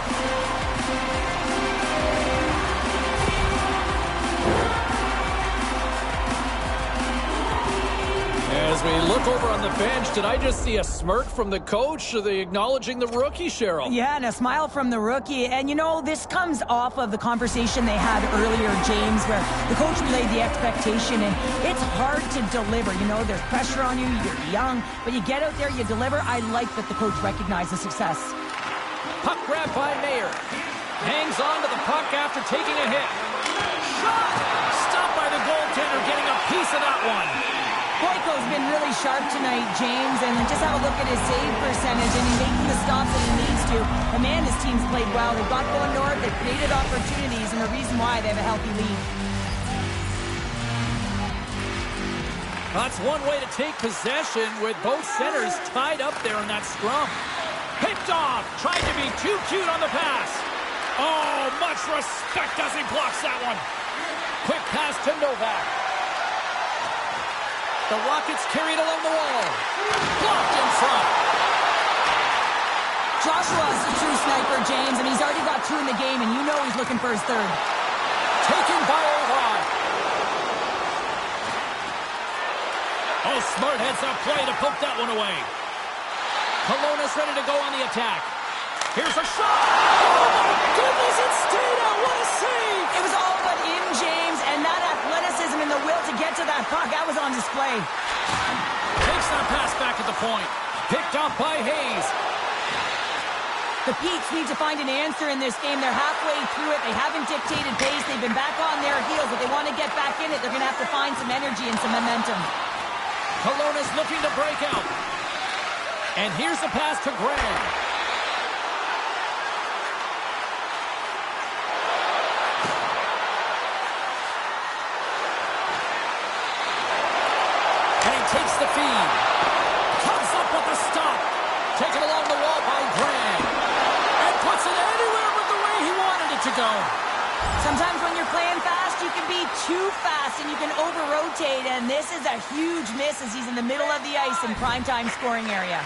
As we look over on the bench, did I just see a smirk from the coach? Are they acknowledging the rookie, Cheryl? Yeah, and a smile from the rookie. And, you know, this comes off of the conversation they had earlier, James, where the coach relayed the expectation, and it's hard to deliver. You know, there's pressure on you, you're young, but you get out there, you deliver. I like that the coach recognized the success. Puck grab by Mayer. Hangs on to the puck after taking a hit. Shot! Stopped by the goaltender, getting a piece of that one. Boyko's been really sharp tonight, James, and just have a look at his save percentage, and he's making the stops that he needs to. And man, his team's played well. They've got going north, they've created opportunities, and the reason why they have a healthy lead. That's one way to take possession with both centers tied up there in that scrum. Picked off, tried to be too cute on the pass. Oh, much respect as he blocks that one. Quick pass to Novak. The Rockets carry it along the wall. Blocked in front. Joshua's a true sniper, James, and he's already got 2 in the game, and you know he's looking for his 3rd. Taken by Ovon. Oh, smart heads-up play to poke that one away. Kelowna's ready to go on the attack. Here's a shot. Oh, my goodness, it stayed out. What a save. It was all but in, James, and that athleticism and the will to get to that puck, that was on display. Takes that pass back at the point. Picked up by Hayes. The Peets need to find an answer in this game. They're halfway through it. They haven't dictated pace. They've been back on their heels. If they want to get back in it, they're going to have to find some energy and some momentum. Kelowna's looking to break out. And here's the pass to Graham. And he takes the feed. Comes up with the stop. Taken along the wall by Graham. And puts it anywhere but the way he wanted it to go. Sometimes when you're playing fast, you can be too fast and you can over-rotate, and this is a huge miss as he's in the middle of the ice in primetime scoring area.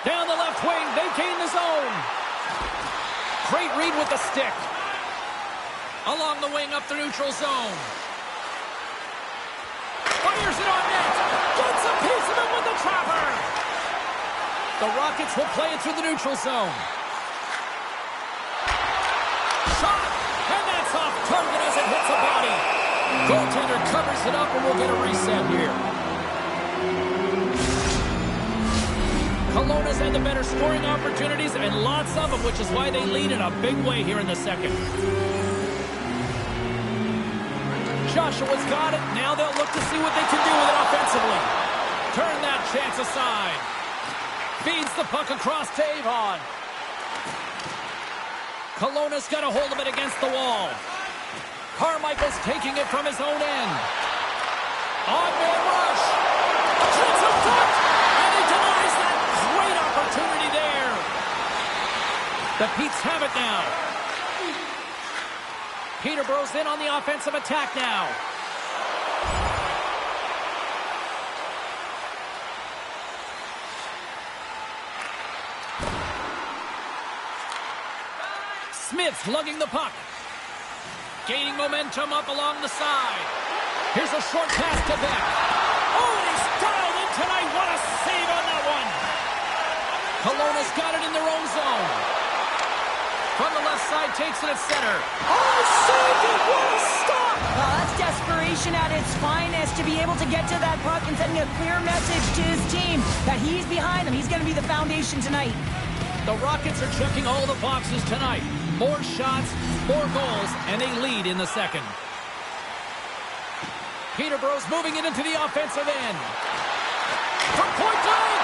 Down the left wing, they gain the zone. Great read with the stick. Along the wing, up the neutral zone. Fires it on net. Gets a piece of it with the trapper. The Rockets will play it through the neutral zone. Shot, and that's off target as it hits a body. Goaltender covers it up, and we'll get a reset here. Kelowna's had the better scoring opportunities, and lots of them, which is why they lead in a big way here in the second. Joshua's got it. Now they'll look to see what they can do with it offensively. Turn that chance aside. Feeds the puck across to Avon. Kelowna's got a hold of it against the wall. Carmichael's taking it from his own end. On-man rush. Shoots a puck. And he denies that great opportunity there. The Peets have it now. Peterborough's in on the offensive attack now. Smith's lugging the puck. Gaining momentum up along the side. Here's a short pass to Beck. Oh, and he's dialed in tonight. What a save on that one. Kelowna's got it in their own zone. From the left side, takes it at center. Oh, saved it. What a stop. Well, that's desperation at its finest, to be able to get to that puck and sending a clear message to his team that he's behind them. He's going to be the foundation tonight. The Rockets are checking all the boxes tonight. More shots, more goals, and they lead in the second. Peterborough's moving it into the offensive end. From point blank!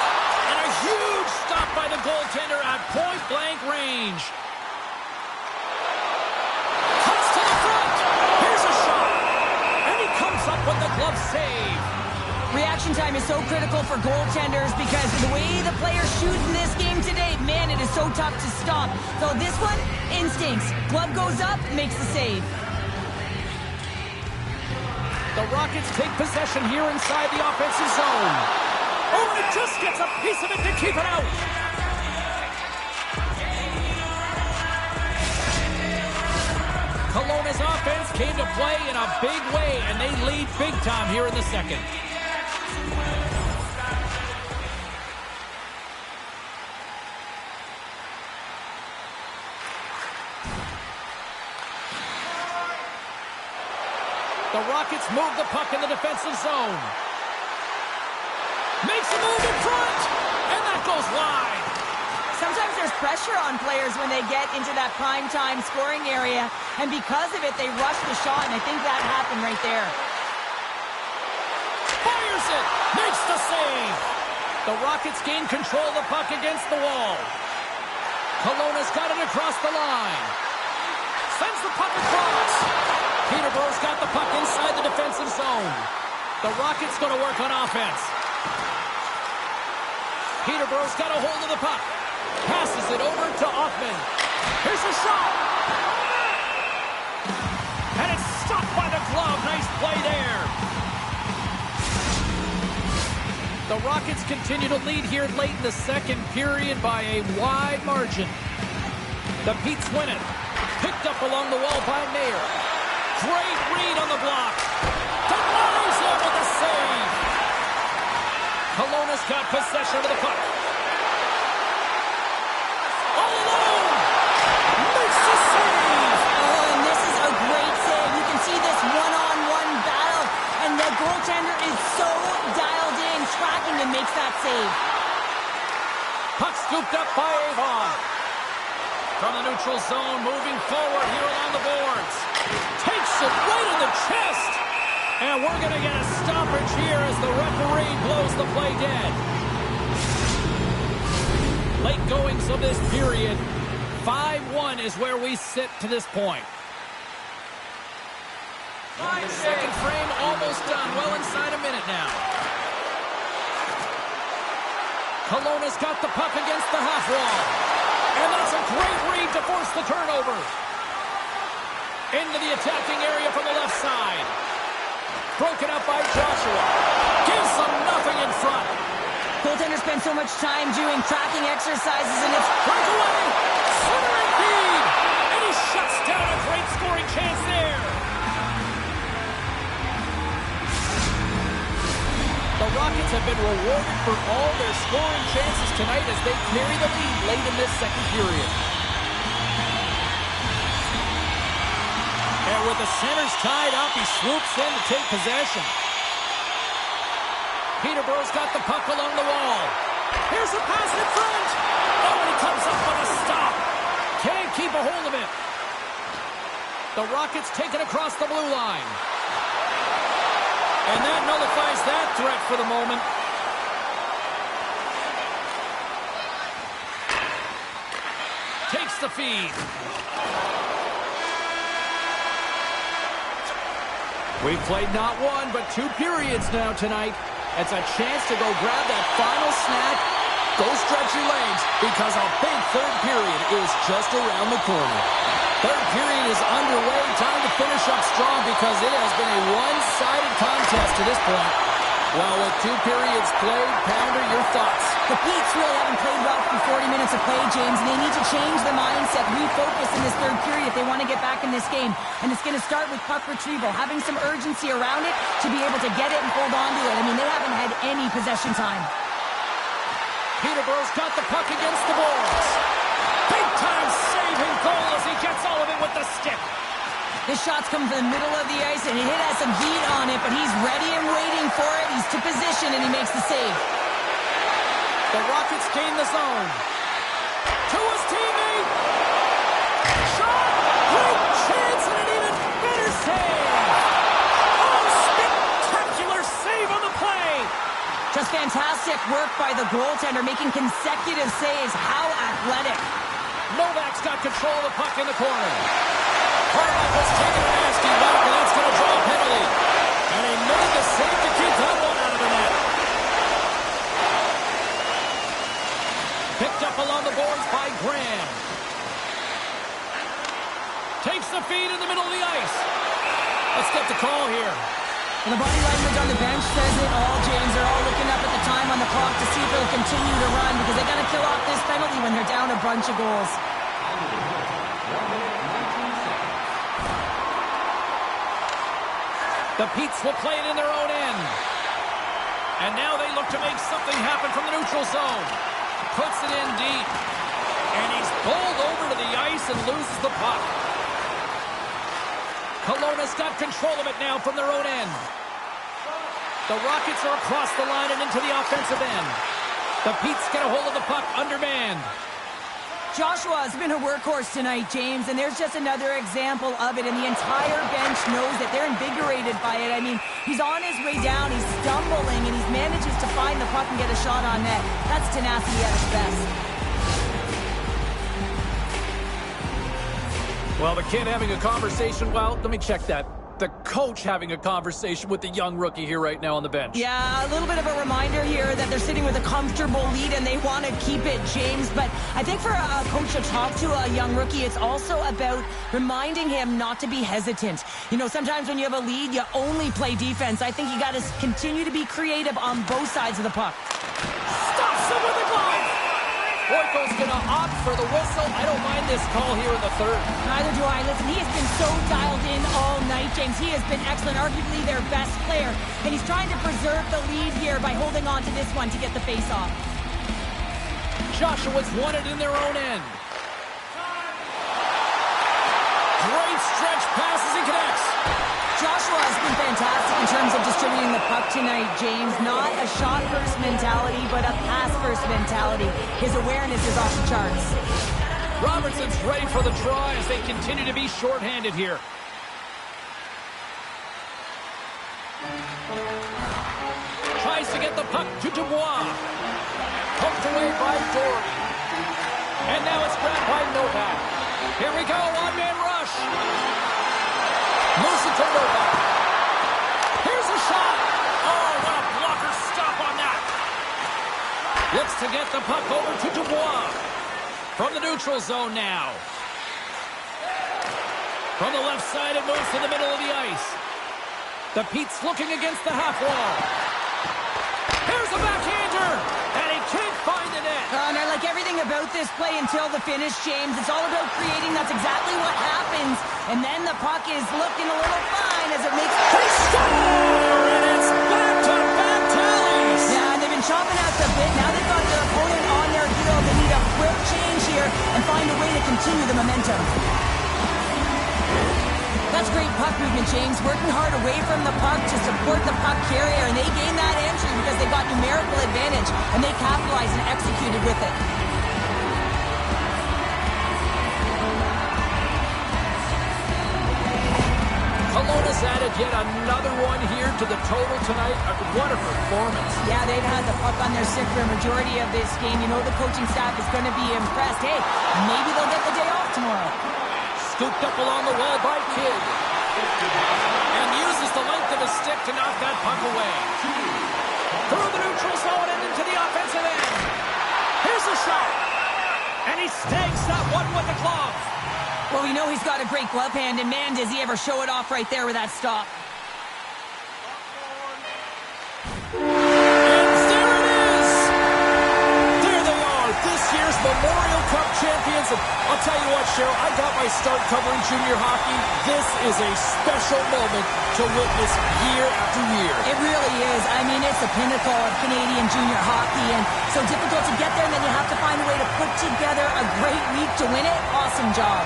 And a huge stop by the goaltender at point blank range. Cuts to the front. Here's a shot. And he comes up with the glove save. Reaction time is so critical for goaltenders because the way the players shoot in this game today, man, it is so tough to stop. So this one, instincts. Glove goes up, makes the save. The Rockets take possession here inside the offensive zone. Oh, and it just gets a piece of it to keep it out. Kelowna's offense came to play in a big way, and they lead big time here in the second. The Rockets move the puck in the defensive zone. Makes a move in front, and that goes wide. Sometimes there's pressure on players when they get into that prime-time scoring area, and because of it, they rush the shot, and I think that happened right there. Fires it, makes the save. The Rockets gain control of the puck against the wall. Kelowna's got it across the line. Sends the puck across. Peterborough's got the puck inside the defensive zone. The Rockets going to work on offense. Peterborough's got a hold of the puck. Passes it over to Offman. Here's a shot. And it The Rockets continue to lead here late in the second period by a wide margin. The Pete's win it. Picked up along the wall by Mayer. Great read on the block. Denies him with the save. Kelowna's got possession of the puck. All alone. Makes the save. Oh, and this is a great save. You can see this one-on-one battle, and the goaltender is so dialed in, tracking and makes that save. Puck scooped up by Avon. From the neutral zone, moving forward here along the boards. Takes it right in the chest. And we're going to get a stoppage here as the referee blows the play dead. Late goings of this period. 5-1 is where we sit to this point. Second frame almost done. Well inside a minute now. Kelowna's got the puck against the half wall. And that's a great read to force the turnover. Into the attacking area from the left side. Broken up by Joshua. Gives them nothing in front. Goaltender spends so much time doing tracking exercises, and it's Breakaway! Centering feed! And he shuts down a great scoring chance there. The Rockets have been rewarded for all their scoring chances tonight as they carry the lead late in this second period. And with the centers tied up, he swoops in to take possession. Peterborough's got the puck along the wall. Here's the pass in front. Oh, and he comes up with a stop. Can't keep a hold of it. The Rockets take it across the blue line. And that nullifies that threat for the moment. Takes the feed. We've played not one, but 2 periods now tonight. It's a chance to go grab that final snack. Go stretch your legs, because a big third period is just around the corner. Third period is underway. Time to finish up strong because it has been a one-sided contest to this point. Well, with 2 periods played, Pounder, your thoughts? The Pete's really haven't played well for 40 minutes of play, James, and they need to change the mindset, refocus in this third period if they want to get back in this game. And it's going to start with puck retrieval, having some urgency around it to be able to get it and hold on to it. I mean, they haven't had any possession time. Peterborough's got the puck against the boards. Big-time saving goal as he gets all of it with the stick. This shot's coming from the middle of the ice, and it has some heat on it, but he's ready and waiting for it. He's to position, and he makes the save. The Rockets gain the zone. To his teammate. Shot. Great chance, and an even better save. Oh, spectacular save on the play. Just fantastic work by the goaltender, making consecutive saves. How athletic. Novak's got control of the puck in the corner. Harloff has taken a nasty knock, and that's going to draw a penalty. And he made the save to keep that one out of the net. Picked up along the boards by Graham. Takes the feed in the middle of the ice. Let's get the call here. And the body language on the bench says it all, James. They're all looking up at the time on the clock to see if they'll continue to run because they got to kill off this penalty when they're down a bunch of goals. The Petes will play it in their own end. And now they look to make something happen from the neutral zone. Puts it in deep. And he's bowled over to the ice and loses the puck. Kelowna's got control of it now from their own end. The Rockets are across the line and into the offensive end. The Petes get a hold of the puck undermanned. Joshua has been a workhorse tonight, James, and there's just another example of it, and the entire bench knows that they're invigorated by it. I mean, he's on his way down, he's stumbling, and he manages to find the puck and get a shot on net. That's tenacity at its best. Well, the kid having a conversation, well, let me check that. the coach having a conversation with the young rookie here right now on the bench. Yeah, a little bit of a reminder here that they're sitting with a comfortable lead and they want to keep it, James. But I think for a coach to talk to a young rookie, it's also about reminding him not to be hesitant. You know, sometimes when you have a lead, you only play defense. I think you got to continue to be creative on both sides of the puck. Stops him with a glove. Boyko's going to opt for the whistle. I don't mind this call here in the third. Neither do I. Listen, he has been so dialed in all night, James. He has been excellent, arguably their best player. And he's trying to preserve the lead here by holding on to this one to get the face-off. Joshua's won it in their own end. Great stretch passes and connects. Joshua has been fantastic in terms of distributing the puck tonight, James. Not a shot-first mentality, but a pass-first mentality. His awareness is off the charts. Robertson's ready for the draw as they continue to be shorthanded here. Tries to get the puck to Dubois. Poked away by Doherty. And now it's grabbed by Novak. Here we go, one-man rush. Moves it to Novak. Here's a shot. Oh, what a blocker stop on that. Looks to get the puck over to Dubois. From the neutral zone now. From the left side, it moves to the middle of the ice. The Pete's looking against the half wall. Here's a backhander, and he can't find the net. And I like everything about this play until the finish, James. It's all about creating. That's exactly what happens. And then the puck is looking a little fine as it makes... They score! And it's back-to-back tallies! Yeah, they've been chopping out the bit. Now they've got their opponent on their heel. They need a quick change here and find a way to continue the momentum. That's great puck movement, James. Working hard away from the puck to support the puck carrier, and they gained that entry because they got numerical advantage, and they capitalized and executed with it. Kelowna's added yet another one here to the total tonight. What a performance. Yeah, they've had the puck on their stick for a majority of this game. You know the coaching staff is going to be impressed. Hey, maybe they'll get the day off tomorrow. Scooped up along the wall by Kidd. And uses the length of his stick to knock that puck away. Through the neutral zone and into the offensive end. Here's a shot. And he snags that one with the glove. Well, we know he's got a great glove hand, and man, does he ever show it off right there with that stop. Memorial Cup champions. And I'll tell you what, Cheryl, I got my start covering junior hockey. This is a special moment to witness year after year. It really is. I mean, it's the pinnacle of Canadian junior hockey, and so difficult to get there, and then you have to find a way to put together a great week to win it. Awesome job.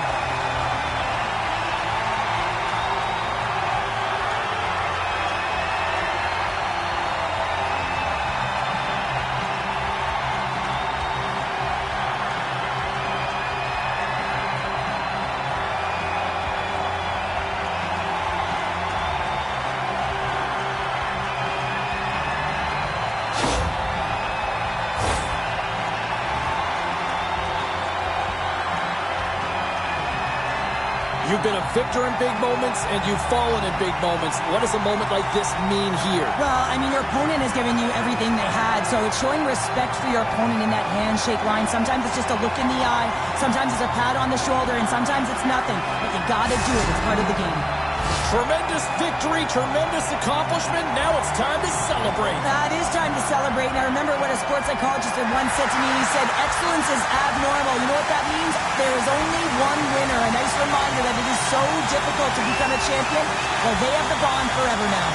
You've been a victor in big moments, and you've fallen in big moments. What does a moment like this mean here? Well, I mean, your opponent has given you everything they had, so it's showing respect for your opponent in that handshake line. Sometimes it's just a look in the eye, sometimes it's a pat on the shoulder, and sometimes it's nothing. But you gotta do it. It's part of the game. Tremendous victory, tremendous accomplishment. Now it's time to celebrate. It is time to celebrate. And I remember what a sports psychologist had once said to me. He said, excellence is abnormal. You know what that means? There is only one winner. A nice reminder that it is so difficult to become a champion. Well, they have the bond forever now.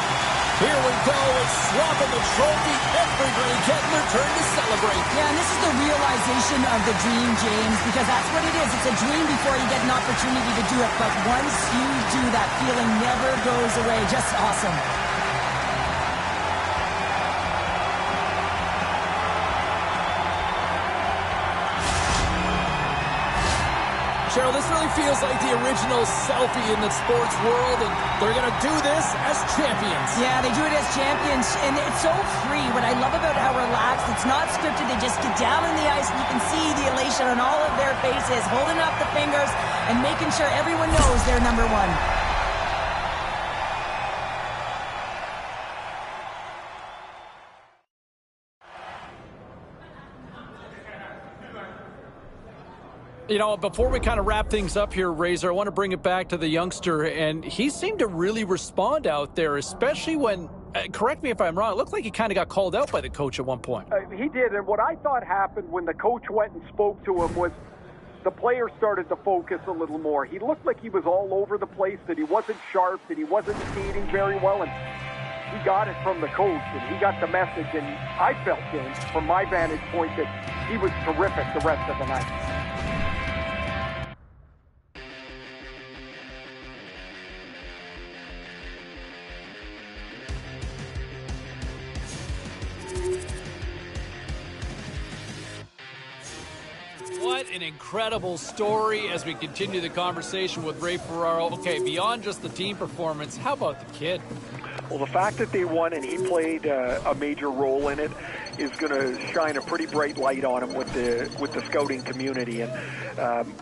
Here we go. It's swapping the trophy. Everybody getting their turn to celebrate. Yeah, and this is the realization of the dream, James, because that's what it is. It's a dream before you get an opportunity to do it. But once you do, that feeling never goes away. Just awesome. Cheryl, this really feels like the original selfie in the sports world, and they're going to do this as champions. Yeah, they do it as champions, and it's so free. What I love about how relaxed, it's not scripted. They just get down on the ice, and you can see the elation on all of their faces, holding up the fingers and making sure everyone knows they're number one. You know, before we kind of wrap things up here, Razor, I want to bring it back to the youngster, and he seemed to really respond out there, especially when, correct me if I'm wrong, it looked like he kind of got called out by the coach at one point. He did, and what I thought happened when the coach went and spoke to him was the player started to focus a little more. He looked like he was all over the place, that he wasn't sharp, that he wasn't skating very well, and he got it from the coach, and he got the message, and I felt, James, from my vantage point, that he was terrific the rest of the night. What an incredible story as we continue the conversation with Ray Ferraro. Okay, beyond just the team performance, how about the kid? Well, the fact that they won and he played a major role in it is going to shine a pretty bright light on him with the scouting community. And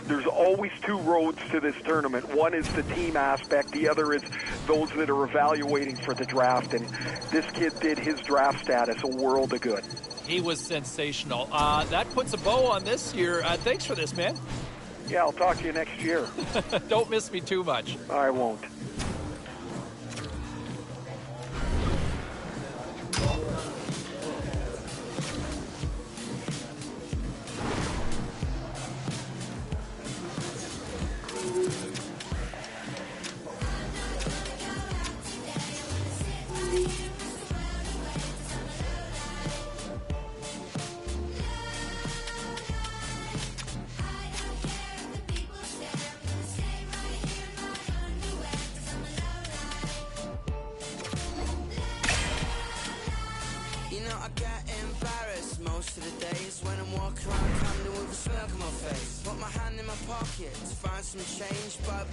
there's always two roads to this tournament. One is the team aspect. The other is those that are evaluating for the draft. And this kid did his draft status a world of good. He was sensational. That puts a bow on this year. Thanks for this, man. Yeah, I'll talk to you next year. Don't miss me too much. I won't. Some change, but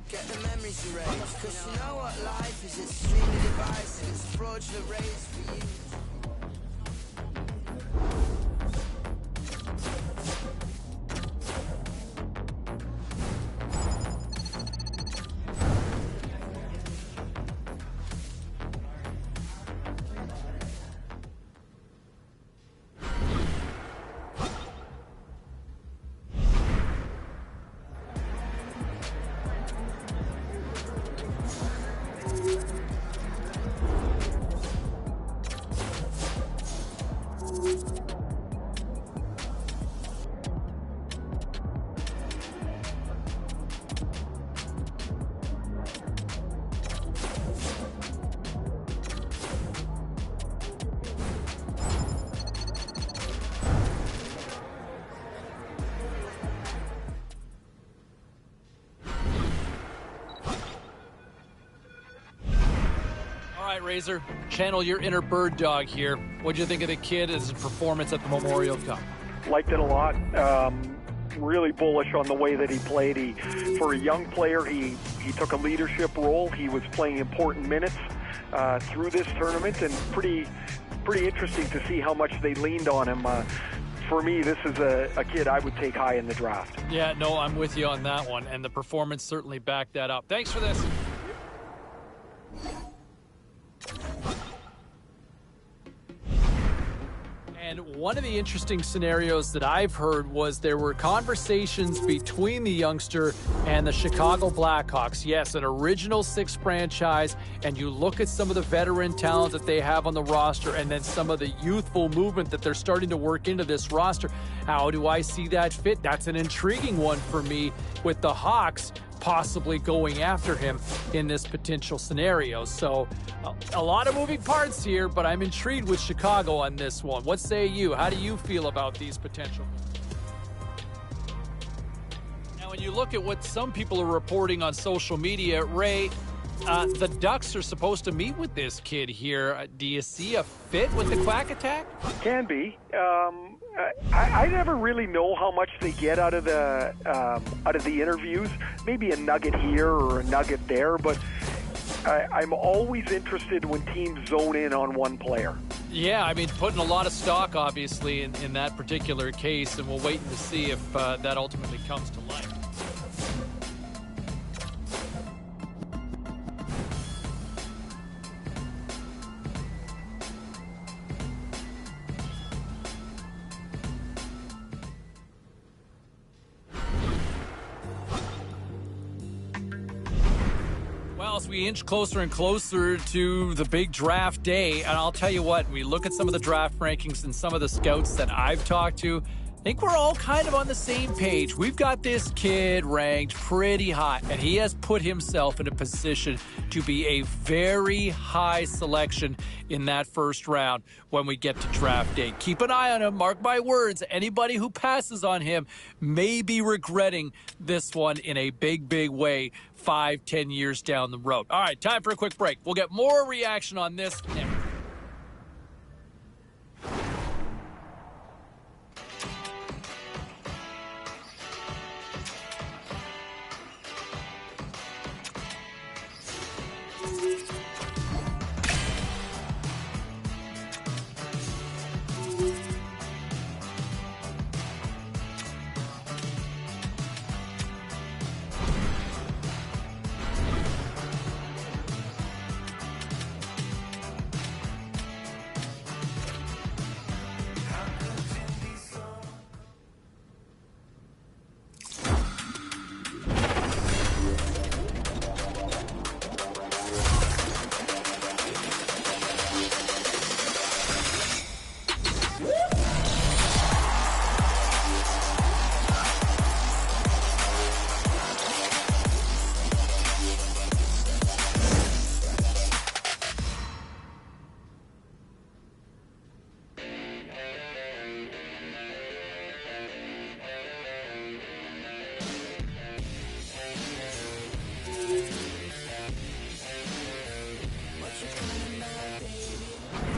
get the memories erased. Cause you know what life is, it's extremely divisive. It's fraudulent raise for you. Razor, channel your inner bird dog here. What'd you think of the kid as his performance at the Memorial Cup? Liked it a lot. Really bullish on the way that he played. For a young player, he took a leadership role. He was playing important minutes through this tournament, and pretty interesting to see how much they leaned on him. For me, this is a kid I would take high in the draft. Yeah, no, I'm with you on that one, and the performance certainly backed that up. Thanks for this. And one of the interesting scenarios that I've heard was there were conversations between the youngster and the Chicago Blackhawks. Yes, an original six franchise, and you look at some of the veteran talent that they have on the roster and then some of the youthful movement that they're starting to work into this roster. How do I see that fit? That's an intriguing one for me with the Hawks possibly going after him in this potential scenario. So a lot of moving parts here, but I'm intrigued with Chicago on this one. What say you? How do you feel about these potential moves? Now, when you look at what some people are reporting on social media, Ray, the Ducks are supposed to meet with this kid here. Do you see a fit with the Quack Attack? Can be. I never really know how much they get out of the interviews. Maybe a nugget here or a nugget there, but I'm always interested when teams zone in on one player. Yeah, I mean, putting a lot of stock, obviously, in that particular case, and we'll wait to see if that ultimately comes to light. As we inch closer and closer to the big draft day, and I'll tell you what, we look at some of the draft rankings and some of the scouts that I've talked to, I think we're all kind of on the same page. We've got this kid ranked pretty high, and he has put himself in a position to be a very high selection in that first round when we get to draft day. Keep an eye on him. Mark my words. Anybody who passes on him may be regretting this one in a big, big way 5-10 years down the road. All right, time for a quick break. We'll get more reaction on this next.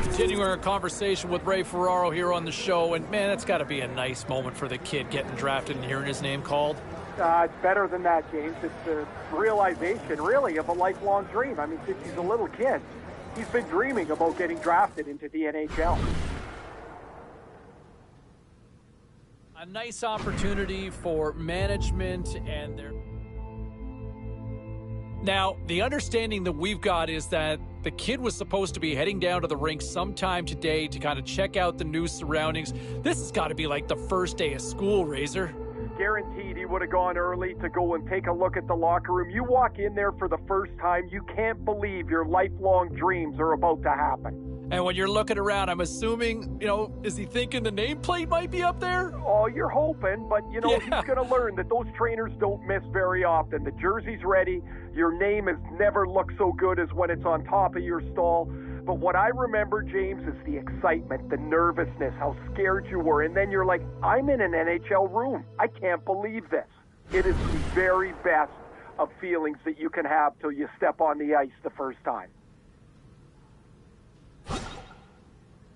Continuing our conversation with Ray Ferraro here on the show, and man, that's got to be a nice moment for the kid getting drafted and hearing his name called. It's better than that, James. It's a realization, really, of a lifelong dream. I mean, since he's a little kid, he's been dreaming about getting drafted into the NHL. A nice opportunity for management and their... Now, the understanding that we've got is that the kid was supposed to be heading down to the rink sometime today to kind of check out the new surroundings. This has got to be like the first day of school, Razor. Guaranteed he would have gone early to go and take a look at the locker room. You walk in there for the first time, you can't believe your lifelong dreams are about to happen. And when you're looking around, I'm assuming, is he thinking the nameplate might be up there? Oh, you're hoping, but, he's going to learn that those trainers don't miss very often. The jersey's ready. Your name has never looked so good as when it's on top of your stall. But what I remember, James, is the excitement, the nervousness, how scared you were. And then you're like, I'm in an NHL room. I can't believe this. It is the very best of feelings that you can have till you step on the ice the first time.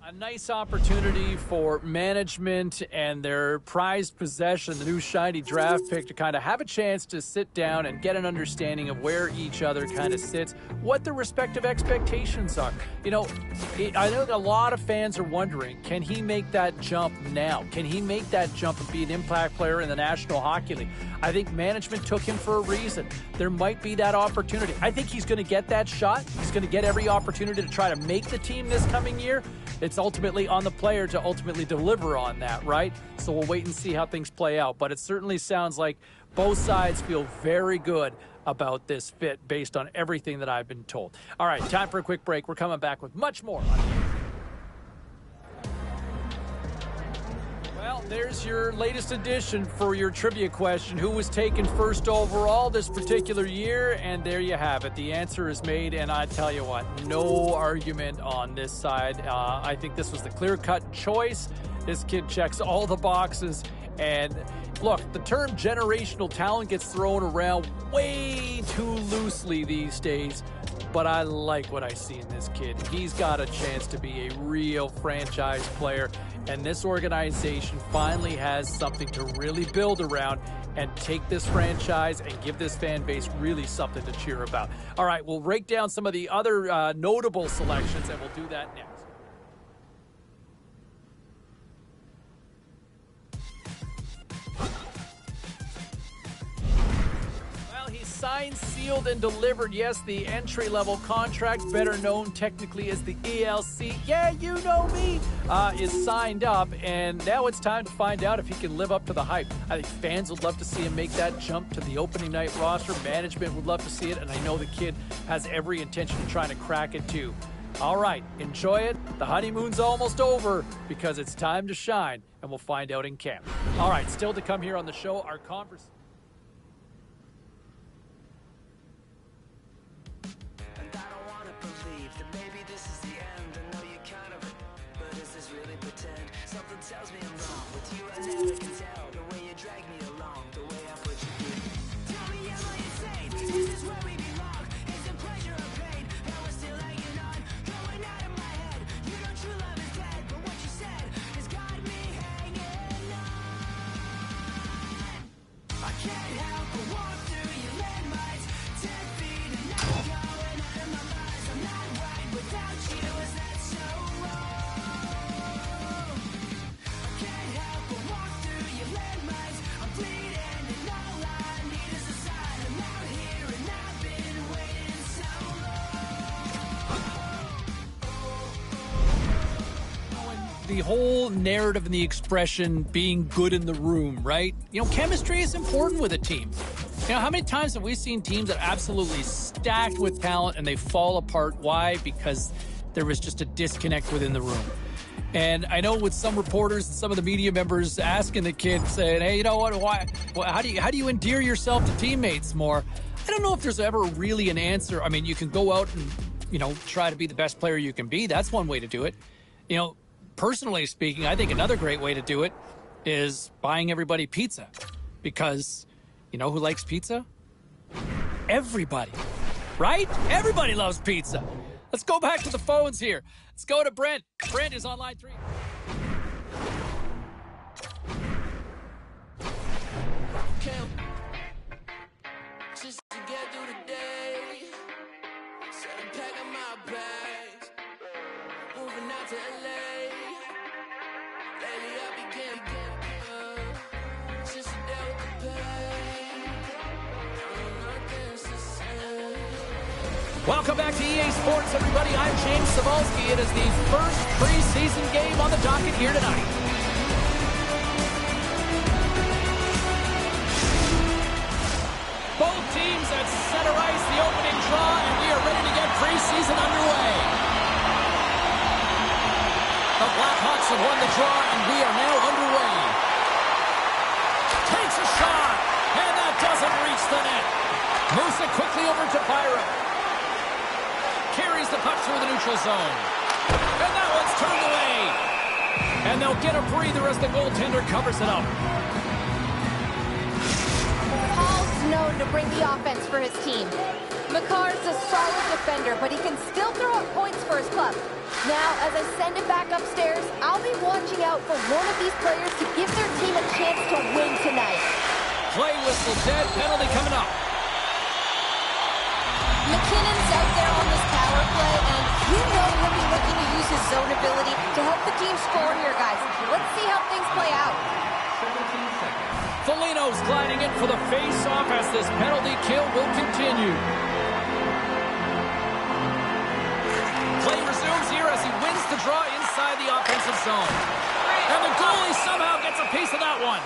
A nice opportunity for management and their prized possession, the new shiny draft pick, to kind of have a chance to sit down and get an understanding of where each other kind of sits, what their respective expectations are. I know that a lot of fans are wondering, can he make that jump now? Can he make that jump and be an impact player in the National Hockey League? I think management took him for a reason. There might be that opportunity. I think he's going to get that shot. He's going to get every opportunity to try to make the team this coming year. It's ultimately on the player to ultimately deliver on that, right? So we'll wait and see how things play out. But it certainly sounds like both sides feel very good about this fit based on everything that I've been told. All right, time for a quick break. We're coming back with much more. Well, there's your latest edition for your trivia question. Who was taken first overall this particular year? And there you have it. The answer is made, and I tell you what, no argument on this side. I think this was the clear-cut choice. This kid checks all the boxes. And look, the term generational talent gets thrown around way too loosely these days. But I like what I see in this kid. He's got a chance to be a real franchise player. And this organization finally has something to really build around and take this franchise and give this fan base really something to cheer about. All right, we'll break down some of the other notable selections, and we'll do that next. signed, sealed, and delivered. Yes, the entry-level contract, better known technically as the ELC, yeah, you know me, is signed up, and now it's time to find out if he can live up to the hype. I think fans would love to see him make that jump to the opening night roster. Management would love to see it, and I know the kid has every intention of trying to crack it too. All right, enjoy it. The honeymoon's almost over because it's time to shine, and we'll find out in camp. All right, still to come here on the show, our conversation. Tells me I'm wrong. With you I never can tell. The way you drag me along, the way I put you through. Tell me, am I insane? Is this where we belong? Is it pleasure or pain? That we're still hanging on, going out of my head. You know true love is dead, but what you said has got me hanging on. I can't help but walk through your landmines. 10 feet and I'm going out of my mind. I'm not right without you. Is that so wrong? The whole narrative and the expression being good in the room, right? You know, chemistry is important with a team. You know, how many times have we seen teams that are absolutely stacked with talent and they fall apart? Why? Because there was just a disconnect within the room. And I know with some reporters and some of the media members asking the kid, saying, hey, you know what, why, how do you endear yourself to teammates more? I don't know if there's ever really an answer. I mean, you can go out and, you know, try to be the best player you can be. That's one way to do it. You know, personally speaking, I think another great way to do it is buying everybody pizza. Because, you know who likes pizza? Everybody, right? Everybody loves pizza. Let's go back to the phones here. Let's go to Brent. Brent is on line 3. Just to get through the day. Said I'm packing my bags. Moving out to LA. Lately I began just to deal with the pain. Nothing's the same. Welcome back to EA Sports, everybody. I'm James Cebulski. It is the first preseason game on the docket here tonight. Both teams at center ice, the opening draw, and we are ready to get preseason underway. The Blackhawks have won the draw, and we are now underway. Takes a shot, and that doesn't reach the net. Moves it quickly over to Pyro. Carries the puck through the neutral zone. And that one's turned away. And they'll get a breather as the goaltender covers it up. Paul's known to bring the offense for his team. Makar's a solid defender, but he can still throw up points for his club. Now, as I send it back upstairs, I'll be watching out for one of these players to give their team a chance to win tonight. Play whistle dead, penalty coming up. McKinnon's out there on this power play, and you know he'll be looking to use his zone ability to help the team score here, guys. Let's see how things play out. Foligno's gliding in for the face-off as this penalty kill will continue. Play resumes here as he wins the draw inside the offensive zone. And the goalie somehow gets a piece of that one.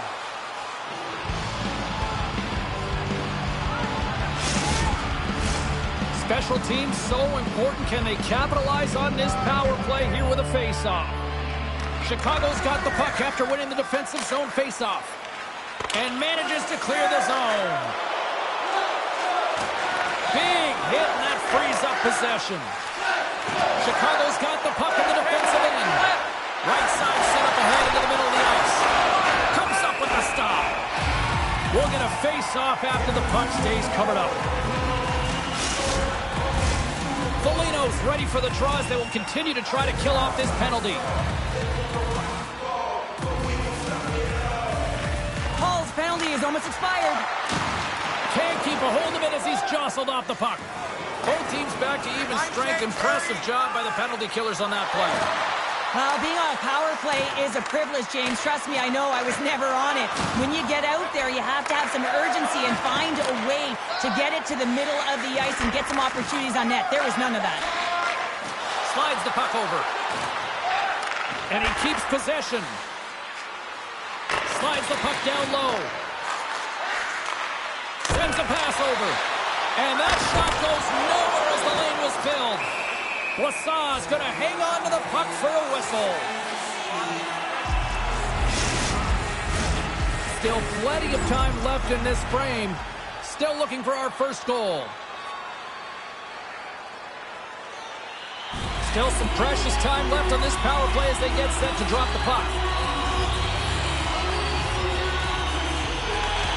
Special teams so important. Can they capitalize on this power play here with a face-off? Chicago's got the puck after winning the defensive zone face-off and manages to clear the zone. Big hit, and that frees up possession. Chicago's got the puck in the defensive end. Right side set up ahead into the middle of the ice. Comes up with the stop. We'll get a face-off after the puck stays covered up. Foligno's ready for the draws. They will continue to try to kill off this penalty. Paul's penalty is almost expired. Can't keep a hold of it as he's jostled off the puck. Both teams back to even strength. Impressive job by the penalty killers on that play. Being on a power play is a privilege, James. Trust me, I know. I was never on it. When you get out there, you have to have some urgency and find a way to get it to the middle of the ice and get some opportunities on net. There was none of that. Slides the puck over. And he keeps possession. Slides the puck down low. Sends a pass over. And that shot goes nowhere as the lane was filled. Brassard's going to hang on to the puck for a whistle. Still plenty of time left in this frame. Still looking for our first goal. Still some precious time left on this power play as they get set to drop the puck.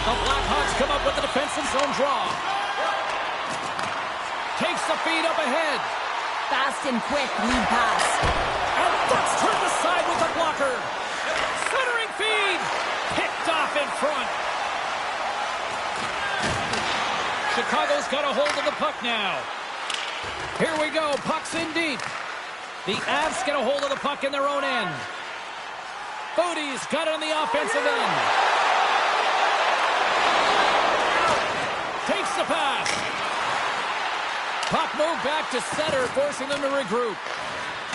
The Blackhawks come up with the defensive zone draw. Takes the feed up ahead. Fast and quick lead pass. And that's turned aside with the blocker. Centering feed. Picked off in front. Chicago's got a hold of the puck now. Here we go. Puck's in deep. The Avs get a hold of the puck in their own end. Bootie's got it on the offensive end. Takes the pass. Puck moved back to center, forcing them to regroup.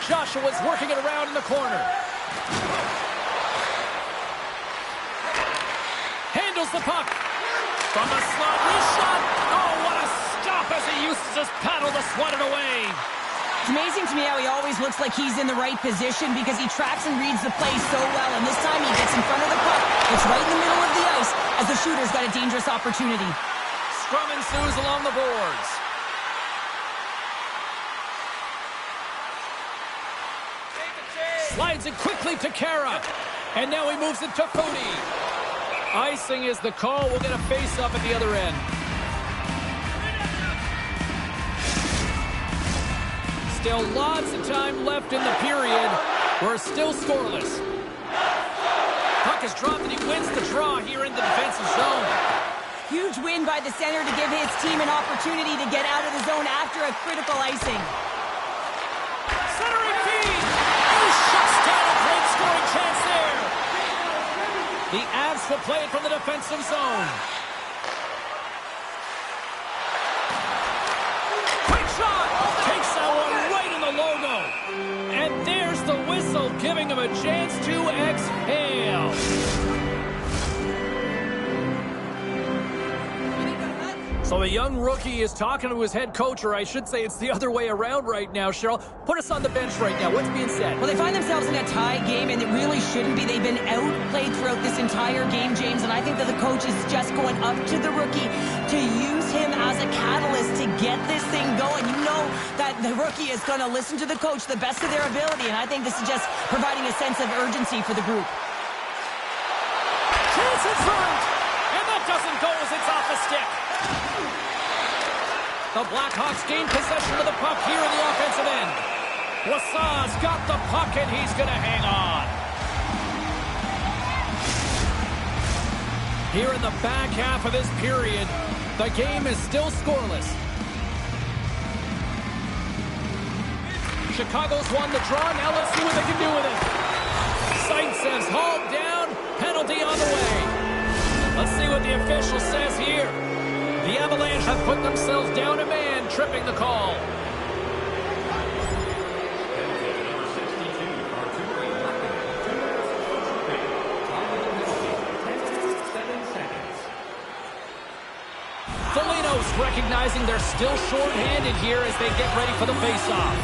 Joshua's working it around in the corner. Handles the puck. From the slot, wrist shot. Oh, what a stop as he uses his paddle to swat it away. It's amazing to me how he always looks like he's in the right position because he tracks and reads the play so well. And this time he gets in front of the puck. It's right in the middle of the ice as the shooter's got a dangerous opportunity. Scrum ensues along the boards. Slides it quickly to Kara. And now he moves it to Foudy. Icing is the call. We'll get a face-up at the other end. Still lots of time left in the period. We're still scoreless. Puck is dropped and he wins the draw here in the defensive zone. Huge win by the center to give his team an opportunity to get out of the zone after a critical icing. Centering feed. He shuts down a great scoring chance there. The Avs will play it from the defensive zone. Quick shot. Takes that one right in the logo. And there's the whistle, giving him a chance to exhale. So the young rookie is talking to his head coach, or I should say it's the other way around right now, Cheryl. Put us on the bench right now. What's being said? Well, they find themselves in a tie game, and it really shouldn't be. They've been outplayed throughout this entire game, James, and I think that the coach is just going up to the rookie to use him as a catalyst to get this thing going. You know that the rookie is going to listen to the coach the best of their ability, and I think this is just providing a sense of urgency for the group. Chance in front, and that doesn't go as it's off the stick. The Blackhawks gain possession of the puck here in the offensive end. Wassau's got the puck, and he's going to hang on. Here in the back half of this period, the game is still scoreless. Chicago's won the draw. Now let's see what they can do with it. Sight says hauled down, penalty on the way. Let's see what the official says here. The Avalanche have put themselves down a man, tripping the call. Foligno's recognizing they're still short-handed here as they get ready for the face-off.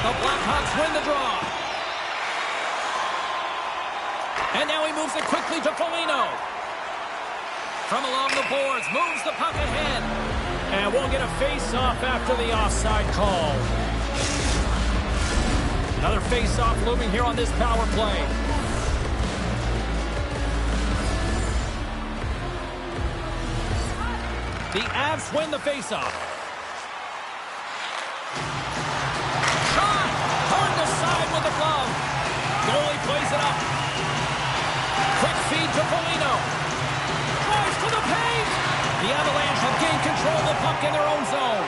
The Blackhawks win the draw. And now he moves it quickly to Foligno. From along the boards, moves the puck ahead. And we'll get a face-off after the offside call. Another face-off looming here on this power play. The Avs win the face-off. Shot! Turned aside with the glove. Goalie plays it up. Quick feed to Foligno. To the paint! The Avalanche have gained control of the puck in their own zone.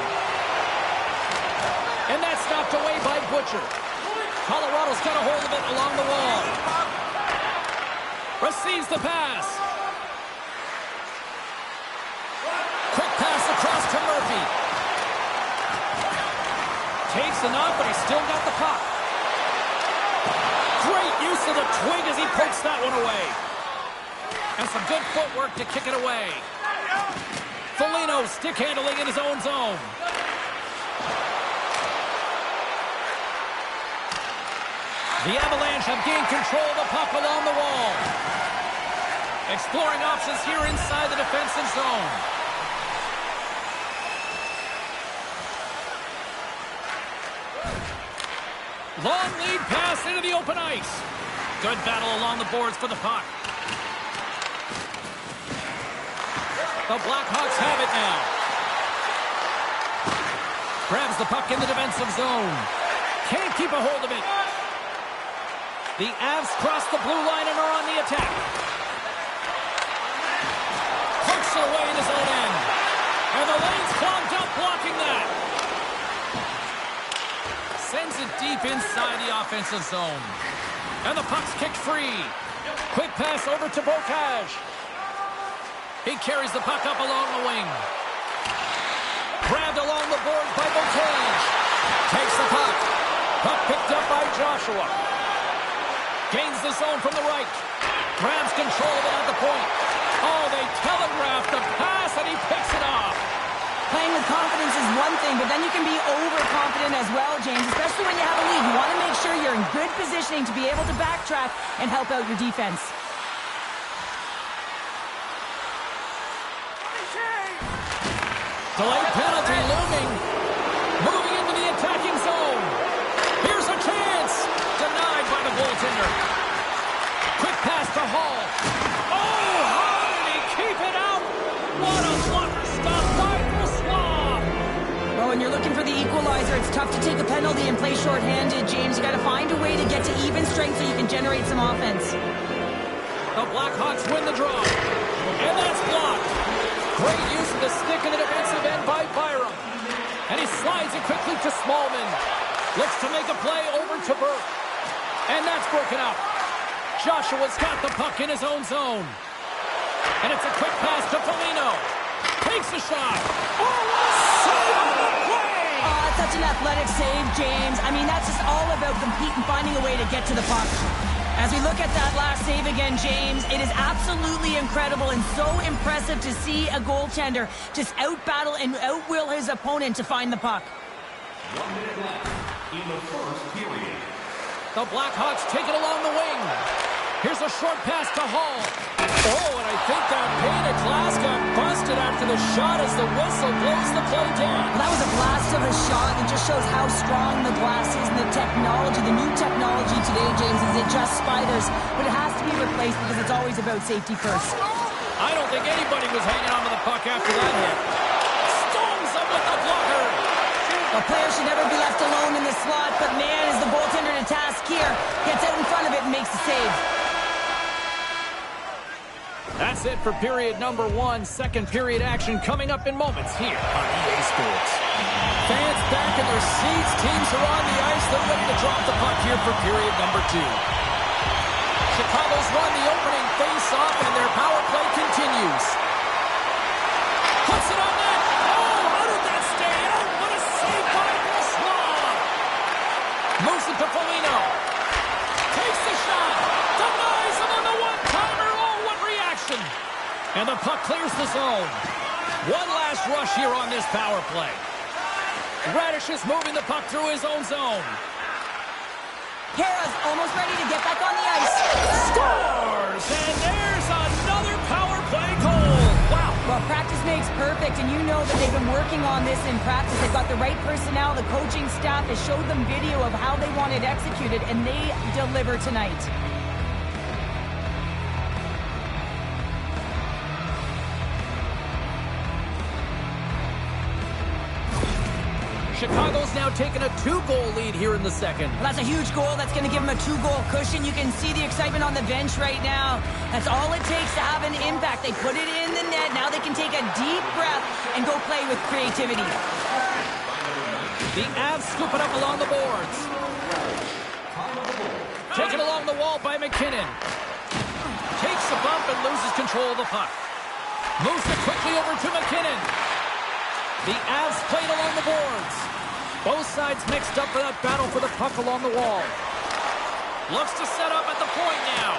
And that's knocked away by Butcher. Colorado's got a hold of it along the wall. Receives the pass. to Murphy. Takes the knock, but he's still got the puck. Great use of the twig as he pokes that one away. And some good footwork to kick it away. Foligno stick handling in his own zone. The Avalanche have gained control of the puck along the wall. Exploring options here inside the defensive zone. Long lead pass into the open ice. Good battle along the boards for the puck. The Blackhawks have it now. Grabs the puck in the defensive zone. Can't keep a hold of it. The Avs cross the blue line and are on the attack. Pokes it away in his own end. And the lane's clogged up, blocking that. Sends it deep inside the offensive zone. And the puck's kicked free. Quick pass over to Bocage. He carries the puck up along the wing. Grabbed along the board by Bocage. Takes the puck. Puck picked up by Joshua. Gains the zone from the right. Grabs control of it at the point. Oh, they telegraph the pass and he picks it off. Playing with confidence is one thing, but then you can be overconfident as well, James, especially when you have a lead. You want to make sure you're in good positioning to be able to backtrack and help out your defense. Delayed penalty looming. Moving into the attacking zone. Here's a chance. Denied by the goaltender. Quick pass to Hall. Oh, how did he keep it out? What a blocker stop by Brossoit. Well, when you're looking for the equalizer, it's tough to take a penalty and play shorthanded, James. You got to find a way to get to even strength so you can generate some offense. The Blackhawks win the draw. And that's blocked. Great use of the stick in the defensive end by Byram. And he slides it quickly to Smallman. Looks to make a play over to Burke. And that's broken up. Joshua's got the puck in his own zone. And it's a quick pass to Foligno. Takes a shot. Oh, what a save on the play! Such an athletic save, James. I mean, that's just all about competing, finding a way to get to the puck. As we look at that last save again, James, it is absolutely incredible and so impressive to see a goaltender just outbattle and outwill his opponent to find the puck. 1 minute left in the first period. The Blackhawks take it along the wing. Here's a short pass to Hall. Oh, and I think that pane of glass got busted after the shot as the whistle blows the play down. Well, that was a blast of a shot. It just shows how strong the glass is and the technology. The new technology today, James, is it just spiders, but it has to be replaced because it's always about safety first. I don't think anybody was hanging on to the puck after that hit. Stones up with the blocker. A player should never be left alone in the slot, but man, is the goaltender to task here. Gets out in front of it and makes the save. That's it for period number 1. Second period action coming up in moments here on EA Sports. Fans back in their seats. Teams are on the ice. They're ready to drop the puck here for period number 2. Chicago's won the opening face-off, and their power play continues. Puts it on net. Oh, how did that stay out? What a save by Brossoit. Moves it to Foligno. Takes the shot. Denies him on the one-timer. And the puck clears the zone. One last rush here on this power play. Radish is moving the puck through his own zone. Kara's almost ready to get back on the ice. Scores! And there's another power play goal. Wow. Well, practice makes perfect, and you know that they've been working on this in practice. They've got the right personnel. The coaching staff has showed them video of how they want it executed, and they deliver tonight. Chicago's now taking a 2-goal lead here in the second. Well, that's a huge goal. That's going to give them a 2-goal cushion. You can see the excitement on the bench right now. That's all it takes to have an impact. They put it in the net. Now they can take a deep breath and go play with creativity. The Avs scoop it up along the boards. Taken along the wall by McKinnon. Takes the bump and loses control of the puck. Moves it quickly over to McKinnon. The Avs played along the boards. Both sides mixed up for that battle for the puck along the wall. Looks to set up at the point now.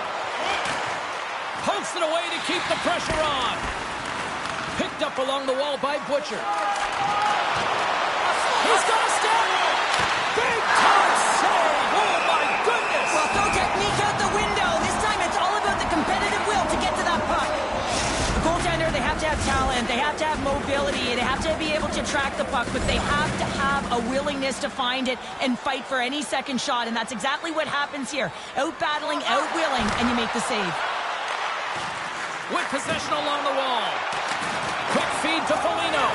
Pokes it away to keep the pressure on. Picked up along the wall by Butcher. He's got a step. Big time save. Oh, my goodness. Well, throw technique out the window. This time it's all about the competitive will to get to that puck. The goaltender, they have to have talent. They have to have mobility. They have to be able to track the puck, but they have to have a willingness to find it and fight for any second shot, and that's exactly what happens here. Out-battling, out-willing, and you make the save. With possession along the wall. Quick feed to Foligno.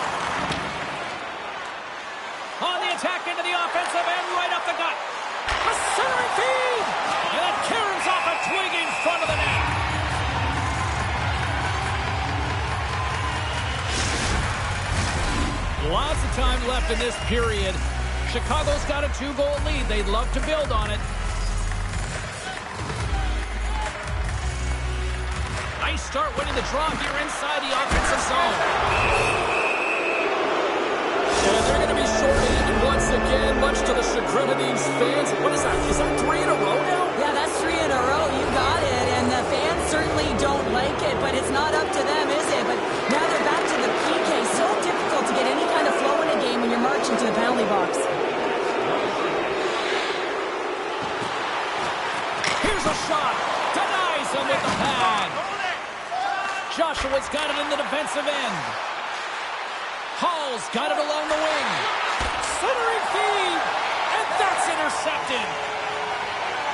On the attack into the offensive end, right up the gut. A centering feed! And it caroms off a twig in front of the net. Lots of time left in this period. Chicago's got a 2-goal lead. They'd love to build on it. Nice start winning the draw here inside the offensive zone. And they're going to be short-handed once again, much to the chagrin of these fans. What is that? Is that 3 in a row now? Yeah, that's 3 in a row. You got it. And the fans certainly don't like it, but it's not up to them, is it? But now they're back to the PK. So difficult to get any kind of flow in a game when you're marching to the penalty box. Here's a shot. Denies him with the pad. Joshua's got it in the defensive end. Hall's got it along the wing. Centering feed. And that's intercepted.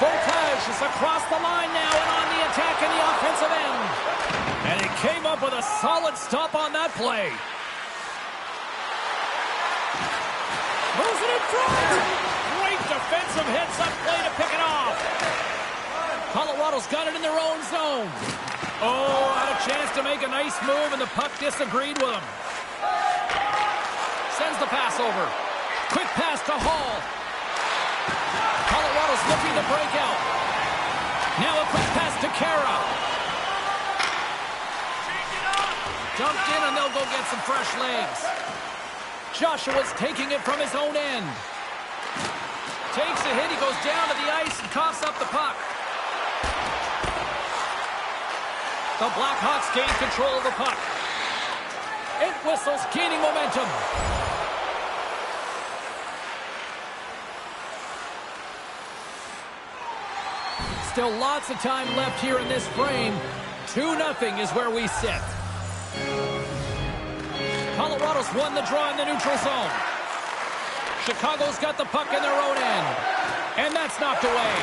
Voltage is across the line now and on the attack in the offensive end. And he came up with a solid stop on that play. Moves it in front. Great defensive heads-up play to pick it off. Colorado's got it in their own zone. Oh, had a chance to make a nice move, and the puck disagreed with him. Sends the pass over. Quick pass to Hall. Colorado's looking to break out. Now a quick pass to Kara. Dumped in, and they'll go get some fresh legs. Joshua's taking it from his own end. Takes a hit, he goes down to the ice and coughs up the puck. The Blackhawks gain control of the puck. It whistles, gaining momentum. Still lots of time left here in this frame. 2-0 is where we sit. Colorado's won the draw in the neutral zone. Chicago's got the puck in their own end. And that's knocked away.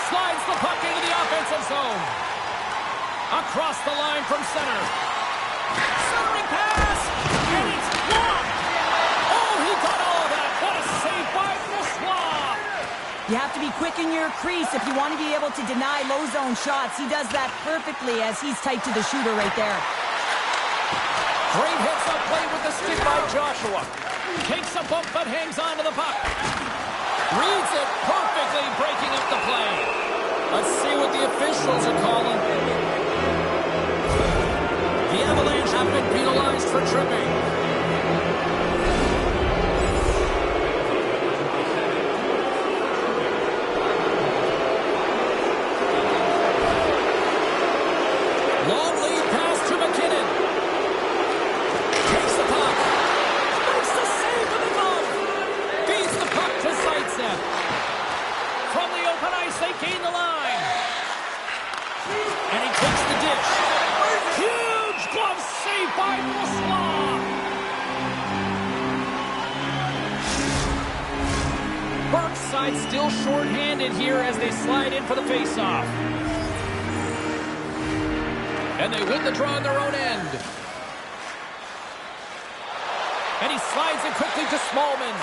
Slides the puck into the offensive zone. Across the line from center. Centering pass. And it's blocked. Oh, he got all of that. What a save by Francois. You have to be quick in your crease if you want to be able to deny low zone shots. He does that perfectly as he's tight to the shooter right there. Great heads-up play with the stick by Joshua. Takes a bump but hangs on to the puck. Reads it perfectly, breaking up the play. Let's see what the officials are calling. The Avalanche have been penalized for tripping. Long lead pass to McKinnon. Takes the puck. Makes the save with the glove. Feeds the puck to Zaitsev. From the open ice, they gain the line. And he takes the dish. Huge glove save by Francois. Burnside still short-handed here as they slide in for the face-off. And they win the draw on their own end. And he slides it quickly to Smallman.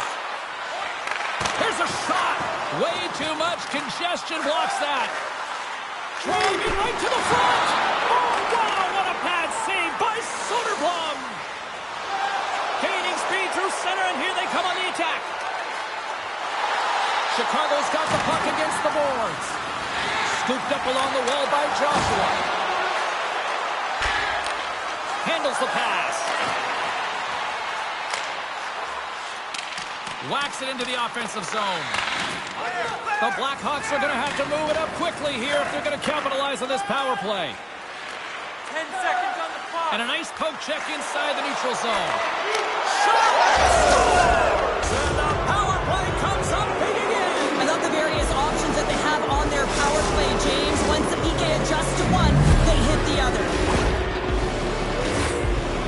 There's a shot. Way too much congestion blocks that. Driving right to the front. Oh, wow, what a bad save by Soderblom. Gaining speed through center, and here they come on the attack. Chicago's got the puck against the boards. Scooped up along the wall by Joshua. Handles the pass. Whacks it into the offensive zone. The Blackhawks are going to have to move it up quickly here if they're going to capitalize on this power play. 10 seconds on the clock. And a nice poke check inside the neutral zone. And the power play comes up big again. I love the various options that they have on their power play, James. Once the PK adjusts to one, they hit the other.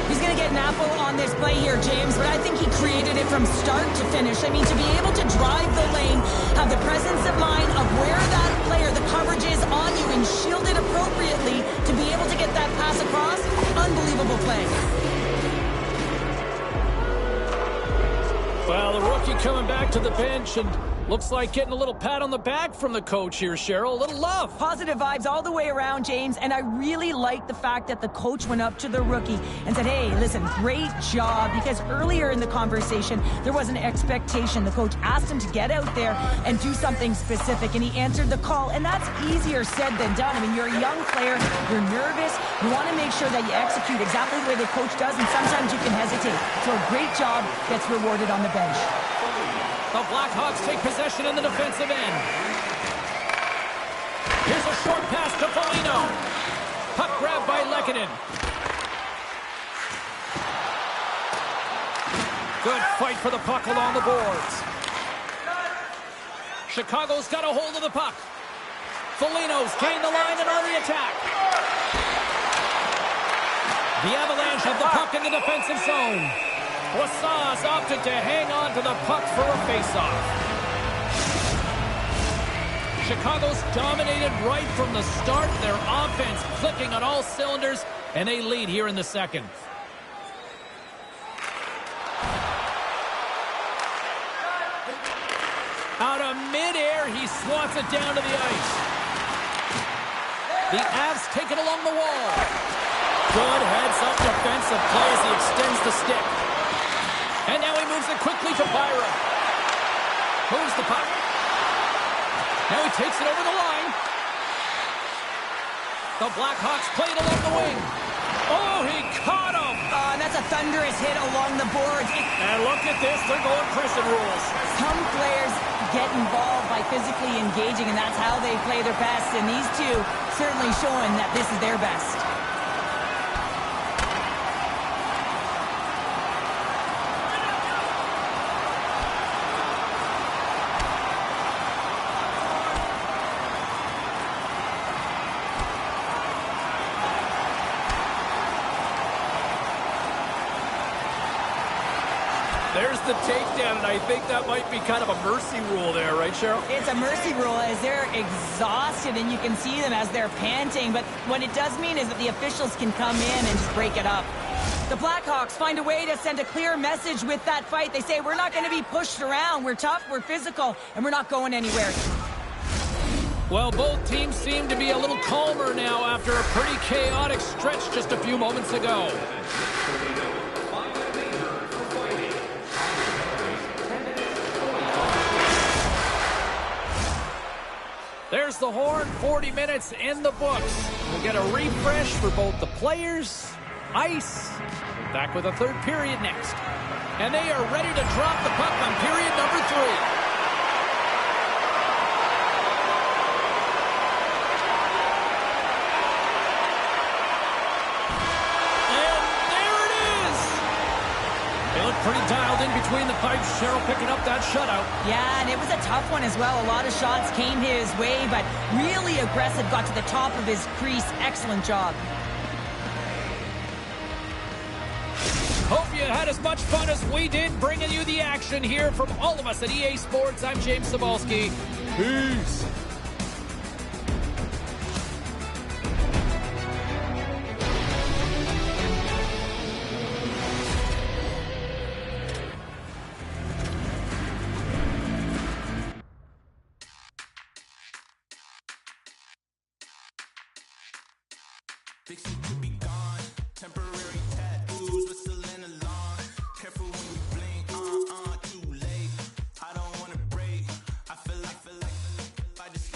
He's going to get an apple on this play here, James, but I think he created it from start to finish. I mean, to be able to drive the lane, have the presence of mind of where that player, the coverage is on you, and shield it appropriately to be able to get that pass across, unbelievable play. Well, the rookie coming back to the bench and looks like getting a little pat on the back from the coach here, Cheryl. A little love. Positive vibes all the way around, James, and I really like the fact that the coach went up to the rookie and said, hey, listen, great job, because earlier in the conversation, there was an expectation. The coach asked him to get out there and do something specific, and he answered the call, and that's easier said than done. I mean, you're a young player, you're nervous, you want to make sure that you execute exactly the way the coach does, and sometimes you can hesitate. So a great job gets rewarded on the bench. The Blackhawks take possession in the defensive end. Here's a short pass to Foligno. Puck grabbed by Lehkonen. Good fight for the puck along the boards. Chicago's got a hold of the puck. Foligno's gained the line and on the attack. The Avalanche have the puck in the defensive zone. Boissas opted to hang on to the puck for a faceoff. Chicago's dominated right from the start. Their offense clicking on all cylinders, and they lead here in the second. Out of midair, he swats it down to the ice. The Avs take it along the wall. Good heads-up defensive play as he extends the stick. And now he moves it quickly to Byron. Moves the puck. Now he takes it over the line. The Blackhawks play it along the wing. Oh, he caught him. And that's a thunderous hit along the boards. And look at this. They're going prison rules. Some players get involved by physically engaging, and that's how they play their best. And these two certainly showing that this is their best. There's the takedown, and I think that might be kind of a mercy rule there, right, Cheryl? It's a mercy rule as they're exhausted, and you can see them as they're panting. But what it does mean is that the officials can come in and just break it up. The Blackhawks find a way to send a clear message with that fight. They say, we're not going to be pushed around. We're tough, we're physical, and we're not going anywhere. Well, both teams seem to be a little calmer now after a pretty chaotic stretch just a few moments ago. There's the horn, 40 minutes in the books. We'll get a refresh for both the players, ice. We're back with a third period next. And they are ready to drop the puck on period number 3. Pretty dialed in between the pipes. Cheryl picking up that shutout. Yeah, and it was a tough one as well. A lot of shots came his way, but really aggressive, got to the top of his crease. Excellent job. Hope you had as much fun as we did bringing you the action here from all of us at EA Sports. I'm James Cybulski. Peace. Fixing to be gone, temporary tattoos, whistling along. Careful when you blink, too late. I don't wanna break. I feel like I just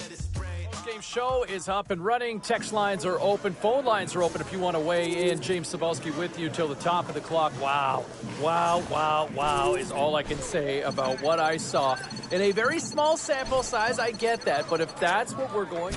show is up and running. Text lines are open. Phone lines are open if you want to weigh in. James Cybulski with you till the top of the clock. Wow. Wow, wow, wow is all I can say about what I saw. In a very small sample size, I get that. But if that's what we're going